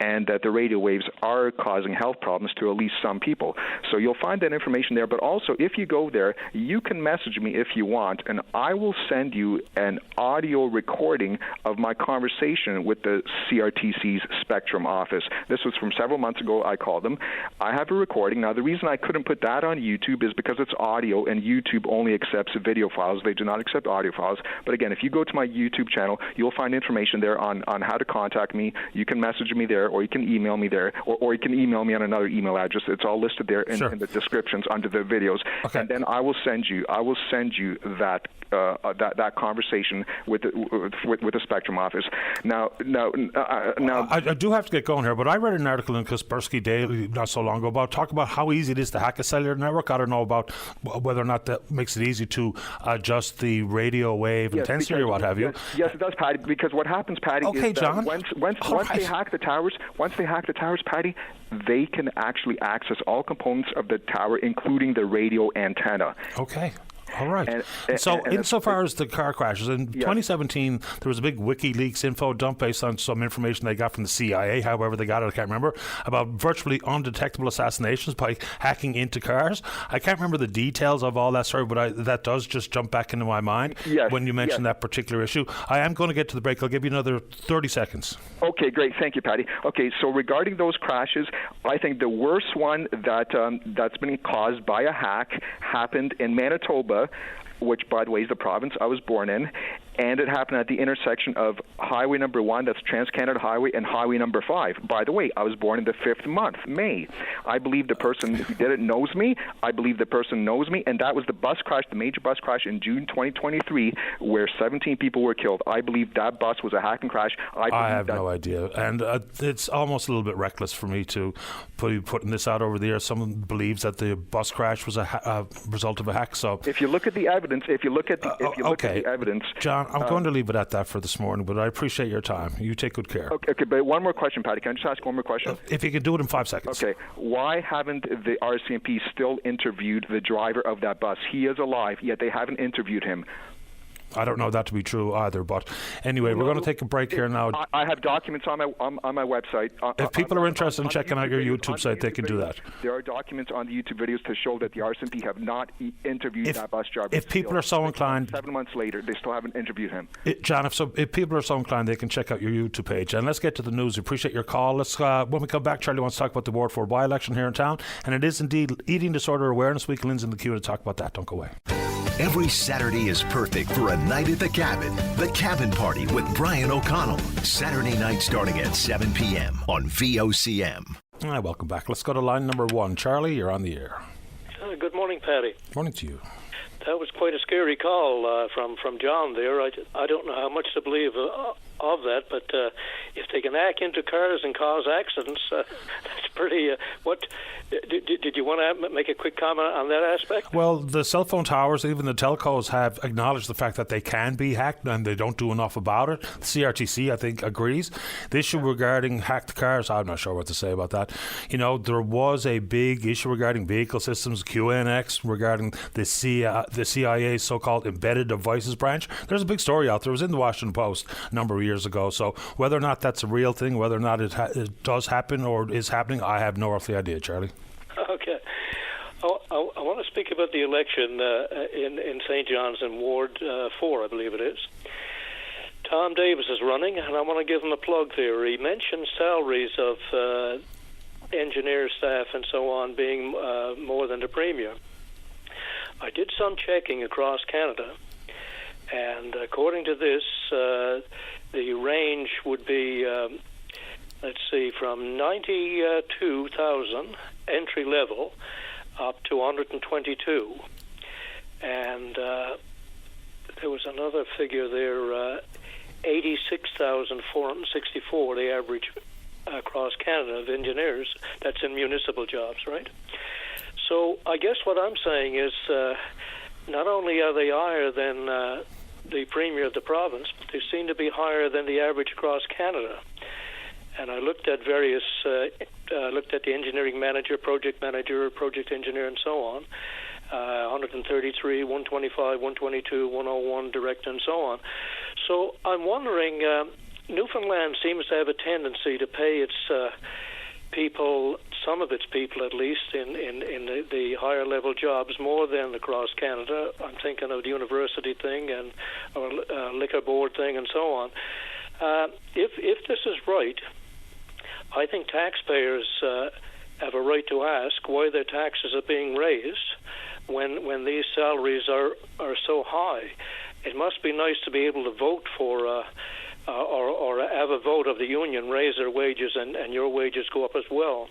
and that the radio waves are causing health problems to at least some people. So you'll find that information there, but also if you go there, you can message me if you want, and I will send you an audio recording of my conversation with the CRTC's Spectrum office. This was from several months ago. I called them. I have a recording. Now, the reason I couldn't put that on YouTube is because it's audio, and YouTube only accepts video files. They do not accept audio files. But again, if you go to my YouTube channel, you'll find information there on how to contact me. You can message me there, or you can email me there, or you can email me on another email address. It's all listed there in the descriptions under the videos. Okay. And then I will send you that conversation with the Spectrum office. Now, I do have to get going here, but I read an article in Kaspersky Daily not so long ago talk about how easy it is to hack a cellular network. I don't know about whether or not that makes it easy to adjust the radio wave intensity or what have you. Yes, it does, Patty. Because what happens, Patty, is John. Once they hack the towers, Patty, they can actually access all components of the tower, including the radio antenna. Okay. All right. So insofar as the car crashes, in 2017, there was a big WikiLeaks info dump based on some information they got from the CIA, however they got it, I can't remember, about virtually undetectable assassinations by hacking into cars. I can't remember the details of all that story, but that does just jump back into my mind when you mention that particular issue. I am going to get to the break. I'll give you another 30 seconds. Okay, great. Thank you, Patty. Okay, so regarding those crashes, I think the worst one that's been caused by a hack happened in Manitoba, which, by the way, is the province I was born in, and it happened at the intersection of Highway number 1, that's Trans-Canada Highway, and Highway number 5. By the way, I was born in the 5th month, May. I believe the person who did it knows me. I believe the person knows me, and that was the bus crash, the major bus crash in June 2023, where 17 people were killed. I believe that bus was a hack and crash. I have no idea, and it's almost a little bit reckless for me to be putting this out over the air. Someone believes that the bus crash was a result of a hack. So if you look at the evidence, at the evidence, John, I'm going to leave it at that for this morning, but I appreciate your time. You take good care. Okay, but one more question, Patty. Can I just ask one more question? If you can do it in 5 seconds. Okay. Why haven't the RCMP still interviewed the driver of that bus? He is alive, yet they haven't interviewed him. I don't know that to be true either, but anyway, we're going to take a break here now. I have documents on my website. If people are interested in checking out your YouTube site, they can do that. There are documents on the YouTube videos to show that the RCMP have not interviewed that bus driver. If people are so inclined, 7 months later, they still haven't interviewed him. John, if people are so inclined, they can check out your YouTube page. And let's get to the news. We appreciate your call. Let's when we come back, Charlie wants to talk about the Ward 4 by-election here in town, and it is indeed Eating Disorder Awareness Week. Lynn's in the queue to talk about that. Don't go away. Every Saturday is perfect for a night at the cabin. The Cabin Party with Brian O'Connell. Saturday night starting at 7 p.m. on VOCM. Hi, welcome back. Let's go to line number 1. Charlie, you're on the air. Good morning, Paddy. Morning to you. That was quite a scary call from John there. I don't know how much to believe of that, but if they can hack into cars and cause accidents, that's pretty... Did you want to make a quick comment on that aspect? Well, the cell phone towers, even the telcos, have acknowledged the fact that they can be hacked and they don't do enough about it. The CRTC, I think, agrees. The issue regarding hacked cars, I'm not sure what to say about that. You know, there was a big issue regarding vehicle systems, QNX, regarding the CIA's so-called embedded devices branch. There's a big story out there. It was in the Washington Post a number of years ago. So whether or not that's a real thing, whether or not it does happen or is happening, I have no earthly idea, Charlie. Okay. I want to speak about the election in St. John's in Ward 4, I believe it is. Tom Davis is running, and I want to give him a plug there. He mentioned salaries of engineer staff and so on being more than the premier. I did some checking across Canada, and according to this, the range would be, from 92,000 entry level up to 122. And there was another figure there, 86,464, the average across Canada of engineers. That's in municipal jobs, right? So I guess what I'm saying is not only are they higher than the premier of the province, but they seem to be higher than the average across Canada. And I looked at various, looked at the engineering manager, project engineer, and so on. 133, 125, 122, 101, director, and so on. So I'm wondering, Newfoundland seems to have a tendency to pay its people, some of its people at least, in the higher level jobs more than across Canada. I'm thinking of the university thing and or liquor board thing and so on. If this is right, I think taxpayers have a right to ask why their taxes are being raised when these salaries are so high. It must be nice to be able to vote for or have a vote of the union raise their wages and your wages go up as well.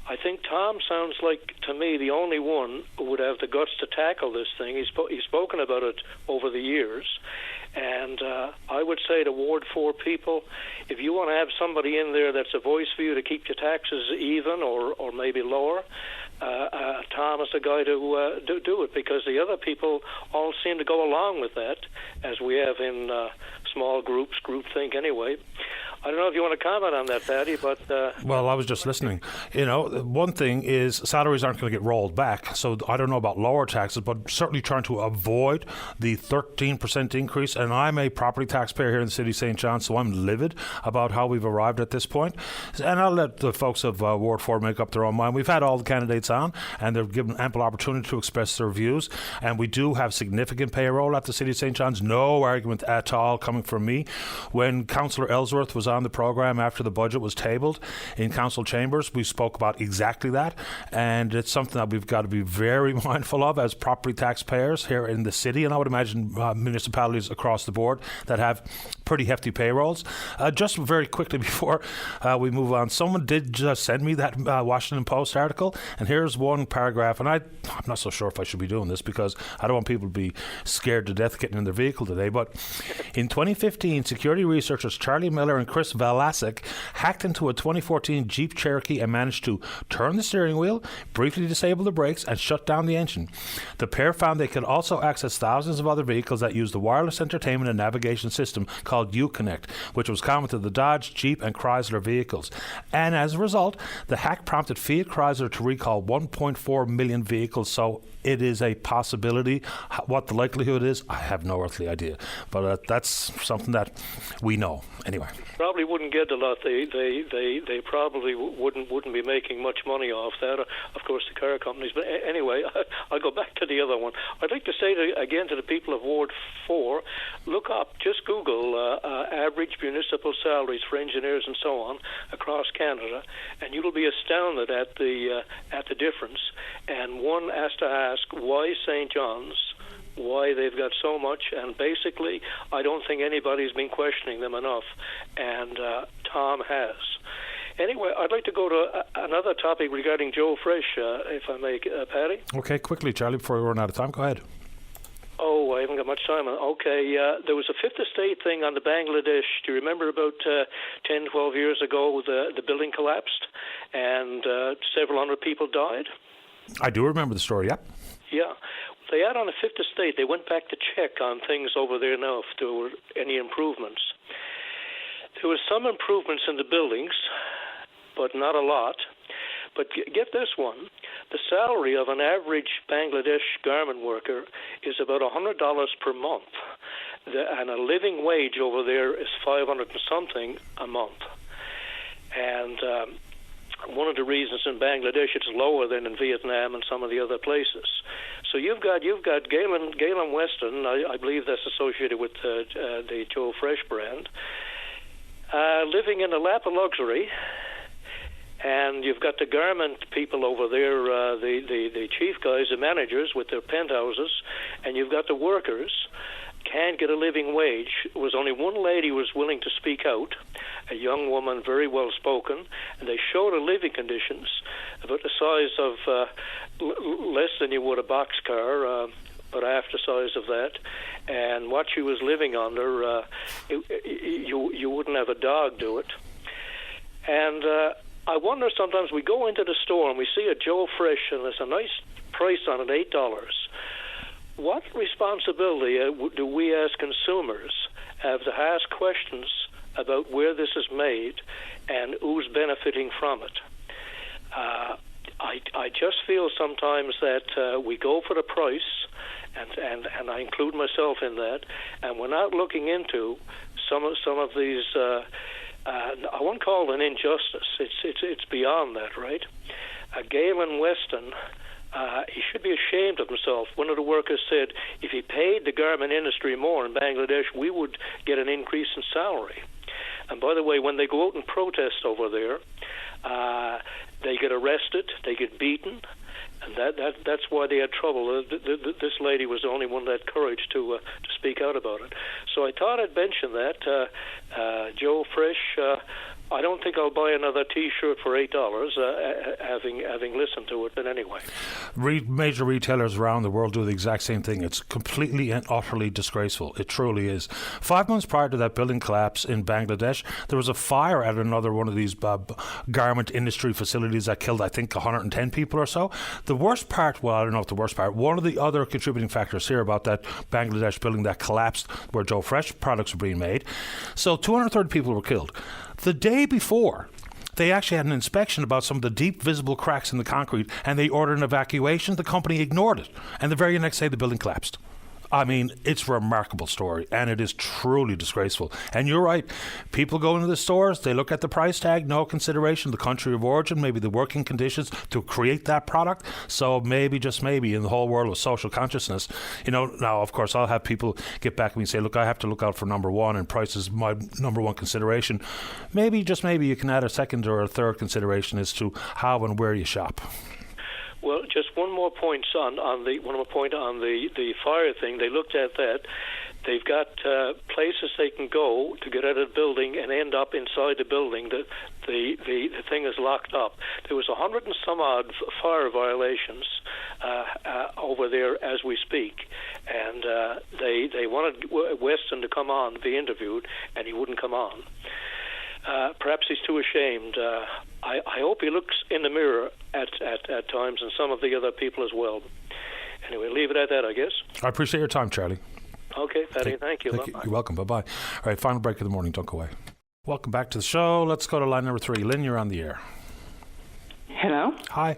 I think Tom sounds like, to me, the only one who would have the guts to tackle this thing. He's spoken about it over the years. And I would say to Ward 4 people, if you want to have somebody in there that's a voice for you to keep your taxes even or maybe lower, Tom is the guy to do it, because the other people all seem to go along with that, as we have in small groups, groupthink anyway. I don't know if you want to comment on that, Patty, but... Well, I was just listening. You know, one thing is salaries aren't going to get rolled back, so I don't know about lower taxes, but certainly trying to avoid the 13% increase. And I'm a property taxpayer here in the city of St. John, so I'm livid about how we've arrived at this point. And I'll let the folks of Ward 4 make up their own mind. We've had all the candidates on, and they're given ample opportunity to express their views. And we do have significant payroll at the city of St. John's. No argument at all coming from me. When Councillor Ellsworth was on the program after the budget was tabled in council chambers, we spoke about exactly that, and it's something that we've got to be very mindful of as property taxpayers here in the city, and I would imagine municipalities across the board that have pretty hefty payrolls. Just very quickly before we move on, someone did just send me that Washington Post article, and here's one paragraph, and I'm not so sure if I should be doing this because I don't want people to be scared to death getting in their vehicle today, but in 2015, security researchers Charlie Miller and Chris Valasek hacked into a 2014 Jeep Cherokee and managed to turn the steering wheel, briefly disable the brakes, and shut down the engine. The pair found they could also access thousands of other vehicles that used the wireless entertainment and navigation system called Uconnect, which was common to the Dodge, Jeep, and Chrysler vehicles. And as a result, the hack prompted Fiat Chrysler to recall 1.4 million vehicles. So it is a possibility. What the likelihood is, I have no earthly idea. But that's something that we know. Anyway. Probably wouldn't get a lot. They probably wouldn't be making much money off that. Of course, the car companies. But anyway, I'll go back to the other one. I'd like to say again to the people of Ward 4, look up, just Google average municipal salaries for engineers and so on across Canada, and you'll be astounded at the difference. And one has to ask, why St. John's why they've got so much, and basically I don't think anybody's been questioning them enough, and Tom has. Anyway, I'd like to go to another topic regarding Joe Fresh, if I may, Paddy. Okay, quickly, Charlie, before we run out of time, go ahead. Oh, I haven't got much time. Okay, there was a Fifth Estate thing on the Bangladesh. Do you remember about 10, 12 years ago the building collapsed and several hundred people died? I do remember the story, yep. Yeah. They had on the Fifth Estate, they went back to check on things over there now if there were any improvements. There were some improvements in the buildings, but not a lot. But get this one, the salary of an average Bangladesh garment worker is about $100 per month, and a living wage over there is $500 and something a month. And one of the reasons in Bangladesh it's lower than in Vietnam and some of the other places. So you've got Galen Weston, I believe that's associated with the Joe Fresh brand, living in a lap of luxury. And you've got the garment people over there, the chief guys, the managers with their penthouses, and you've got the workers can't get a living wage. There was only one lady who was willing to speak out, a young woman, very well spoken, and they showed her living conditions about the size of less than you would a boxcar, but half the size of that, and what she was living under, you wouldn't have a dog do it. And I wonder sometimes we go into the store and we see a Joe Fresh and there's a nice price on it, $8. What responsibility do we as consumers have to ask questions about where this is made and who's benefiting from it? I just feel sometimes that we go for the price, and I include myself in that, and we're not looking into some of these. I won't call it an injustice. It's beyond that, right? Galen Weston, he should be ashamed of himself. One of the workers said, if he paid the garment industry more in Bangladesh, we would get an increase in salary. And by the way, when they go out and protest over there, they get arrested, they get beaten, and that's why they had trouble. This lady was the only one that had courage to speak out about it. So I thought I'd mention that. Joe Fresh, I don't think I'll buy another T-shirt for $8, having listened to it. But anyway, major retailers around the world do the exact same thing. It's completely and utterly disgraceful. It truly is. 5 months prior to that building collapse in Bangladesh, there was a fire at another one of these garment industry facilities that killed, I think, 110 people or so. The worst part, well, I don't know if the worst part, one of the other contributing factors here about that Bangladesh building that collapsed where Joe Fresh products were being made. So 230 people were killed. The day before, they actually had an inspection about some of the deep visible cracks in the concrete, and they ordered an evacuation. The company ignored it, and the very next day the building collapsed. I mean, it's a remarkable story, and it is truly disgraceful. And you're right. People go into the stores, they look at the price tag, no consideration, the country of origin, maybe the working conditions to create that product. So maybe, just maybe, in the whole world of social consciousness, now, of course, I'll have people get back to me and say, look, I have to look out for number one, and price is my number one consideration. Maybe, just maybe, you can add a second or a third consideration as to how and where you shop. Well, just one more point on the fire thing. They looked at that. They've got places they can go to get out of the building and end up inside the building. The thing is locked up. There was 100 and some odd fire violations over there as we speak, and they wanted Weston to come on to be interviewed, and he wouldn't come on. Perhaps he's too ashamed. I hope he looks in the mirror at times, and some of the other people as well. Anyway, leave it at that, I guess. I appreciate your time, Charlie. Okay, Paddy, thank you. You're welcome. Bye-bye. All right, final break of the morning. Don't go away. Welcome back to the show. Let's go to line number 3. Lynn, you're on the air. Hello. Hi.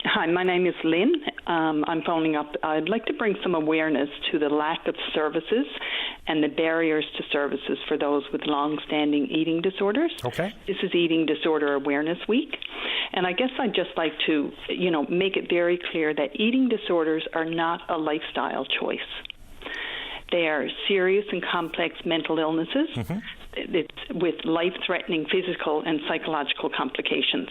Hi, my name is Lynn. I'm phoning up. I'd like to bring some awareness to the lack of services and the barriers to services for those with long-standing eating disorders. Okay. This is Eating Disorder Awareness Week. And I guess I'd just like to, make it very clear that eating disorders are not a lifestyle choice. They are serious and complex mental illnesses with life-threatening physical and psychological complications.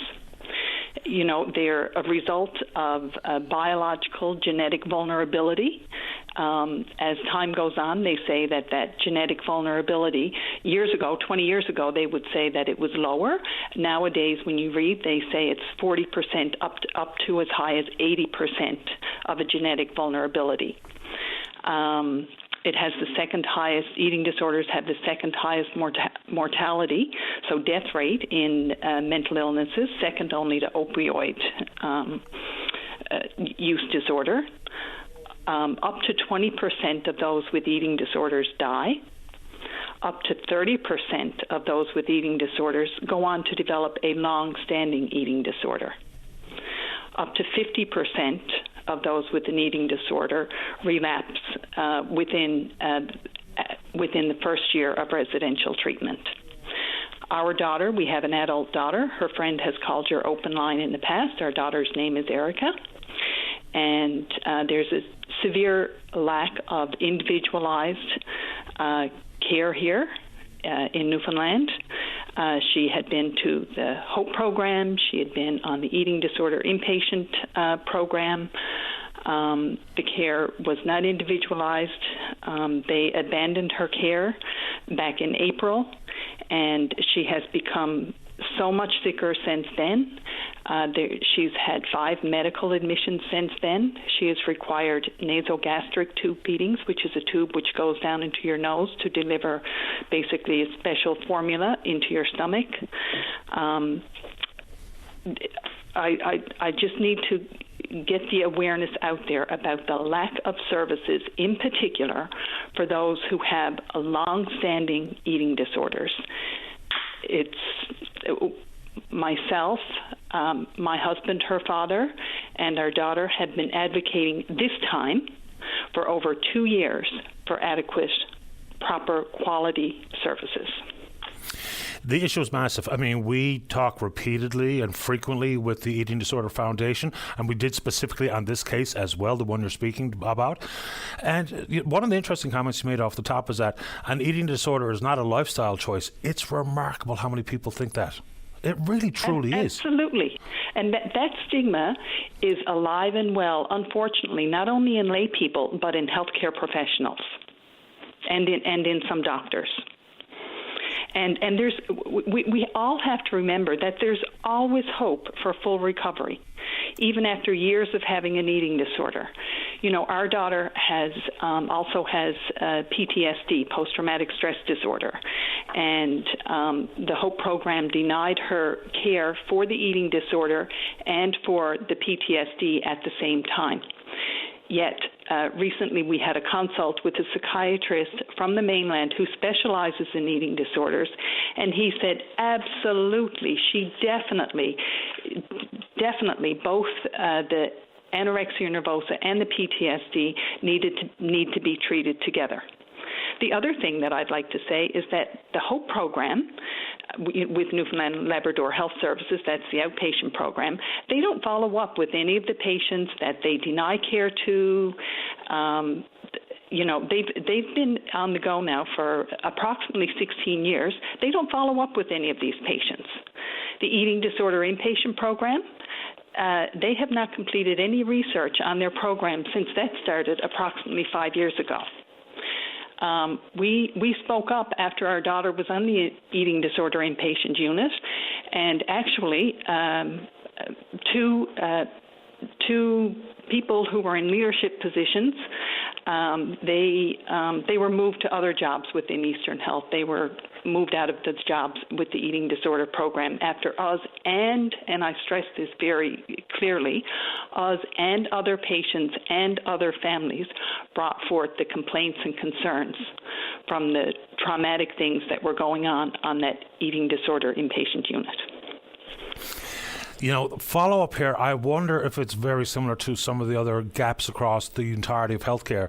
They're a result of biological genetic vulnerability As time goes on, they say that genetic vulnerability, 20 years ago, they would say that it was lower. Nowadays, when you read, they say it's 40% up to as high as 80% of a genetic vulnerability. It has the second highest, eating disorders have the second highest mortality, so death rate in mental illnesses, second only to opioid use disorder. Up to 20% of those with eating disorders die. Up to 30% of those with eating disorders go on to develop a long-standing eating disorder. Up to 50% of those with an eating disorder relapse within the first year of residential treatment. Our daughter, we have an adult daughter. Her friend has called your open line in the past. Our daughter's name is Erica. And there's a severe lack of individualized care here in Newfoundland. She had been to the HOPE program. She had been on the eating disorder inpatient program. The care was not individualized. They abandoned her care back in April, and she has become so much sicker since then. She's had 5 medical admissions since then. She has required nasogastric tube feedings, which is a tube which goes down into your nose to deliver basically a special formula into your stomach. I just need to get the awareness out there about the lack of services, in particular for those who have long-standing eating disorders. It's myself, my husband, her father, and our daughter have been advocating this time for over 2 years for adequate, proper quality services. The issue is massive. I mean, we talk repeatedly and frequently with the Eating Disorder Foundation, and we did specifically on this case as well, the one you're speaking about. And one of the interesting comments you made off the top is that an eating disorder is not a lifestyle choice. It's remarkable how many people think that. It really, truly is. Absolutely. And that stigma is alive and well, unfortunately, not only in lay people, but in healthcare professionals and in some doctors. And we all have to remember that there's always hope for full recovery, even after years of having an eating disorder. You know, our daughter also has PTSD, post-traumatic stress disorder, and the HOPE program denied her care for the eating disorder and for the PTSD at the same time. Yet, recently we had a consult with a psychiatrist from the mainland who specializes in eating disorders, and he said absolutely, she definitely, both the anorexia nervosa and the PTSD need to be treated together. The other thing that I'd like to say is that the HOPE program with Newfoundland and Labrador Health Services, that's the outpatient program, they don't follow up with any of the patients that they deny care to. They've been on the go now for approximately 16 years. They don't follow up with any of these patients. The eating disorder inpatient program, they have not completed any research on their program since that started approximately 5 years ago. We spoke up after our daughter was on the eating disorder inpatient unit, and actually two people who were in leadership positions, they were moved to other jobs within Eastern Health. They were moved out of the jobs with the eating disorder program after us and I stress this very clearly, us and other patients and other families brought forth the complaints and concerns from the traumatic things that were going on that eating disorder inpatient unit. You know, follow-up here, I wonder if it's very similar to some of the other gaps across the entirety of healthcare,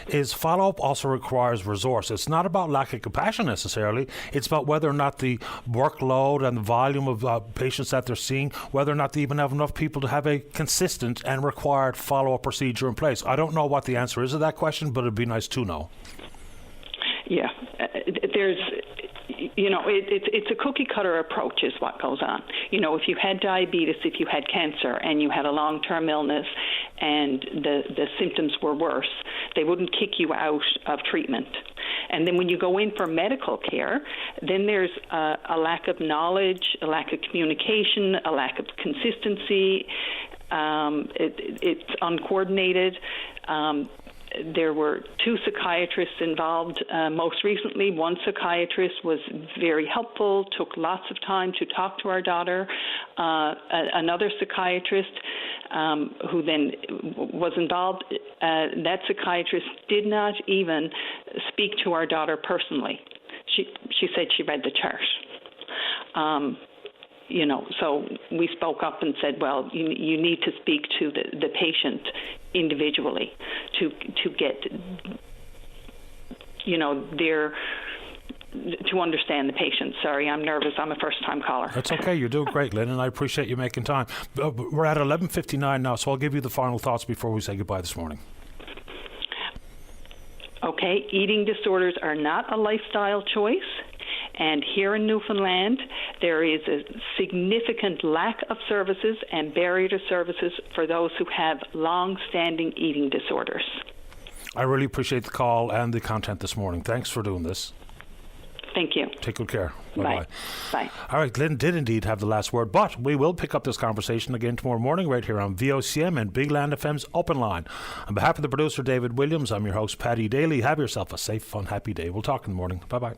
is follow-up also requires resource. It's not about lack of compassion necessarily. It's about whether or not the workload and the volume of patients that they're seeing, whether or not they even have enough people to have a consistent and required follow-up procedure in place. I don't know what the answer is to that question, but it'd be nice to know. Yeah, It's a cookie cutter approach is what goes on. If you had diabetes, if you had cancer, and you had a long-term illness, and the symptoms were worse, they wouldn't kick you out of treatment. And then when you go in for medical care, then there's a lack of knowledge, a lack of communication, a lack of consistency. It's uncoordinated. There were 2 psychiatrists involved most recently. One psychiatrist was very helpful, took lots of time to talk to our daughter. Another psychiatrist who then was involved, that psychiatrist did not even speak to our daughter personally. She said she read the chart. So we spoke up and said, well, you need to speak to the patient individually to get, to understand the patient. Sorry, I'm nervous. I'm a first-time caller. That's okay. You're doing great, Lynn, and I appreciate you making time. We're at 11:59 now, so I'll give you the final thoughts before we say goodbye this morning. Okay, eating disorders are not a lifestyle choice. And here in Newfoundland, there is a significant lack of services and barrier to services for those who have long-standing eating disorders. I really appreciate the call and the content this morning. Thanks for doing this. Thank you. Take good care. Bye-bye. Bye. All right, Lynn did indeed have the last word, but we will pick up this conversation again tomorrow morning right here on VOCM and Big Land FM's Open Line. On behalf of the producer, David Williams, I'm your host, Paddy Daly. Have yourself a safe, fun, happy day. We'll talk in the morning. Bye-bye.